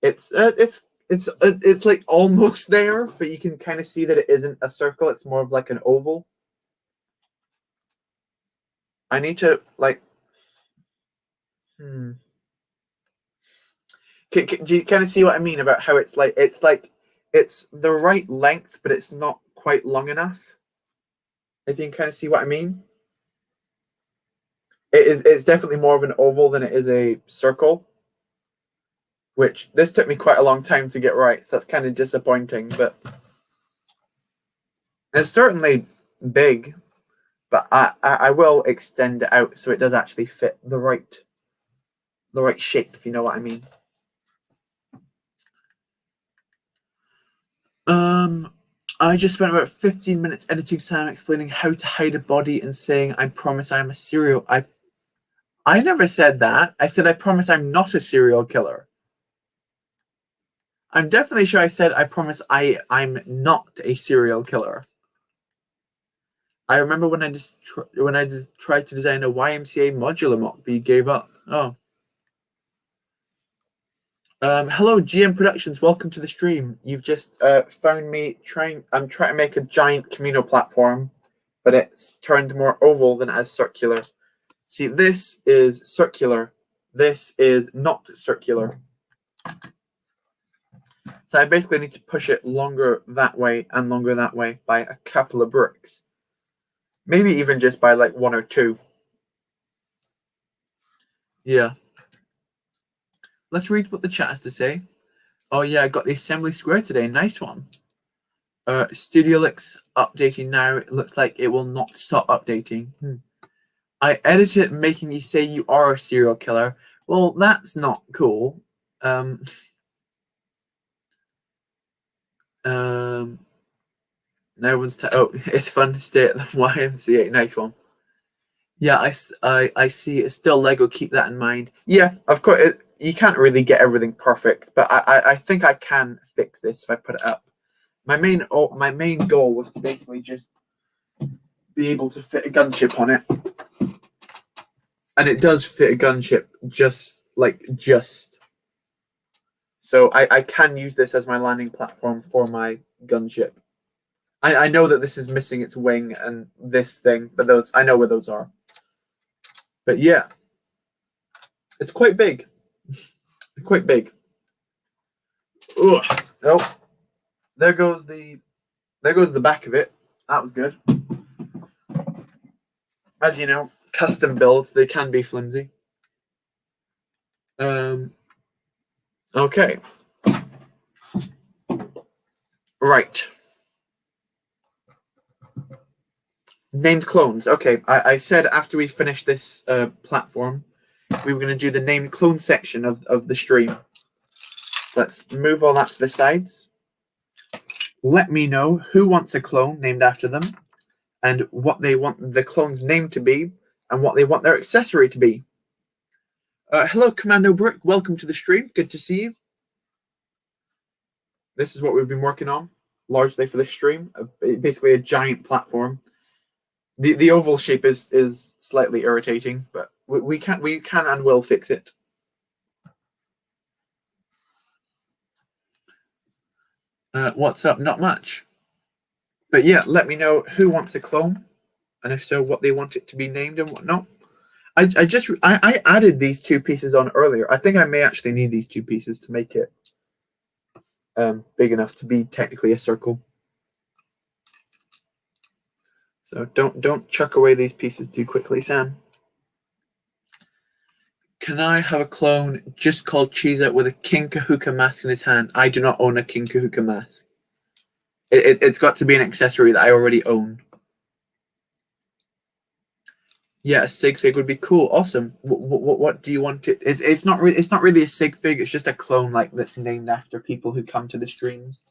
It's like almost there, but you can kind of see that it isn't a circle. It's more of like an oval. I need to like. Do you kind of see what I mean about how it's the right length, but it's not quite long enough? If you can kind of see what I mean. It's definitely more of an oval than it is a circle, which this took me quite a long time to get right, so that's kind of disappointing, but it's certainly big, but I will extend it out so it does actually fit the right shape, if you know what I mean. I just spent about 15 minutes editing Sam explaining how to hide a body and saying, I promise I'm a serial. I never said that. I said, I promise I'm not a serial killer. I'm definitely sure I said, I promise I'm not a serial killer. I remember when I just tried to design a YMCA modular MOC, but you gave up. Oh. Hello, GM Productions. Welcome to the stream. You've just found me I'm trying to make a giant Kamino platform, but it's turned more oval than as circular. See, this is circular. This is not circular. So I basically need to push it longer that way and longer that way by a couple of bricks. Maybe even just by like 1 or 2. Yeah. Let's read what the chat has to say. Oh yeah, I got the assembly square today. Nice one. Studio looks updating now. It looks like it will not stop updating. I edited it making you say you are a serial killer. Well, that's not cool. Everyone's it's fun to stay at the YMCA. Nice one. Yeah, I see. It's still Lego. Keep that in mind. Yeah, of course. You can't really get everything perfect, but I think I can fix this if I put it up. My main goal was to basically just be able to fit a gunship on it, and it does fit a gunship just. So I can use this as my landing platform for my gunship. I know that this is missing its wing and this thing, but I know where those are. But yeah, it's quite big. Quite big. Ugh. Oh, there goes the back of it. That was good. As you know, custom builds, they can be flimsy. Okay. Right. Named clones. Okay, I said after we finish this platform, we were going to do the named clone section of the stream. So let's move all that to the sides. Let me know who wants a clone named after them, and what they want the clone's name to be, and what they want their accessory to be. Hello, Commando Brick. Welcome to the stream. Good to see you. This is what we've been working on largely for this stream. Basically, a giant platform. The oval shape is slightly irritating, but we can and will fix it. What's up? Not much. But yeah, let me know who wants a clone, and if so, what they want it to be named and whatnot. I added these 2 pieces on earlier. I think I may actually need these 2 pieces to make it big enough to be technically a circle. So don't chuck away these pieces too quickly, Sam. Can I have a clone just called Cheezer with a King Kahooka mask in his hand? I do not own a King Kahooka mask. It's got to be an accessory that I already own. Yeah, a sig fig would be cool. Awesome. What do you want it? It's not really a sig fig. It's just a clone like that's named after people who come to the streams.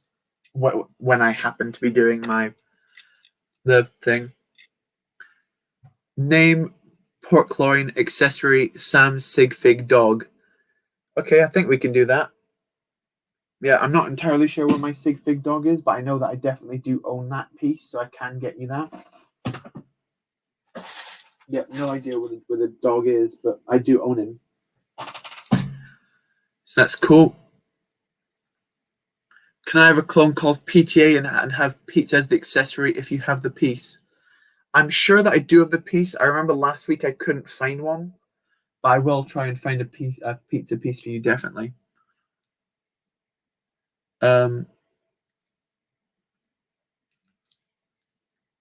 When I happen to be doing the thing. Name pork loin accessory Sam's sig fig dog. Okay, I think we can do that. Yeah, I'm not entirely sure where my sig fig dog is, but I know that I definitely do own that piece, so I can get you that. Yeah, no idea where the dog is, but I do own him. So that's cool. Can I have a clone called PTA and have pizza as the accessory if you have the piece? I'm sure that I do have the piece. I remember last week I couldn't find one, but I will try and find a pizza piece for you definitely.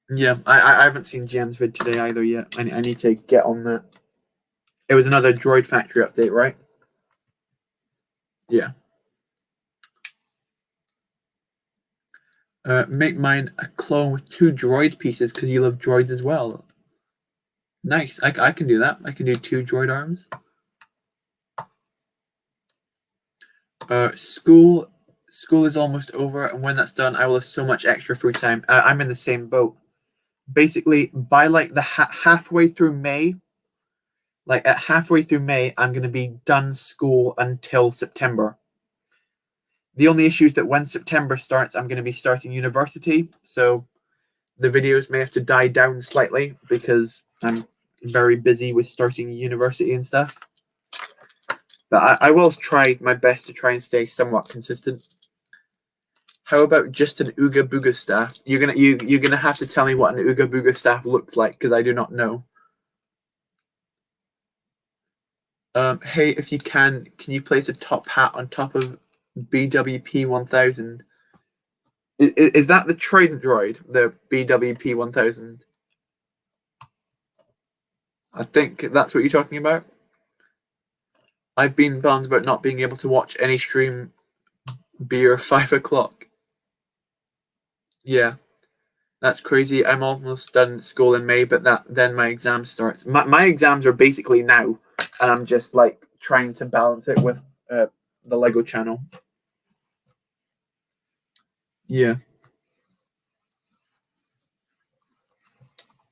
Yeah, I haven't seen Jam's vid today either yet. I need to get on that. It was another Droid Factory update, right? Yeah. Make mine a clone with 2 droid pieces because you love droids as well. Nice. I can do that. I can do 2 droid arms. School is almost over, and when that's done, I will have so much extra free time. I'm in the same boat. Basically, by like the halfway through May, I'm going to be done school until September. The only issue is that when September starts, I'm going to be starting university, so the videos may have to die down slightly because I'm very busy with starting university and stuff. But I will try my best to try and stay somewhat consistent. How about just an Ooga Booga staff? You're gonna have to tell me what an Ooga Booga staff looks like because I do not know. Hey, if you can you place a top hat on top of BWP 1000? Is that the Trident droid, the BWP 1000? I think that's what you're talking about. I've been bummed about not being able to watch any stream beer 5 o'clock. Yeah, that's crazy. I'm almost done school in May, but then my exam starts. My exams are basically now, and I'm just like trying to balance it with the Lego channel. Yeah.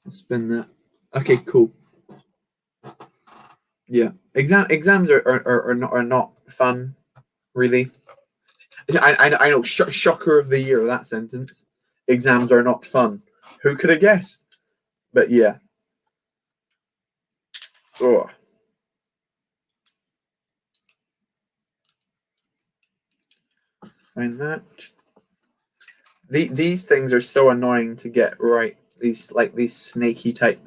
I'll spin that. Okay, cool. Yeah. Exams are not fun, really. I know, shocker of the year, that sentence. Exams are not fun. Who could have guessed? But yeah. Oh. Find that. These things are so annoying to get right. These snaky type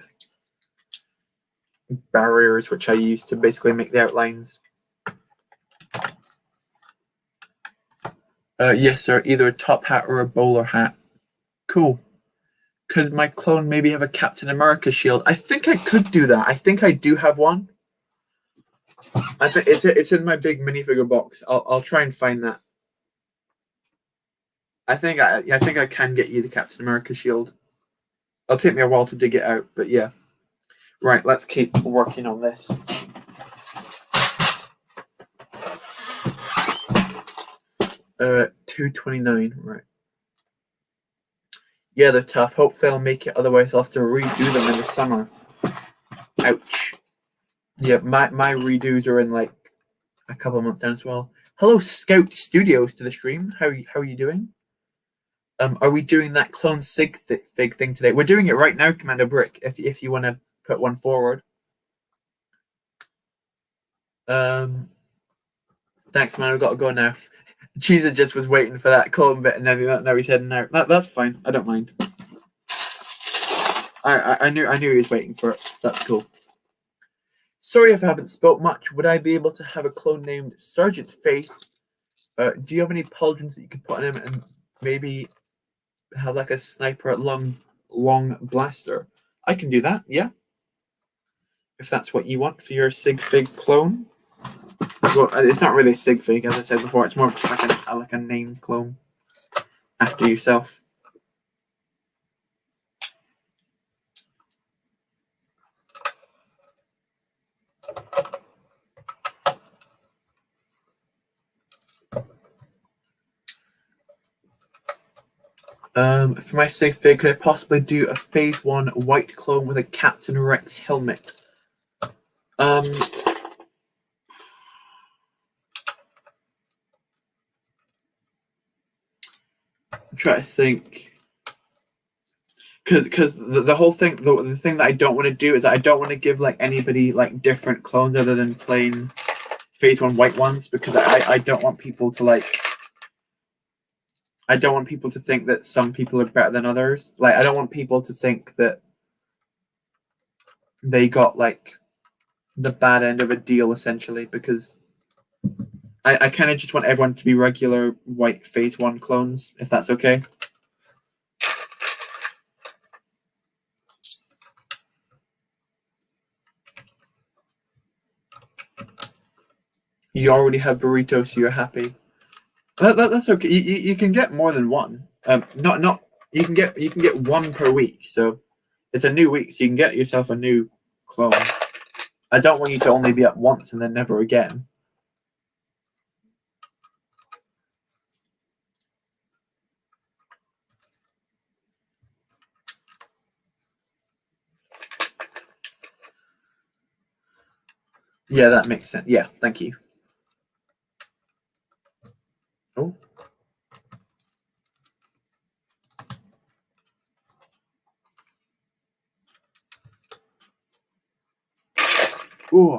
barriers, which I use to basically make the outlines. Yes, sir. Either a top hat or a bowler hat. Cool. Could my clone maybe have a Captain America shield? I think I could do that. I think I do have one. I think it's in my big minifigure box. I'll try and find that. I think I can get you the Captain America shield. It'll take me a while to dig it out, but yeah. Right, let's keep working on this. Uh, 229, right. Yeah, they're tough. Hope they'll make it, otherwise I'll have to redo them in the summer. Ouch. Yeah, my redos are in like a couple of months down as well. Hello, Scout Studios to the stream. How are you doing? Are we doing that clone sig fig thing today? We're doing it right now, Commander Brick. If you want to put one forward. Thanks, man. I've got to go now. Cheeser just was waiting for that clone bit, and now he's heading out. That's fine. I don't mind. I knew he was waiting for it. So that's cool. Sorry if I haven't spoke much. Would I be able to have a clone named Sergeant Faith? Do you have any pauldrons that you could put on him and maybe have like a sniper long blaster? I can do that, yeah. If that's what you want for your sig fig clone. Well, it's not really a sig fig, as I said before. It's more like a named clone after yourself. For my safe fig, could I possibly do a phase 1 white clone with a Captain Rex helmet? I'm trying to think. Because the whole thing, the thing that I don't want to do is I don't want to give like anybody like different clones other than plain phase 1 white ones, because I don't want people to like, I don't want people to think that some people are better than others. Like, I don't want people to think that they got like the bad end of a deal, essentially, because I kind of just want everyone to be regular white phase 1 clones, if that's okay. You already have burritos, so you're happy. That's okay. You can get more than one. Not you can get one per week. So it's a new week, so you can get yourself a new clone. I don't want you to only be up once and then never again. Yeah, that makes sense. Yeah, thank you. Oh. Ooh.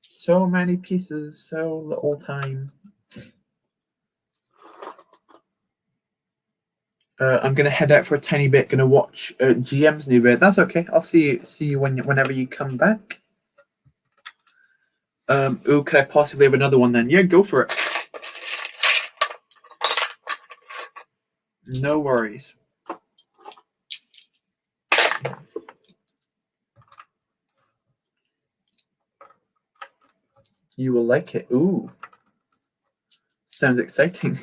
So many pieces, so little time. I'm gonna head out for a tiny bit. Gonna watch GM's new vid. That's okay. I'll see you whenever you come back. Ooh, could I possibly have another one then? Yeah, go for it. No worries. You will like it. Ooh. Sounds exciting.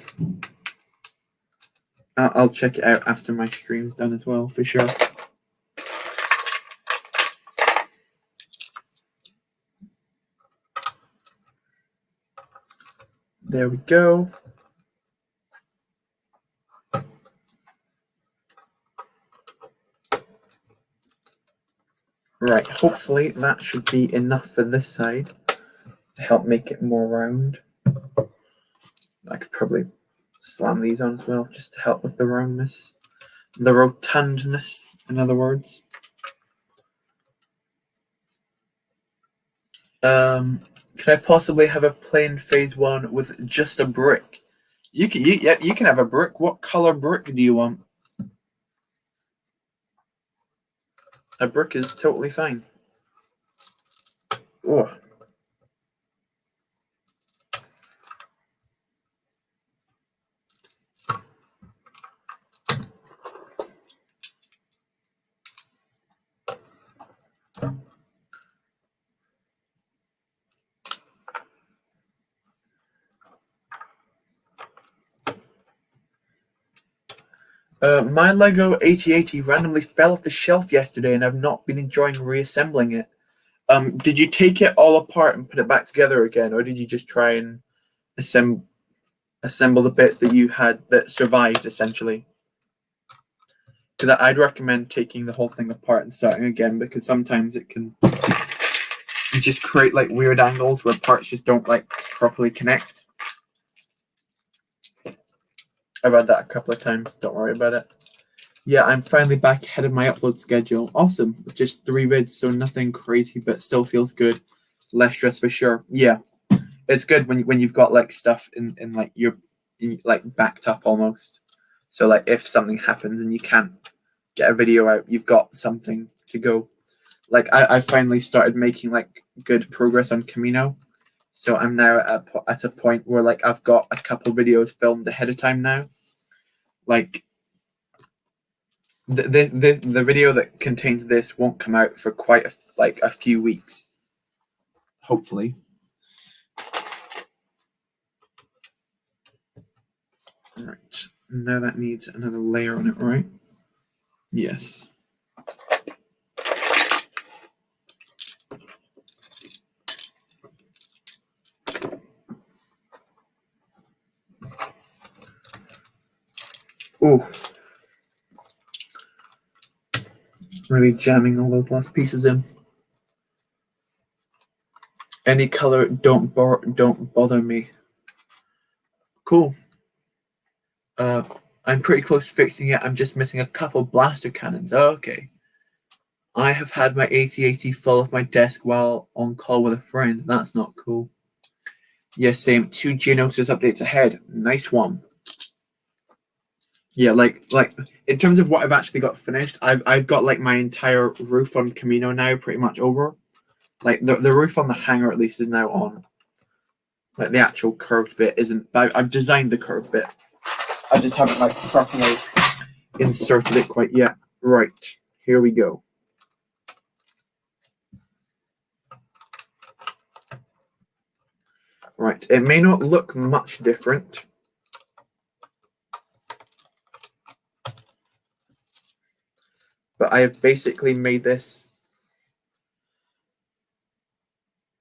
I'll check it out after my stream's done as well, for sure. There we go. Right, hopefully that should be enough for this side to help make it more round. I could probably slam these on as well, just to help with the roundness. The rotundness, in other words. Could I possibly have a plain phase 1 with just a brick? You can have a brick. What color brick do you want? A brick is totally fine. Oh. My Lego 8080 randomly fell off the shelf yesterday, and I've not been enjoying reassembling it. Did you take it all apart and put it back together again, or did you just try and assemble the bits that you had that survived, essentially? Because I'd recommend taking the whole thing apart and starting again, because sometimes it can just create like weird angles where parts just don't like properly connect. I've had that a couple of times. Don't worry about it. Yeah, I'm finally back ahead of my upload schedule. Awesome. Just 3 vids, so nothing crazy, but still feels good. Less stress for sure. Yeah, it's good when you've got like stuff in like you're like backed up almost. So like if something happens and you can't get a video out, you've got something to go. Like I finally started making like good progress on Kamino. So I'm now at a point where like I've got a couple videos filmed ahead of time now. Like the video that contains this won't come out for quite a few weeks, hopefully. Right, now that needs another layer on it, right? Yes. Ooh. Really jamming all those last pieces in. Any color, don't bother me. Cool. I'm pretty close to fixing it. I'm just missing a couple blaster cannons. Oh, okay. I have had my AT-AT fall off my desk while on call with a friend. That's not cool. Yes, same. 2 Geonosis updates ahead. Nice one. Yeah, like in terms of what I've actually got finished, I've got like my entire roof on Kamino now pretty much over. Like the roof on the hangar at least is now on. Like the actual curved bit isn't. I've designed the curved bit. I just haven't like properly inserted it quite yet. Right, here we go. Right, it may not look much different. But I have basically made this.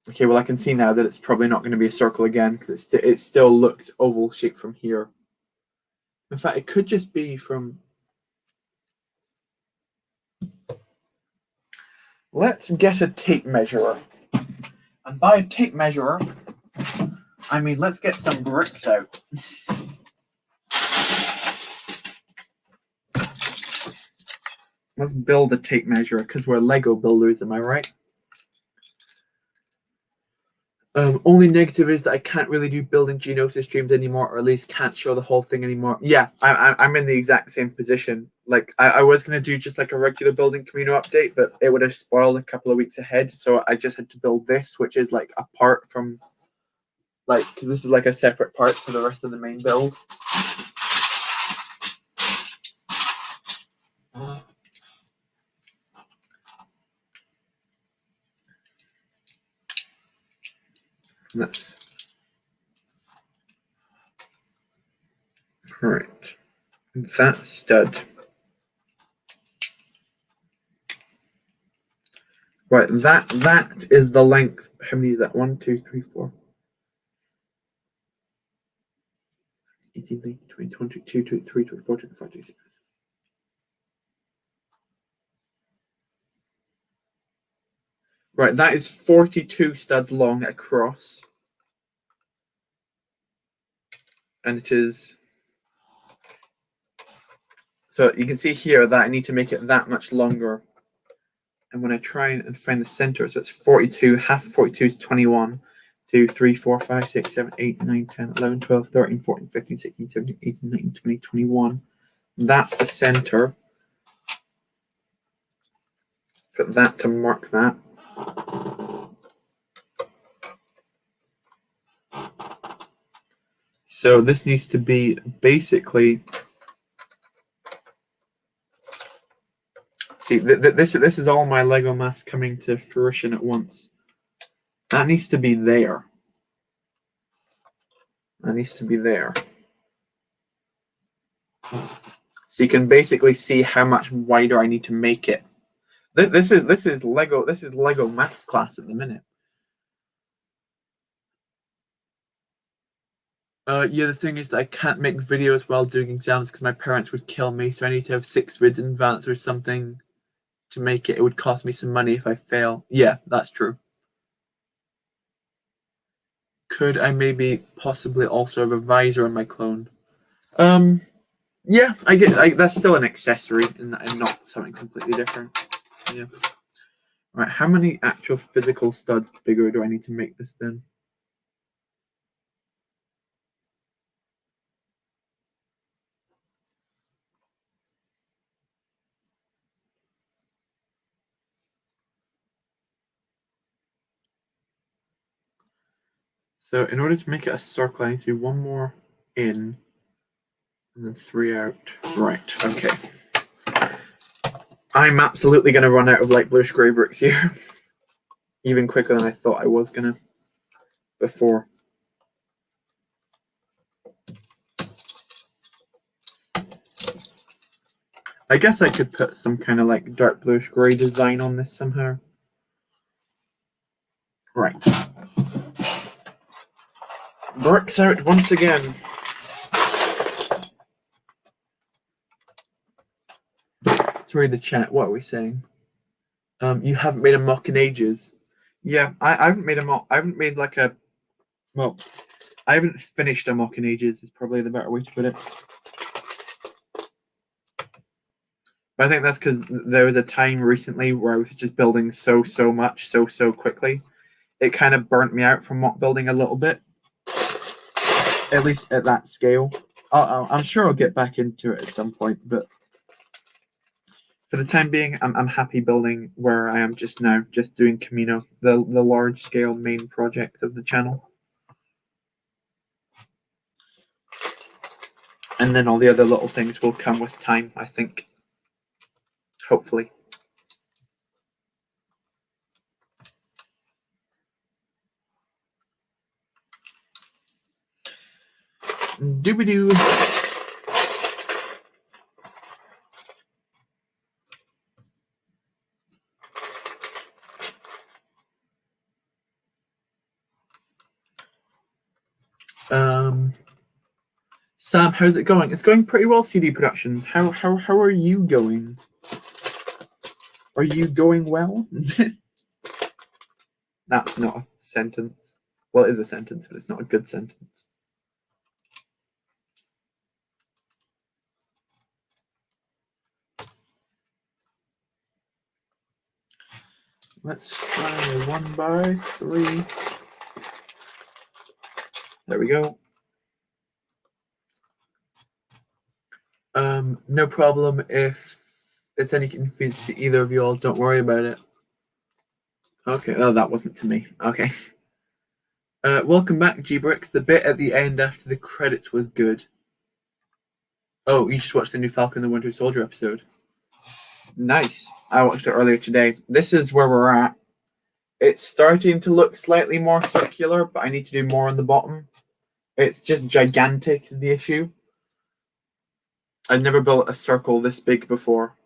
Okay, well I can see now that it's probably not going to be a circle again because it still looks oval shaped from here. In fact, it could just be from. Let's get a tape measure. And by a tape measure, I mean let's get some bricks out. Let's build a tape measure because we're Lego builders, am I right? Only negative is that I can't really do building Geonosis streams anymore, or at least can't show the whole thing anymore. Yeah, I'm in the exact same position. Like I was gonna do just like a regular building Kamino update, but it would have spoiled a couple of weeks ahead. So I just had to build this, which is like apart from, like, because this is like a separate part for the rest of the main build. That's all right. That stud. Right, that is the length. How many is that? 1, 2, 3, 4. 18, 19, 20, 22, 23, 24, 25, 26. Right, that is 42 studs long across. And it is. So you can see here that I need to make it that much longer. And when I try and find the center, so it's 42, half 42 is 21, 2, 3, 4, 5, 6, 7, 8, 9, 10, 11, 12, 13, 14, 15, 16, 17, 18, 19, 20, 21. That's the center. Put that to mark that. So this needs to be basically. See, this is all my Lego maths coming to fruition at once. That needs to be there. That needs to be there. So you can basically see how much wider I need to make it. This is Lego maths class at the minute. Yeah, the thing is that I can't make videos while doing exams because my parents would kill me, so I need to have 6 vids in advance or something to make it. It would cost me some money if I fail. Yeah, that's true. Could I maybe possibly also have a visor on my clone? Yeah, I get that's still an accessory and not something completely different. Yeah. Right, how many actual physical studs bigger do I need to make this then? So in order to make it a circle, I need to do 1 more in and then 3 out. Right, okay. I'm absolutely going to run out of light bluish grey bricks here. Even quicker than I thought I was going to before. I guess I could put some kind of like dark bluish grey design on this somehow. Right. Bricks out once again. through the chat. What are we saying? You haven't made a mock in ages. Yeah, I haven't made a mock. I haven't made like a, well, I haven't finished a mock in ages is probably the better way to put it. But I think that's because there was a time recently where I was just building so much, so quickly. It kind of burnt me out from mock building a little bit, at least at that scale. I'm sure I'll get back into it at some point, but for the time being, I'm happy building where I am just now, just doing Kamino, the large scale main project of the channel. And then all the other little things will come with time, I think. Hopefully. Doobie-doo. Sam, how's it going? It's going pretty well, CD Productions. How are you going? Are you going well? That's not a sentence. Well, it is a sentence, but it's not a good sentence. Let's try a 1x3. There we go. No problem if it's any confusion to either of you all. Don't worry about it. Okay, oh, that wasn't to me. Okay. Welcome back, G-Bricks. The bit at the end after the credits was good. Oh, you should watch the new Falcon and the Winter Soldier episode. Nice. I watched it earlier today. This is where we're at. It's starting to look slightly more circular, but I need to do more on the bottom. It's just gigantic is the issue. I've never built a circle this big before.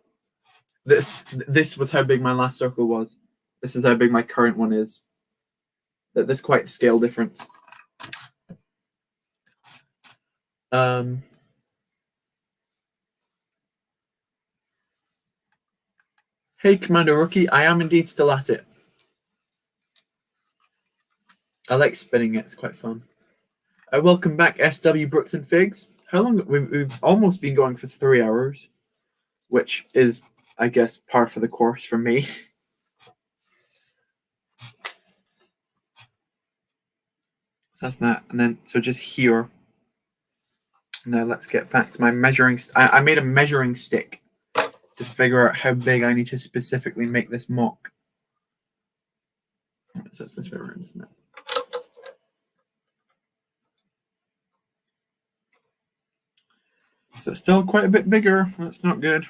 This was how big my last circle was. This is how big my current one is. There's quite a scale difference. Hey, Commander Rookie, I am indeed still at it. I like spinning it, it's quite fun. Welcome back, SW Brooks and Figs. How long? We've almost been going for 3 hours, which is, I guess, par for the course for me. So that's that. And then, so just here. Now let's get back to my measuring. I made a measuring stick to figure out how big I need to specifically make this mock. So it's this way around, isn't it? So it's still quite a bit bigger. That's not good.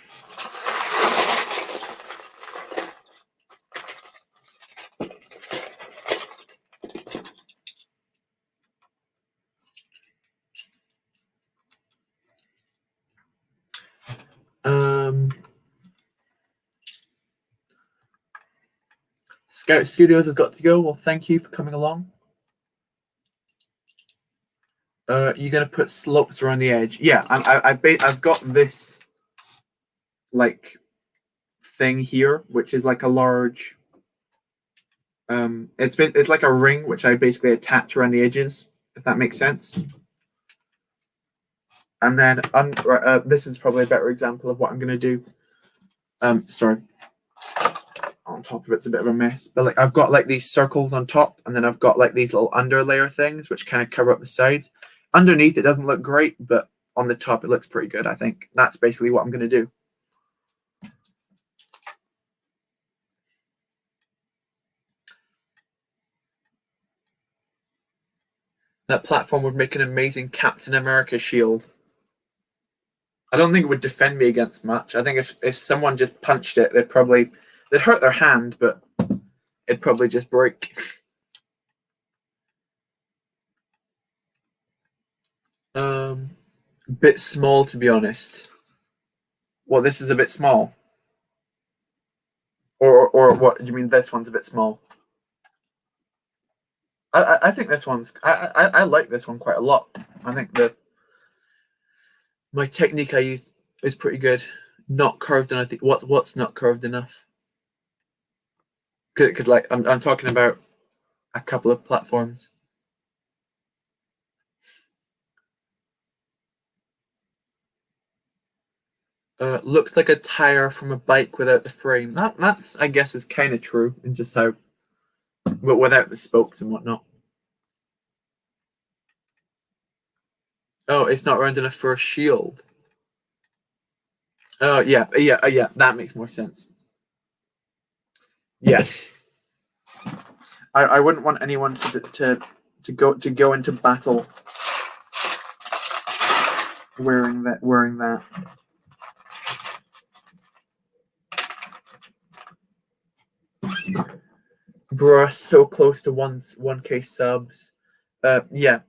Scout Studios has got to go. Well, thank you for coming along. You're gonna put slopes around the edge. Yeah, I've got this like thing here, which is like a large. It's like a ring which I basically attach around the edges, if that makes sense. And then this is probably a better example of what I'm gonna do. Sorry. On top of it's a bit of a mess, but like I've got like these circles on top, and then I've got like these little underlayer things which kind of cover up the sides. Underneath it doesn't look great, but on the top it looks pretty good, I think. That's basically what I'm going to do. That platform would make an amazing Captain America shield. I don't think it would defend me against much. I think if someone just punched it, they'd hurt their hand, but it'd probably just break. Bit small, to be honest. Well, this is a bit small. Or what do you mean? This one's a bit small. I think this one's. I like this one quite a lot. I think my technique I use is pretty good. Not curved enough. What's not curved enough? Because like I'm talking about a couple of platforms. Looks like a tire from a bike without the frame. That's I guess is kind of true, and just how, but without the spokes and whatnot. Oh, it's not round enough for a shield. Oh yeah. That makes more sense. Yeah, I wouldn't want anyone to go into battle wearing that. Bruh, so close to 1K subs. Yeah.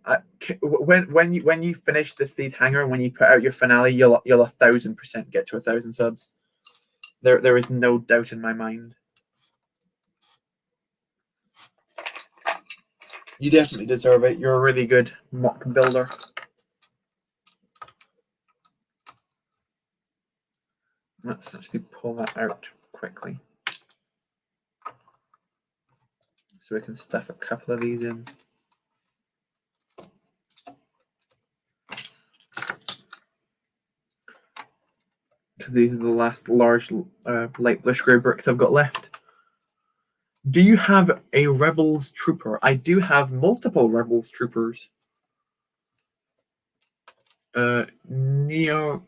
When you finish the feed hanger and when you put out your finale, you'll 1,000% get to 1,000 subs. There is no doubt in my mind. You definitely deserve it. You're a really good MOC builder. Let's actually pull that out quickly, so we can stuff a couple of these in. Because these are the last large light blush grey bricks I've got left. Do you have a Rebels Trooper? I do have multiple Rebels Troopers. Neo,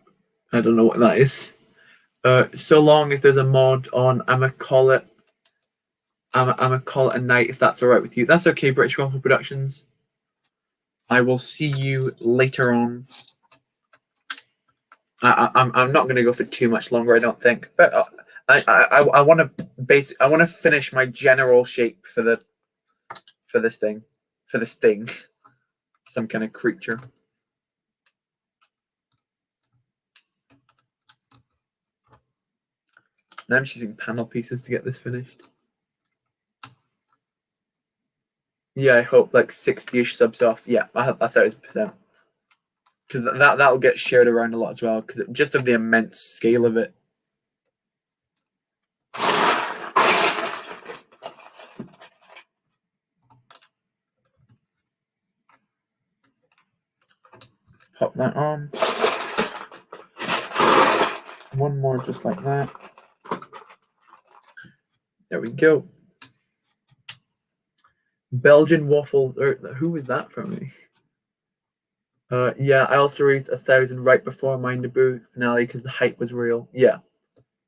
I don't know what that is. So long as there's a mod on, I'ma call it a night if that's all right with you. That's okay, British Waffle Productions. I will see you later on. I'm not going to go for too much longer, I don't think. But I want to finish my general shape for this thing, some kind of creature. Now I'm just using panel pieces to get this finished. Yeah, I hope like 60-ish subs off. Yeah, 1,000%. Because that'll get shared around a lot as well, because just of the immense scale of it. Pop that on. One more just like that. There we go. Belgian waffles. Who was that from me? Yeah, I also reached 1,000 right before my debut finale because the hype was real. Yeah,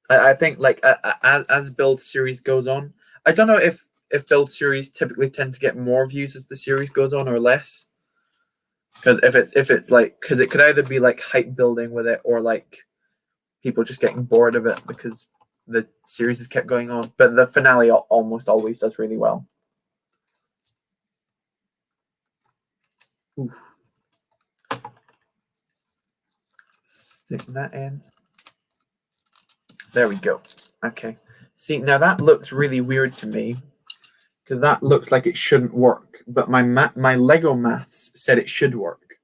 I think like as build series goes on, I don't know if build series typically tend to get more views as the series goes on or less. Because if it's like, because it could either be like hype building with it or like people just getting bored of it because the series has kept going on. But the finale almost always does really well. Ooh. Stick that in. There we go. Okay. See, now that looks really weird to me because that looks like it shouldn't work. But my Lego maths said it should work.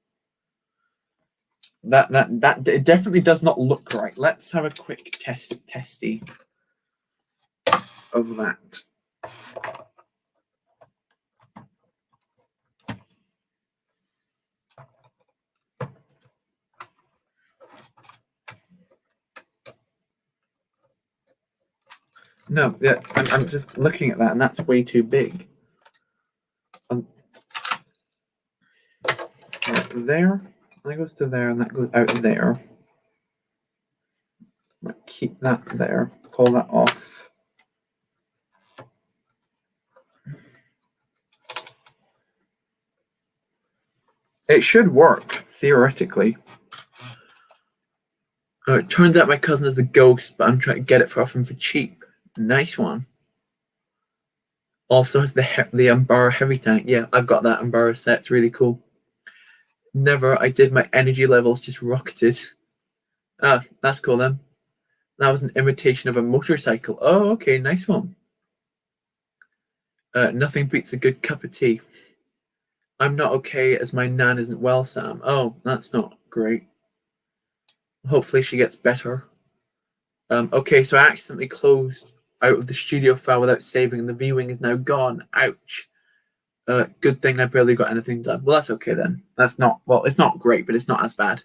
That it definitely does not look right. Let's have a quick testy of that. No, yeah, I'm just looking at that, and that's way too big. Right there, that goes to there, and that goes out there. Keep that there. Pull that off. It should work theoretically. It turns out my cousin is a ghost, but I'm trying to get it off him for cheap. Nice one. Also has the Umbara heavy tank. Yeah, I've got that Umbara set. It's really cool. Never. I did my energy levels just rocketed. Ah, that's cool then. That was an imitation of a motorcycle. Oh, okay, nice one. Nothing beats a good cup of tea. I'm not okay as my nan isn't well, Sam. Oh, that's not great. Hopefully she gets better. Okay, so I accidentally closed out of the studio file without saving, and the V-wing is now gone. Ouch. Good thing I barely got anything done. Well, that's okay then. That's not, well, it's not great, but it's not as bad.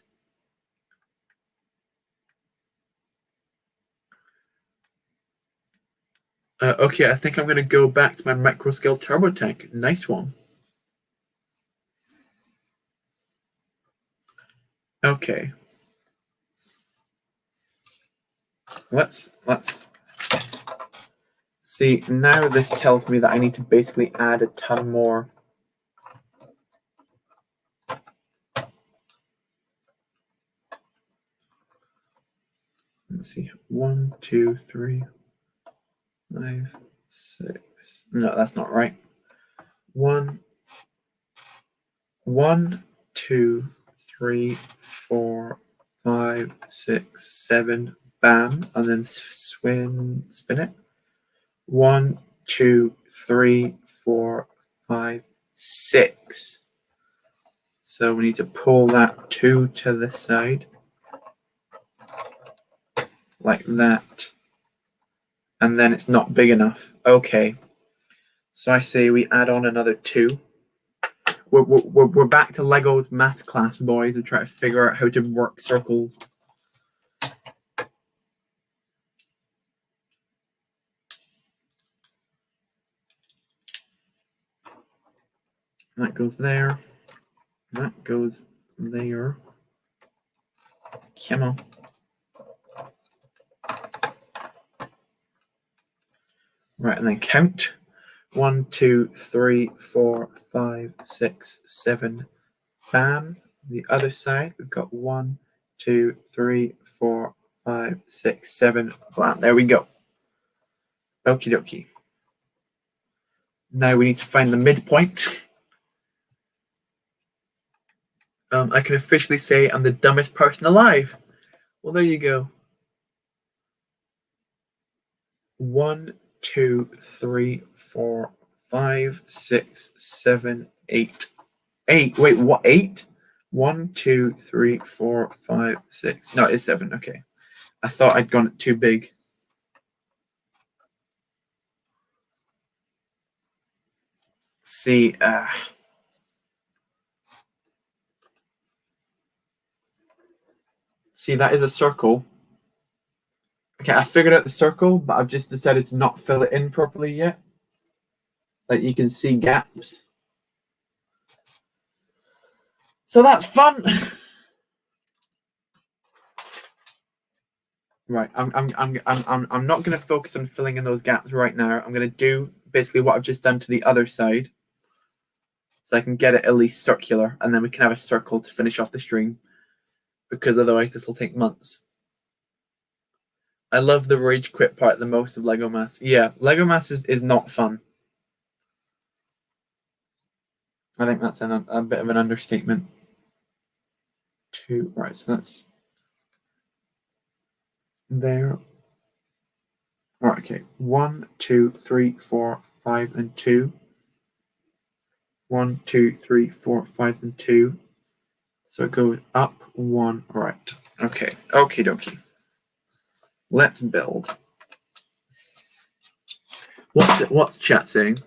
Okay, I think I'm going to go back to my micro scale turbo tank. Nice one. Okay. Let's see. Now this tells me that I need to basically add a ton more. Let's see. 1, 2, 3, 5, 6. No, that's not right. 1, 2, 3, 4, 5, 6, 7. Bam, and then spin it. 1, 2, 3, 4, 5, 6. So we need to pull that 2 to the side, like that. And then it's not big enough. Okay. So I say we add on another 2. We're back to Lego's math class, boys. We try to figure out how to work circles. That goes there. That goes there. Come on. Right, and then count. 1, 2, 3, 4, 5, 6, 7. Bam. The other side, we've got 1, 2, 3, 4, 5, 6, 7. Bam. There we go. Okie dokie. Now we need to find the midpoint. I can officially say I'm the dumbest person alive. Well, there you go. 1, 2, 3, 4, 5, 6, 7, 8. 8. Wait, what? 8? 1, 2, 3, 4, 5, 6. No, it's 7. Okay. I thought I'd gone too big. See, see, that is a circle. Okay, I figured out the circle, but I've just decided to not fill it in properly yet. Like you can see gaps. So that's fun. Right, I'm not going to focus on filling in those gaps right now. I'm going to do basically what I've just done to the other side, so I can get it at least circular, and then we can have a circle to finish off the stream, because otherwise this will take months. I love the rage quit part the most of Lego Maths. Yeah, Lego Maths is not fun. I think that's a bit of an understatement. 2, right, so that's there. All right, okay. 1, 2, 3, 4, 5, and 2. 1, 2, 3, 4, 5, and 2. So it goes up 1. Right. Okay. Okie dokie. Let's build. What's chat saying?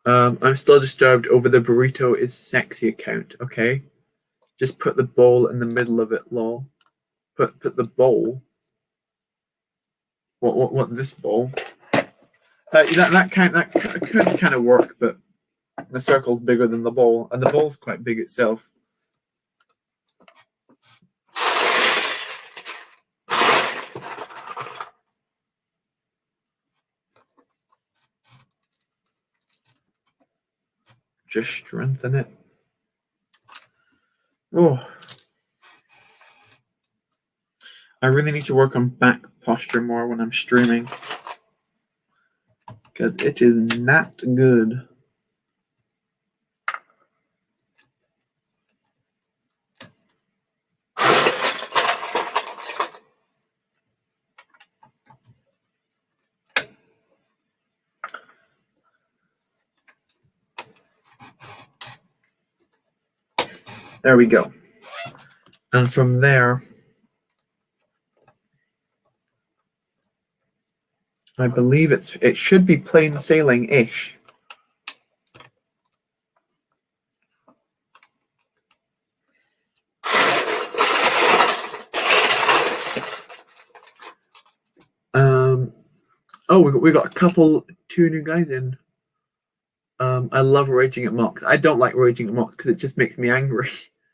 I'm still disturbed over the burrito is sexy account. Okay. Just put the bowl in the middle of it, lol. Put the bowl. What this bowl? That could kind of work, but the circle's bigger than the bowl, and the bowl's quite big itself. Just strengthen it. Oh, I really need to work on back posture more when I'm streaming, because it is not good. There we go. And from there, I believe it should be plain sailing-ish. Oh, we got two new guys in. I love raging at MOCs. I don't like raging at MOCs because it just makes me angry.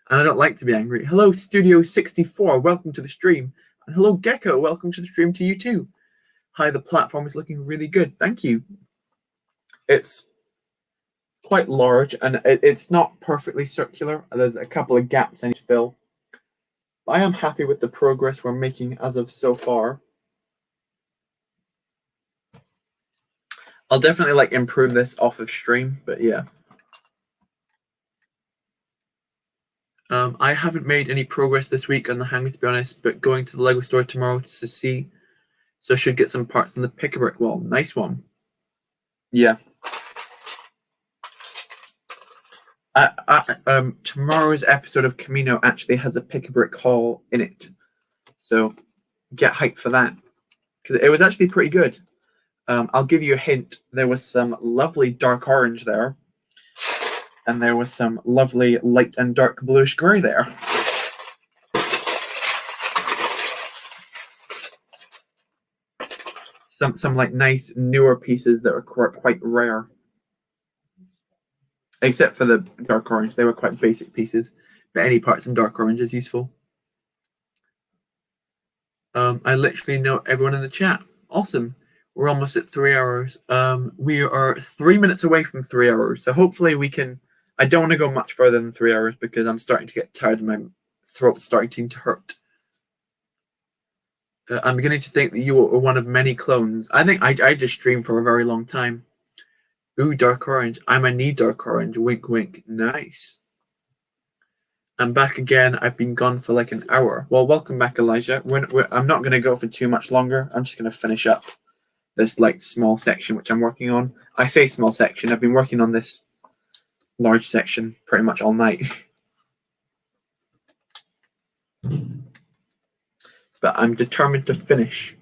And I don't like to be angry. Hello, Studio 64. Welcome to the stream. And hello, Gecko. Welcome to the stream to you too. Hi, the platform is looking really good. Thank you. It's quite large and it's not perfectly circular. There's a couple of gaps I need to fill. I am happy with the progress we're making as of so far. I'll definitely improve this off of stream, but yeah. I haven't made any progress this week on the hanging, to be honest, but going to the Lego store tomorrow to see. So I should get some parts on the pick-a-brick wall. Nice one. Yeah. Tomorrow's episode of Kamino actually has a pick-a-brick haul in it. So get hyped for that. Because it was actually pretty good. I'll give you a hint. There was some lovely dark orange there. And there was some lovely light and dark bluish grey there. Some nice newer pieces that are quite rare. Except for the dark orange, they were quite basic pieces. But any parts in dark orange is useful. I literally know everyone in the chat. Awesome. We're almost at 3 hours. We are 3 minutes away from 3 hours. So hopefully we can... I don't want to go much further than 3 hours because I'm starting to get tired and my throat's starting to hurt. I'm beginning to think that you are one of many clones. I think I just streamed for a very long time. Ooh, dark orange. I might need dark orange. Wink, wink. Nice. I'm back again. I've been gone for an hour. Well, welcome back, Elijah. I'm not going to go for too much longer. I'm just going to finish up this small section which I'm working on. I say small section. I've been working on this large section pretty much all night. But I'm determined to finish.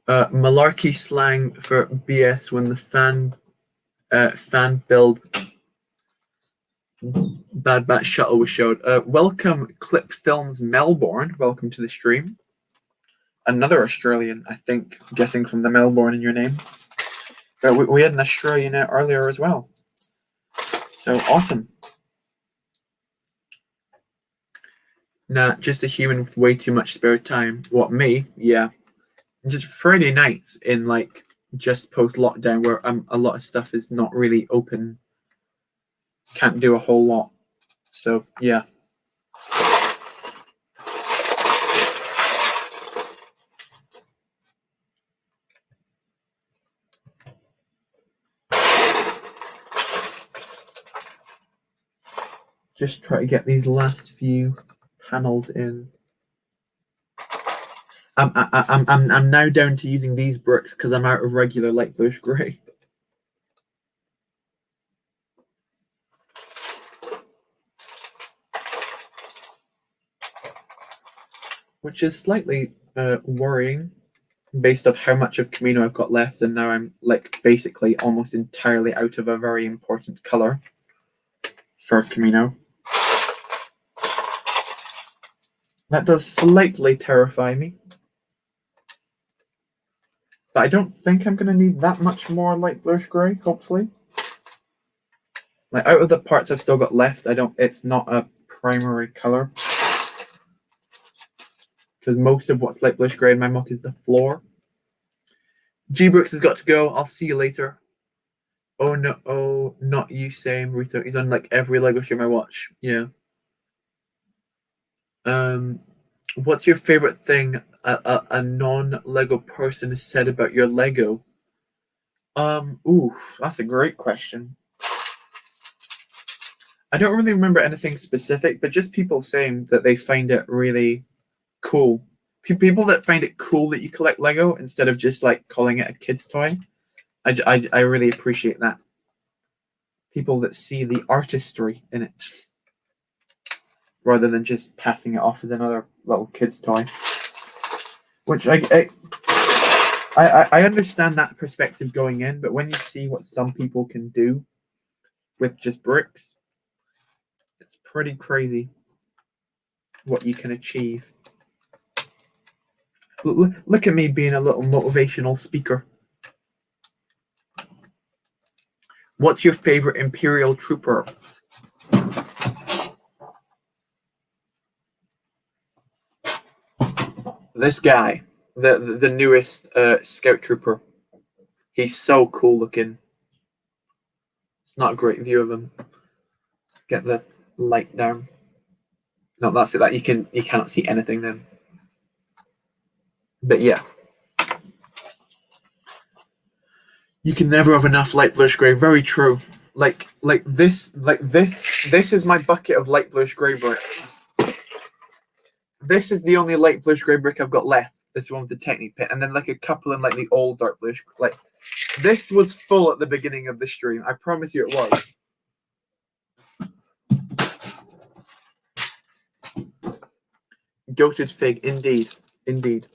Malarkey slang for BS when the fan build Bad Batch shuttle was showed. Welcome, Clip Films Melbourne. Welcome to the stream. Another Australian, I think, guessing from the Melbourne in your name. But we had an Australian earlier as well. So awesome. Nah, just a human with way too much spare time. What, me? Yeah. Just Friday nights in just post lockdown where a lot of stuff is not really open. Can't do a whole lot. So yeah. Just try to get these last few panels in. I'm now down to using these bricks because I'm out of regular light bluish grey. Which is slightly worrying based off how much of Kamino I've got left, and now I'm basically almost entirely out of a very important color for Kamino. That does slightly terrify me. But I don't think I'm going to need that much more light bluish grey, hopefully. Out of the parts I've still got left, it's not a primary color. Because most of what's light bluish grey in my MOC is the floor. G-Brooks has got to go. I'll see you later. Oh no, oh, not you, same, Rito. He's on every Lego stream I watch. Yeah. What's your favorite thing a non-Lego person has said about your Lego? Ooh, that's a great question. I don't really remember anything specific, but just people saying that they find it really cool. People that find it cool that you collect Lego instead of just calling it a kid's toy. I really appreciate that. People that see the artistry in it rather than just passing it off as another little kid's toy. Which I I understand that perspective going in, but when you see what some people can do with just bricks, it's pretty crazy what you can achieve. Look at me being a little motivational speaker. What's your favorite Imperial trooper? This guy, the newest scout trooper. He's so cool looking. It's not a great view of him. Let's get the light down. No, that's it. That you cannot see anything then. But yeah. You can never have enough light bluish grey. Very true. Like this is my bucket of light bluish grey bricks. This is the only light bluish grey brick I've got left. This one with the Technique pit, and then like a couple in like the old dark bluish. Like this was full at the beginning of the stream. I promise you it was. Goated fig, indeed. Indeed.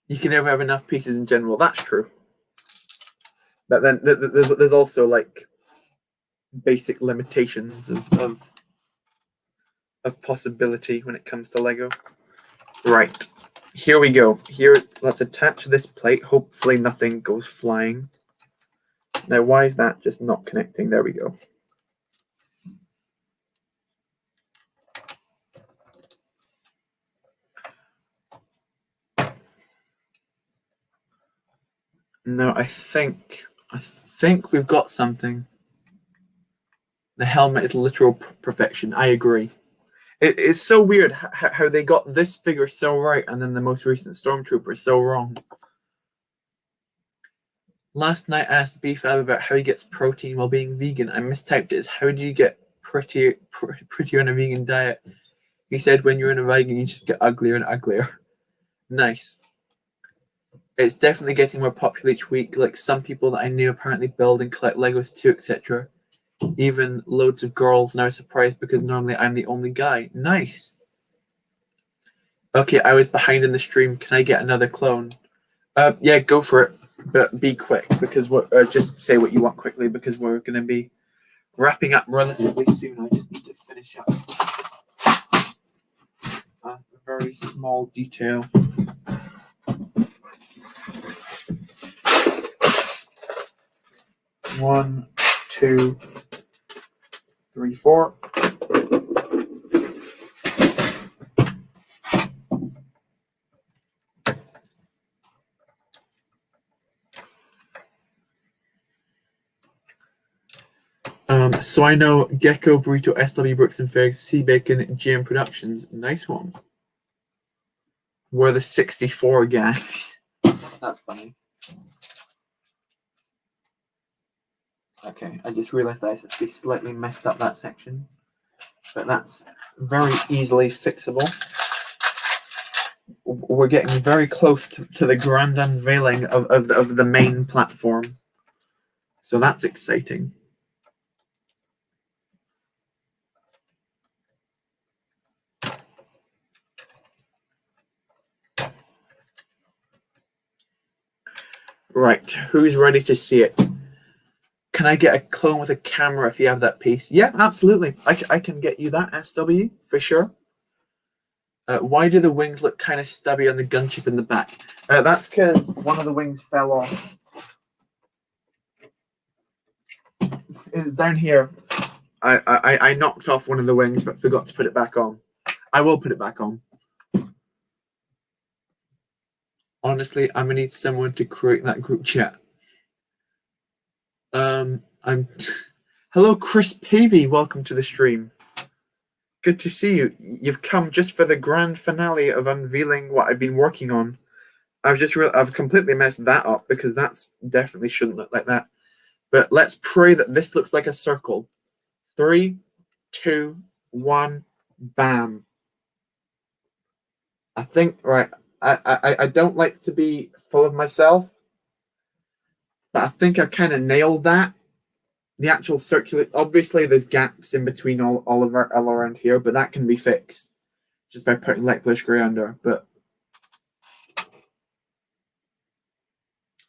You can never have enough pieces in general. That's true. But then there's also like basic limitations of possibility when it comes to Lego. Right. Here we go. Here, let's attach this plate. Hopefully nothing goes flying. Now, why is that just not connecting? There we go. No, I think we've got something. The helmet is literal perfection. I agree. It's so weird how they got this figure so right and then the most recent Stormtrooper so wrong. Last night I asked BFAB about how he gets protein while being vegan. I mistyped it as how do you get prettier on a vegan diet? He said when you're in a vegan you just get uglier and uglier. Nice. It's definitely getting more popular each week. Like some people that I knew apparently build and collect Legos too, etc. Even loads of girls, and I was surprised because normally I'm the only guy. Nice. Okay, I was behind in the stream. Can I get another clone? Yeah, go for it, but be quick because we're just say what you want quickly because we're going to be wrapping up relatively soon. I just need to finish up a very small detail. One, two, three, four. So I know Gecko, Burrito, SW Brooks and Figs, Sea Bacon, GM Productions. Nice one. We're the 64 gang. That's funny. Okay, I just realized I actually slightly messed up that section, but that's very easily fixable. We're getting very close to the grand unveiling of the main platform, so that's exciting. Right, who's ready to see it? Can I get a clone with a camera if you have that piece? Yeah, absolutely. I can get you that, SW, for sure. Why do the wings look kind of stubby on the gunship in the back? That's because one of the wings fell off. It's down here. I knocked off one of the wings but forgot to put it back on. I will put it back on. Honestly, I'm gonna need someone to create that group chat. Hello, Chris Pavey. Welcome to the stream. Good to see you. You've come just for the grand finale of unveiling what I've been working on. I've completely messed that up because that's definitely shouldn't look like that. But let's pray that this looks like a circle. 3, 2, 1, bam. I think right. I don't like to be full of myself, but I think I kind of nailed that. The actual circular, obviously there's gaps in between all around here, but that can be fixed just by putting light bluish grey under. But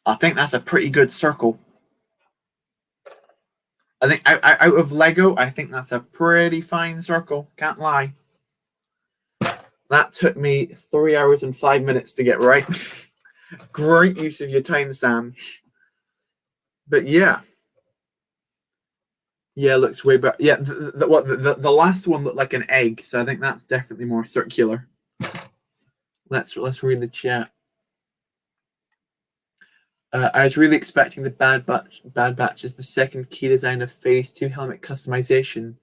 I think that's a pretty good circle. I think out of Lego, I think that's a pretty fine circle. Can't lie. That took me 3 hours and 5 minutes to get right. Great use of your time, Sam. But yeah. Yeah, looks way better. Yeah, the last one looked like an egg, so I think that's definitely more circular. Let's read the chat. I was really expecting the Bad Batch is the second key design of Phase 2 helmet customization.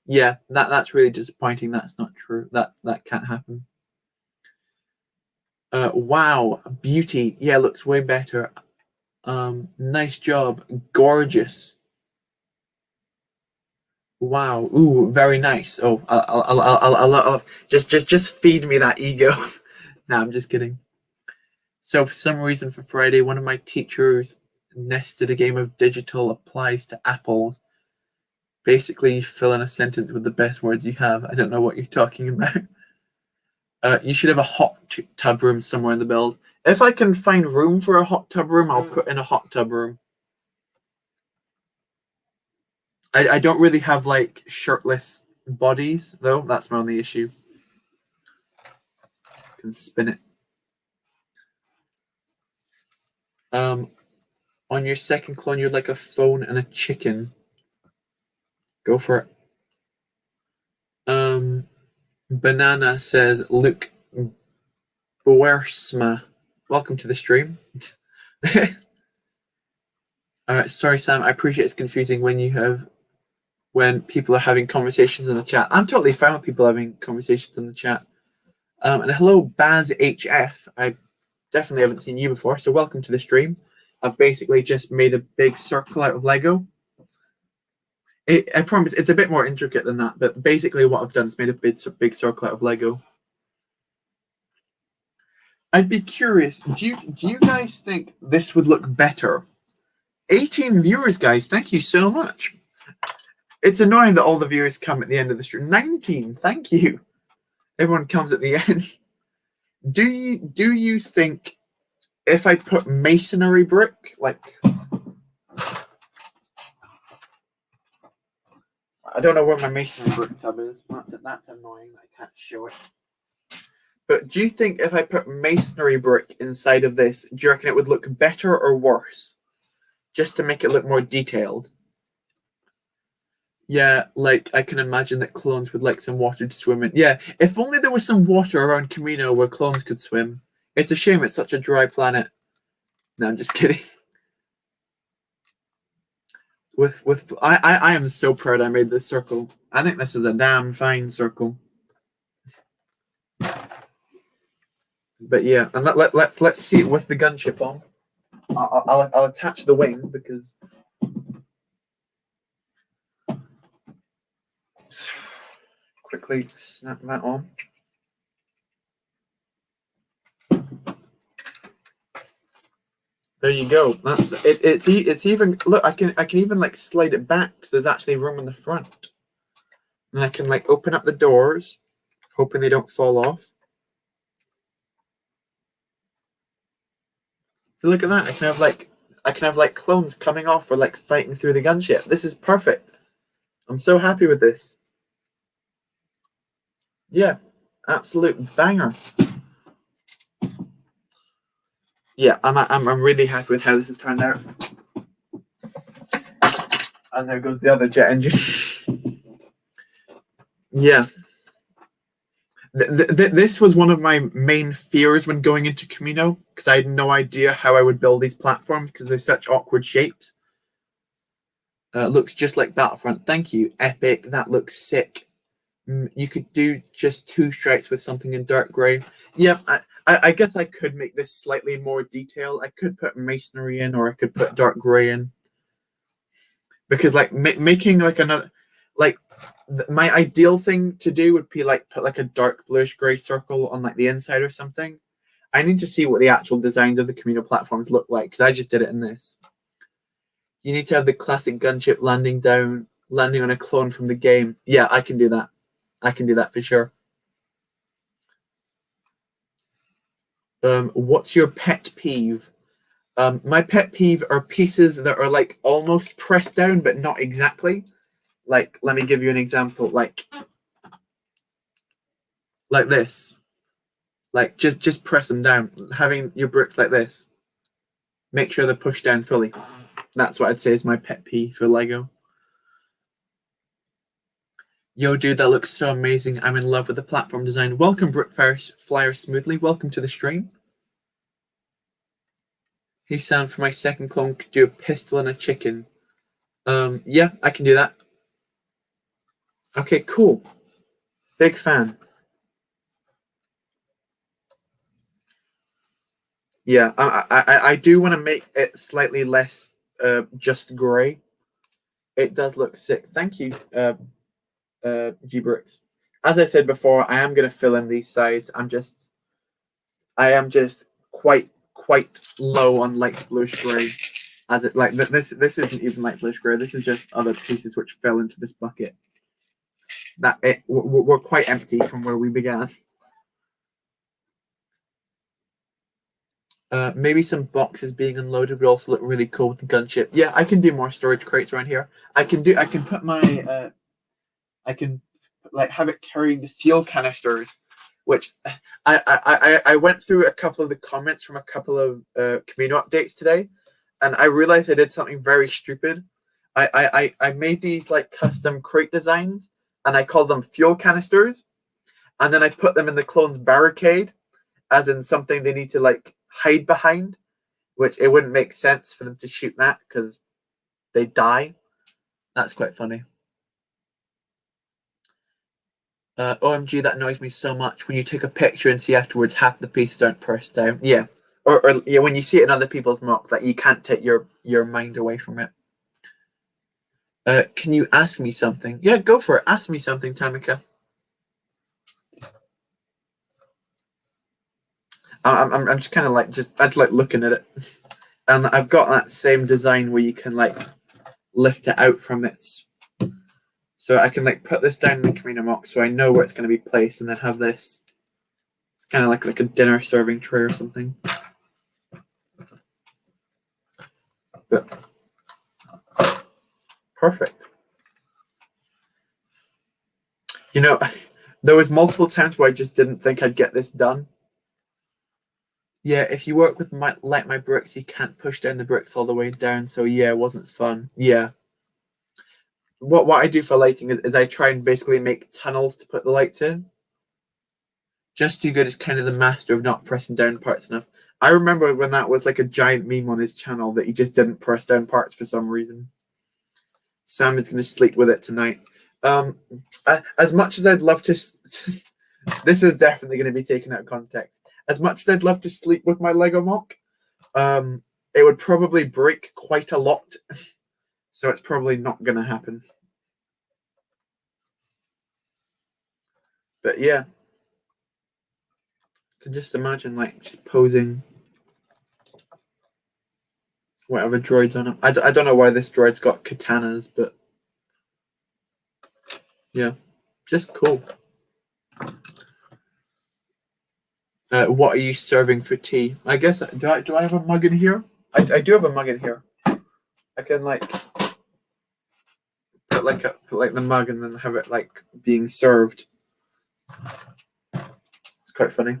Yeah, that's really disappointing. That's not true. That can't happen. Wow, beauty. Yeah, looks way better. Nice job. Gorgeous. Wow. Ooh, very nice. Oh, I'll just feed me that ego. No, I'm just kidding. So for some reason for Friday, one of my teachers nested a game of digital applies to apples. Basically, you fill in a sentence with the best words you have. I don't know what you're talking about. You should have a hot tub room somewhere in the build. If I can find room for a hot tub room, I'll put in a hot tub room. I don't really have like shirtless bodies though. That's my only issue. I can spin it. On your second clone, you're like a phone and a chicken. Go for it. Banana says, Luke Boersma, welcome to the stream. All right, sorry, Sam. I appreciate it's confusing when people are having conversations in the chat. I'm totally fine with people having conversations in the chat. And hello, Baz HF. I definitely haven't seen you before, so welcome to the stream. I've basically just made a big circle out of Lego. I promise it's a bit more intricate than that, but basically what I've done is made a big circle out of Lego. I'd be curious, do you guys think this would look better? 18 viewers, guys, thank you so much. It's annoying that all the viewers come at the end of the stream. 19, thank you. Everyone comes at the end. Do you think if I put masonry brick, like, I don't know where my masonry brick tub is. That's annoying. I can't show it. But do you think if I put masonry brick inside of this, do you reckon it would look better or worse? Just to make it look more detailed. Yeah, like I can imagine that clones would like some water to swim in. Yeah, if only there was some water around Kamino where clones could swim. It's a shame it's such a dry planet. No, I'm just kidding. I am so proud I made this circle. I think this is a damn fine circle. But yeah, and let's see it with the gunship on. I'll attach the wing because quickly snap that on. There you go. It's even look. I can even like slide it back because there's actually room in the front, and I can like open up the doors, hoping they don't fall off. So look at that. I can have like clones coming off or like fighting through the gunship. This is perfect. I'm so happy with this. Yeah, absolute banger. Yeah, I'm really happy with how this has turned out. And there goes the other jet engine. Yeah. This was one of my main fears when going into Kamino because I had no idea how I would build these platforms because they're such awkward shapes. Looks just like Battlefront. Thank you. Epic. That looks sick. You could do just 2 stripes with something in dark gray. Yeah, I guess I could make this slightly more detailed. I could put masonry in or I could put dark gray in. Because like making like another, like my ideal thing to do would be like put like a dark bluish gray circle on like the inside or something. I need to see what the actual designs of the Kamino platforms look like because I just did it in this. You need to have the classic gunship landing on a clone from the game. Yeah, I can do that. I can do that for sure. What's your pet peeve? My pet peeve are pieces that are like almost pressed down, but not exactly. Like, let me give you an example. Like this. Like just press them down. Having your bricks like this. Make sure they're pushed down fully. That's what I'd say is my pet peeve for Lego. Yo, dude, that looks so amazing. I'm in love with the platform design. Welcome, Flyer Smoothly. Welcome to the stream. Hey, Sam, for my second clone, could do a pistol and a chicken. Yeah, I can do that. Okay, cool. Big fan. Yeah, I do want to make it slightly less just grey. It does look sick. Thank you, G-Bricks. As I said before, I am going to fill in these sides. I am just quite low on light bluish grey. As it like this isn't even light bluish grey. This is just other pieces which fell into this bucket. We're quite empty from where we began. Maybe some boxes being unloaded would also look really cool with the gunship. Yeah, I can do more storage crates around here. I can put my I can like have it carrying the fuel canisters, which I went through a couple of the comments from a couple of Kamino updates today, and I realized I did something very stupid. I made these like custom crate designs, and I called them fuel canisters, and then I put them in the clone's barricade, as in something they need to like hide behind, which it wouldn't make sense for them to shoot that because they die. That's quite funny. OMG, that annoys me so much when you take a picture and see afterwards half the pieces aren't pressed down. Yeah. Or yeah, when you see it in other people's MOC, that you can't take your mind away from it. Can you ask me something? Yeah, go for it. Ask me something, Tamika. I'm just kind of like I'd like looking at it, and I've got that same design where you can like lift it out from its. So I can like put this down in the Kamino MOC, so I know where it's going to be placed, and then have this. It's kind of like a dinner serving tray or something. But perfect. You know, there was multiple times where I just didn't think I'd get this done. Yeah, if you work with my bricks, you can't push down the bricks all the way down. So yeah, it wasn't fun. Yeah. What I do for lighting is I try and basically make tunnels to put the lights in. Just Too Good is kind of the master of not pressing down parts enough. I remember when that was like a giant meme on his channel that he just didn't press down parts for some reason. Sam is going to sleep with it tonight. As much as I'd love to, this is definitely going to be taken out of context. As much as I'd love to sleep with my Lego MOC, it would probably break quite a lot. So it's probably not going to happen. But yeah, I can just imagine like just posing whatever droids on him. I don't know why this droid's got katanas, but yeah, just cool. What are you serving for tea? I guess do I have a mug in here? I do have a mug in here. I can like put like the mug and then have it like being served. It's quite funny.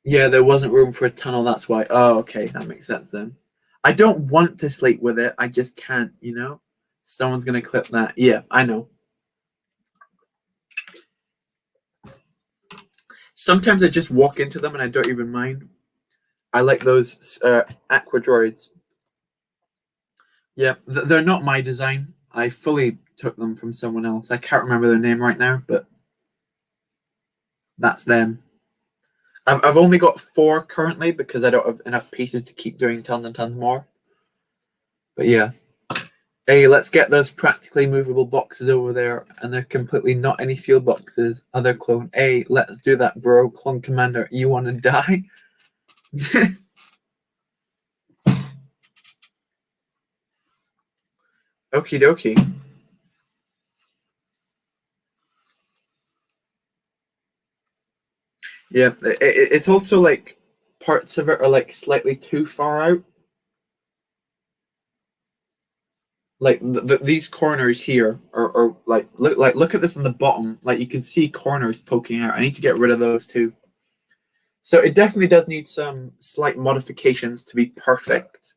Yeah, there wasn't room for a tunnel. That's why. Oh, okay, that makes sense then. I don't want to sleep with it. I just can't. You know, someone's gonna clip that. Yeah, I know. Sometimes I just walk into them and I don't even mind. I like those aqua droids. Yeah, they're not my design. I fully took them from someone else. I can't remember their name right now, but that's them. I've only got 4 currently because I don't have enough pieces to keep doing tons and tons more. But yeah. Hey, let's get those practically movable boxes over there, and they're completely not any fuel boxes. Other clone. Hey, let's do that, bro. Clone commander, you want to die? Okie dokie. Yeah, it's also like parts of it are like slightly too far out. Like these corners here are like look at this on the bottom. Like you can see corners poking out. I need to get rid of those too. So it definitely does need some slight modifications to be perfect.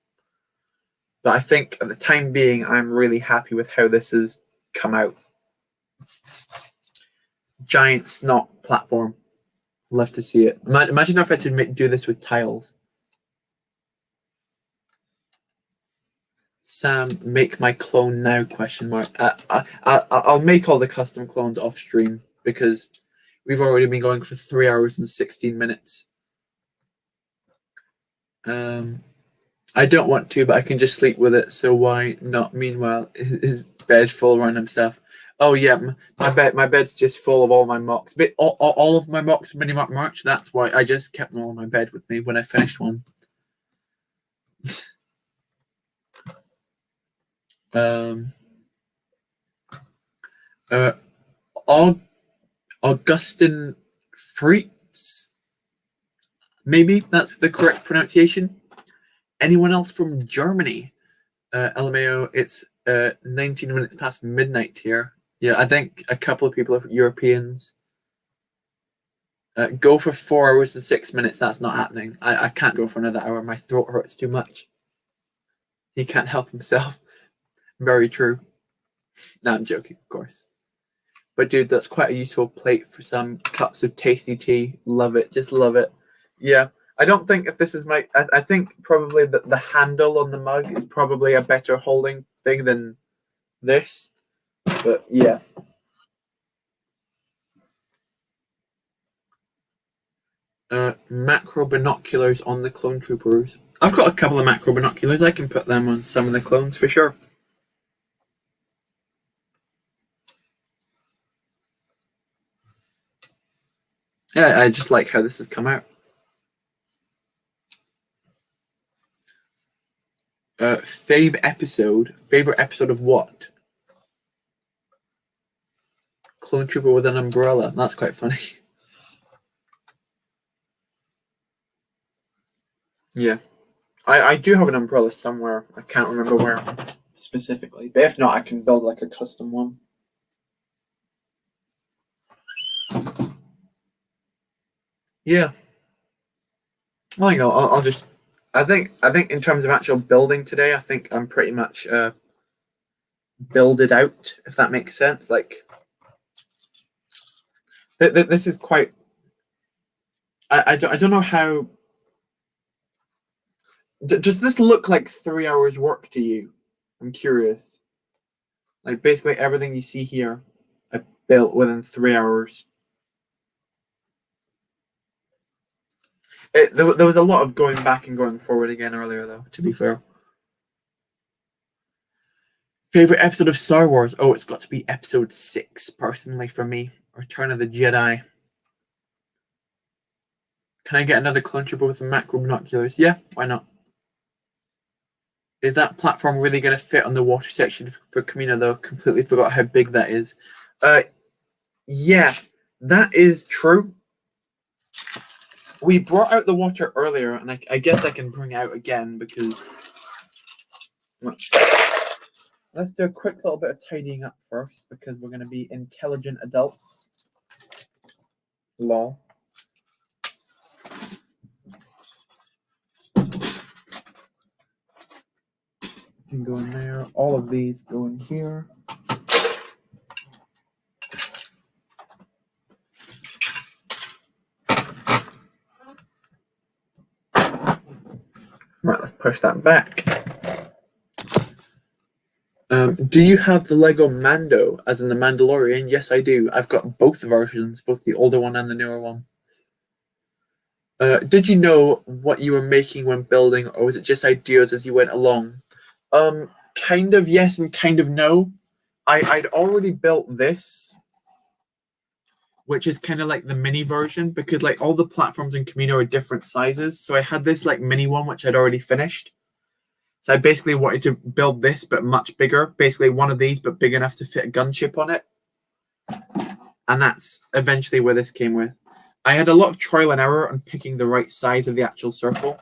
But I think at the time being, I'm really happy with how this has come out. Giant snot platform. Love to see it. Imagine if I had to do this with tiles. Sam, make my clone now? Question mark. I'll make all the custom clones off stream because we've already been going for 3 hours and 16 minutes. I don't want to, but I can just sleep with it. So why not? Meanwhile, his bed full of random stuff. Oh yeah, my bed's just full of all my MOCs. But all of my MOCs mini MOC merch. That's why I just kept them all in my bed with me when I finished one. Augustin Fritz. Maybe that's the correct pronunciation. Anyone else from Germany? LMAO, it's 19 minutes past midnight here. Yeah, I think a couple of people are Europeans. Go for 4 hours and 6 minutes. That's not happening. I can't go for another hour. My throat hurts too much. He can't help himself. Very true. No, I'm joking, of course. But dude, that's quite a useful plate for some cups of tasty tea. Love it. Just love it. Yeah. I don't think if this is my... I think probably the handle on the mug is probably a better holding thing than this. But yeah. Macro binoculars on the clone troopers. I've got a couple of macro binoculars. I can put them on some of the clones for sure. Yeah, I just like how this has come out. Favorite episode of what? Clone trooper with an umbrella. That's quite funny. Yeah. I do have an umbrella somewhere. I can't remember where specifically. But if not, I can build like a custom one. Yeah. I think I'll just... I think in terms of actual building today, I think I'm pretty much builded out, if that makes sense. Like, this is quite... I don't know how... Does this look like 3 hours work to you? I'm curious. Like, basically everything you see here, I built within 3 hours. There was a lot of going back and going forward again earlier, though, to be fair. Favorite episode of Star Wars? Oh, it's got to be episode 6, personally, for me. Return of the Jedi. Can I get another clone trooper with the macro binoculars? Yeah, why not? Is that platform really going to fit on the water section for Kamino, though? Completely forgot how big that is. Yeah, that is true. We brought out the water earlier, and I guess I can bring it out again because... Let's do a quick little bit of tidying up first because we're going to be intelligent adults. Lol. Can go in there. All of these go in here. Right, let's push that back. Do you have the Lego Mando, as in the Mandalorian? Yes, I do. I've got both versions, both the older one and the newer one. Did you know what you were making when building, or was it just ideas as you went along? Kind of yes and kind of no. I'd already built this, which is kind of like the mini version, because like all the platforms in Kamino are different sizes. So I had this like mini one, which I'd already finished. So I basically wanted to build this, but much bigger. Basically one of these, but big enough to fit a gunship on it. And that's eventually where this came with. I had a lot of trial and error on picking the right size of the actual circle.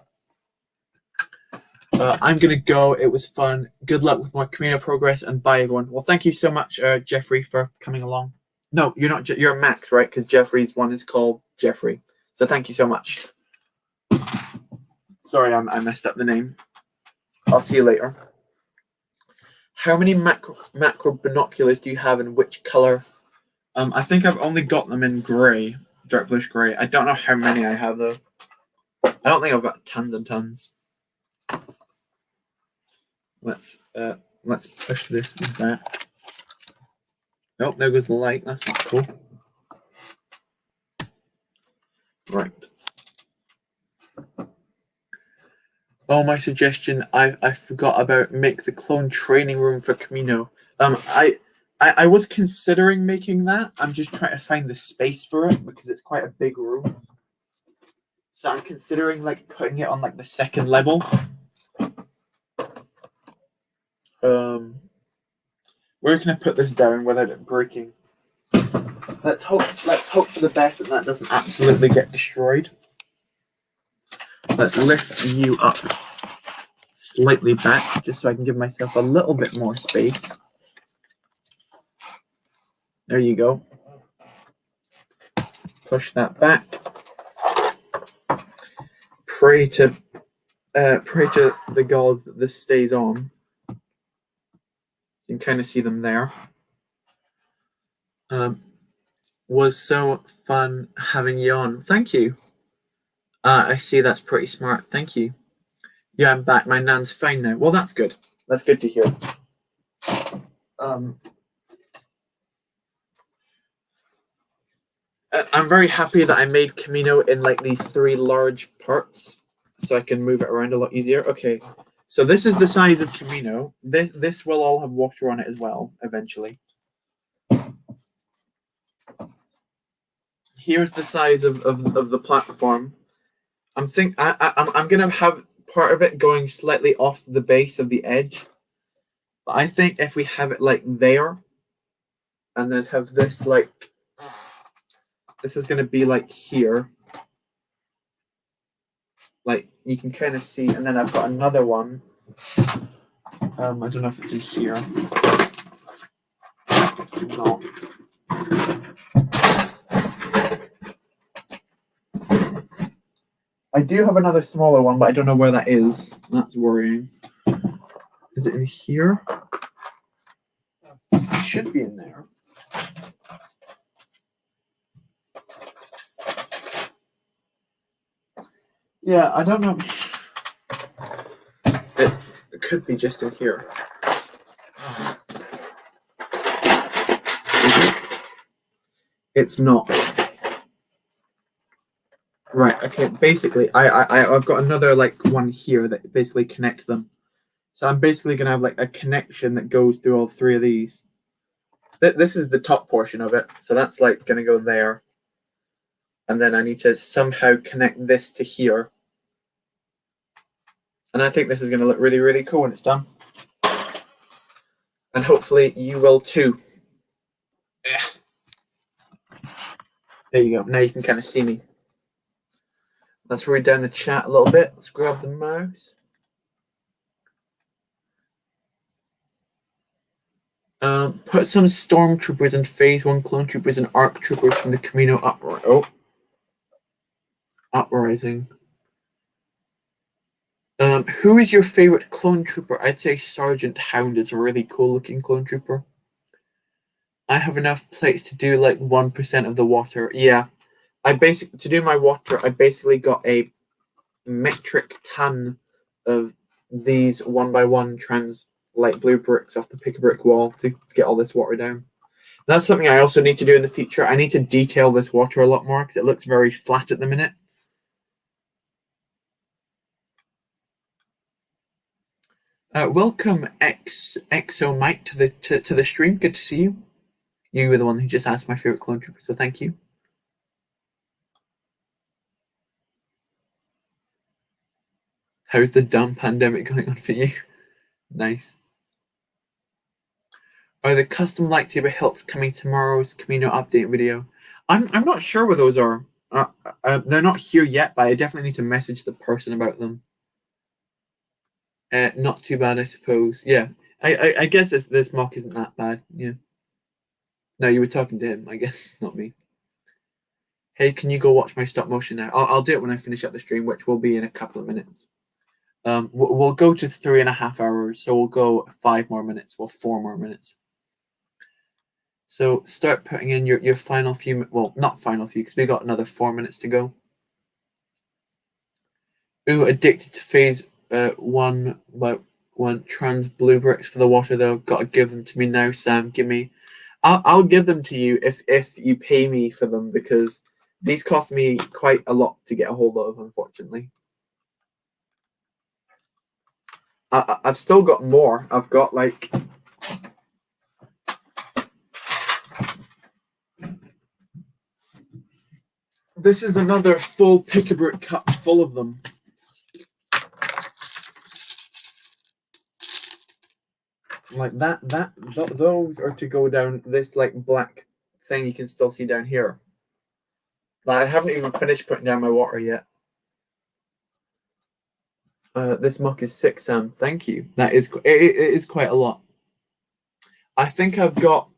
I'm going to go. It was fun. Good luck with more Kamino progress, and bye, everyone. Well, thank you so much, Jeffrey, for coming along. No, you're not. You're Max, right? Because Jeffrey's one is called Jeffrey. So thank you so much. Sorry, I messed up the name. I'll see you later. How many macro binoculars do you have, and which color? I think I've only got them in gray, dark bluish gray. I don't know how many I have, though. I don't think I've got tons and tons. Let's push this back. Oh, there goes the light. That's not cool. Right. Oh, my suggestion. I forgot about make the clone training room for Kamino. I was considering making that. I'm just trying to find the space for it because it's quite a big room. So I'm considering like putting it on like the second level. Where can I put this down without it breaking? Let's hope for the best that doesn't absolutely get destroyed. Let's lift you up slightly back just so I can give myself a little bit more space. There you go. Push that back. Pray to the gods that this stays on. You can kind of see them there. Was so fun having you on. Thank you. I see that's pretty smart. Thank you. Yeah, I'm back. My nan's fine now. Well, that's good. That's good to hear. I'm very happy that I made Kamino in like these 3 large parts so I can move it around a lot easier. Okay, so this is the size of Kamino. This will all have water on it as well, eventually. Here's the size of the platform. I'm gonna have part of it going slightly off the base of the edge. But I think if we have it like there, and then have this like, this is gonna be like here. Like you can kind of see, and then I've got another one. I don't know if it's in here. It's not. I do have another smaller one, but I don't know where that is. That's worrying. Is it in here? It should be in there. Yeah, I don't know. It could be just in here. It's not. Right, okay, basically, I've got another, like, one here that basically connects them. So I'm basically going to have, like, a connection that goes through all 3 of these. This is the top portion of it, so that's, like, going to go there. And then I need to somehow connect this to here. And I think this is going to look really, really cool when it's done. And hopefully you will too. There you go. Now you can kind of see me. Let's read down the chat a little bit. Let's grab the mouse. Put some stormtroopers and phase 1 clone troopers and arc troopers from the Kamino uprising. Who is your favorite clone trooper? I'd say Sergeant Hound is a really cool looking clone trooper. I have enough plates to do like 1% of the water. Yeah. To do my water, I basically got a metric ton of these 1x1 trans light blue bricks off the pick a brick wall to get all this water down. That's something I also need to do in the future. I need to detail this water a lot more because it looks very flat at the minute. Welcome Exo Mike to the stream. Good to see you. You were the one who just asked my favorite clone trooper, so thank you. How's the dumb pandemic going on for you? Nice. Are the custom lightsaber hilts coming tomorrow's Kamino update video? I'm not sure where those are. They're not here yet, but I definitely need to message the person about them. Not too bad, I suppose. Yeah, I guess this mock isn't that bad. Yeah. No, you were talking to him, I guess, not me. Hey, can you go watch my stop motion now? I'll do it when I finish up the stream, which will be in a couple of minutes. We'll go to 3.5 hours, so we'll go 5 more minutes. Well, 4 more minutes. So start putting in your final few. Well, not final few, because we got another 4 minutes to go. Ooh, addicted to phase one. Want trans blue bricks for the water though. Gotta give them to me now, Sam. Give me. I'll give them to you if you pay me for them, because these cost me quite a lot to get a hold of, unfortunately. I've still got more. I've got like. This is another full pick-a-brick cup full of them. Like those are to go down this like black thing you can still see down here. Like, I haven't even finished putting down my water yet. This muck is 6, Sam. Thank you. That is it is quite a lot. I think I've got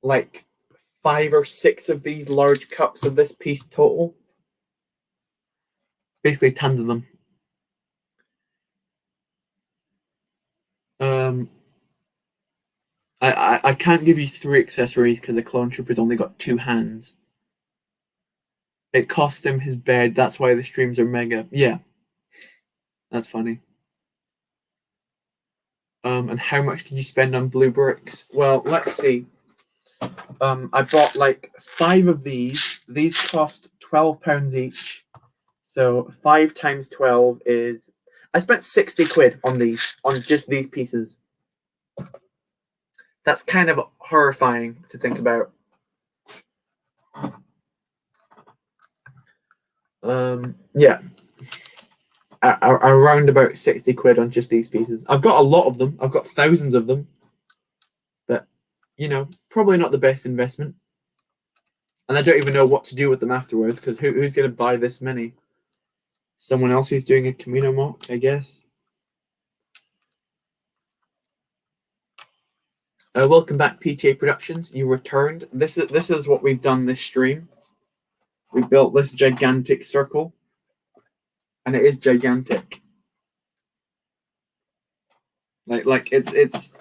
like 5 or 6 of these large cups of this piece total. Basically, tons of them. I can't give you 3 accessories because the clone trooper's only got 2 hands. It cost him his bed. That's why the streams are mega. Yeah, that's funny. And how much did you spend on blue bricks? Well, let's see. I bought like 5 of these. These cost £12 each. So 5 times 12 is. I spent 60 quid on these, on just these pieces. That's kind of horrifying to think about. Yeah. Around about 60 quid on just these pieces. I've got a lot of them. I've got thousands of them. But, you know, probably not the best investment. And I don't even know what to do with them afterwards, because who's going to buy this many? Someone else who's doing a Kamino mock, I guess. Welcome back, PTA Productions. You returned. This is what we've done this stream. We built this gigantic circle, and it is gigantic. Like it's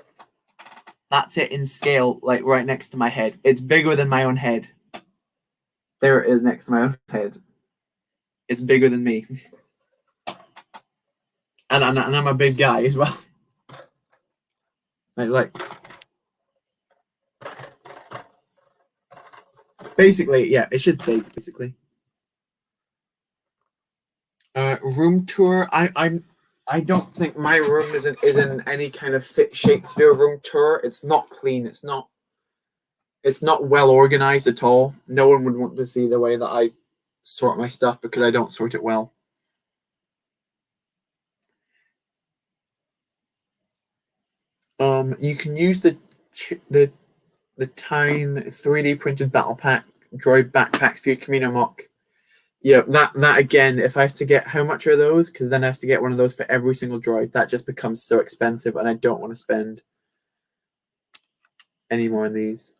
that's it in scale, like right next to my head. It's bigger than my own head. There it is next to my own head. It's bigger than me, and I'm a big guy as well. Like basically, yeah, it's just big, basically. Room tour. I don't think my room is in any kind of fit shape to do a room tour. It's not clean. It's not well organized at all. No one would want to see the way that I sort my stuff, because I don't sort it well. You can use the Tyne 3D printed battle pack droid backpacks for your Kamino mock. Yeah, that again, if I have to get, how much are those? Because then I have to get one of those for every single droid. That just becomes so expensive, and I don't want to spend any more on these.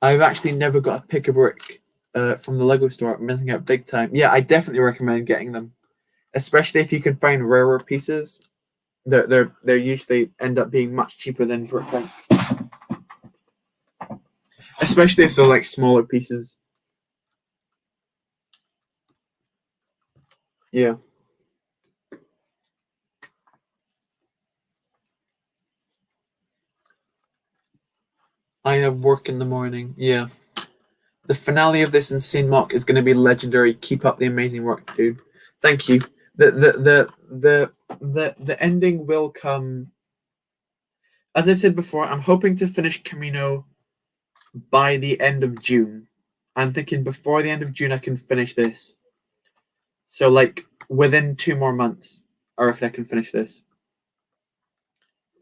I've actually never got a pick-a-brick from the Lego store. I'm missing out big time. Yeah, I definitely recommend getting them, especially if you can find rarer pieces. They're usually end up being much cheaper than brick, especially if they're like smaller pieces. Yeah. I have work in the morning. Yeah. The finale of this insane mock is going to be legendary. Keep up the amazing work, dude. Thank you. The ending will come. As I said before, I'm hoping to finish Kamino by the end of June. I'm thinking before the end of June I can finish this. So like within 2 more months, I reckon I can finish this.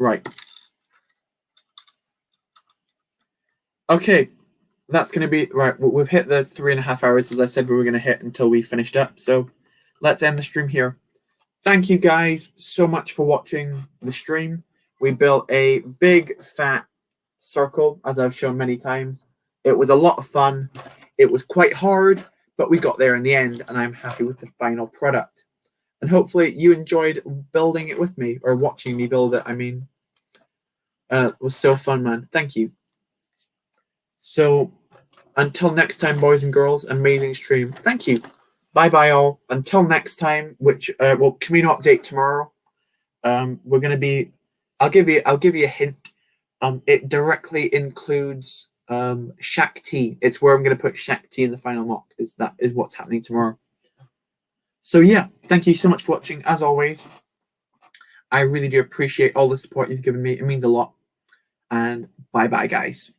Right. Okay. that's going to be right. We've hit the 3.5 hours as I said we were going to hit until we finished up. So let's end the stream here. Thank you guys so much for watching the stream. We built a big fat circle, as I've shown many times. It was a lot of fun. It was quite hard, but we got there in the end, and I'm happy with the final product. And hopefully you enjoyed building it with me, or watching me build it. I mean, it was so fun, man. Thank you. So until next time, boys and girls, amazing stream. Thank you. Bye bye all. Until next time, which Kamino update tomorrow. We're gonna be. I'll give you a hint. It directly includes Shaq T. It's where I'm gonna put Shaq T in the final mock. That is what's happening tomorrow. So yeah, thank you so much for watching. As always, I really do appreciate all the support you've given me. It means a lot. And bye bye, guys.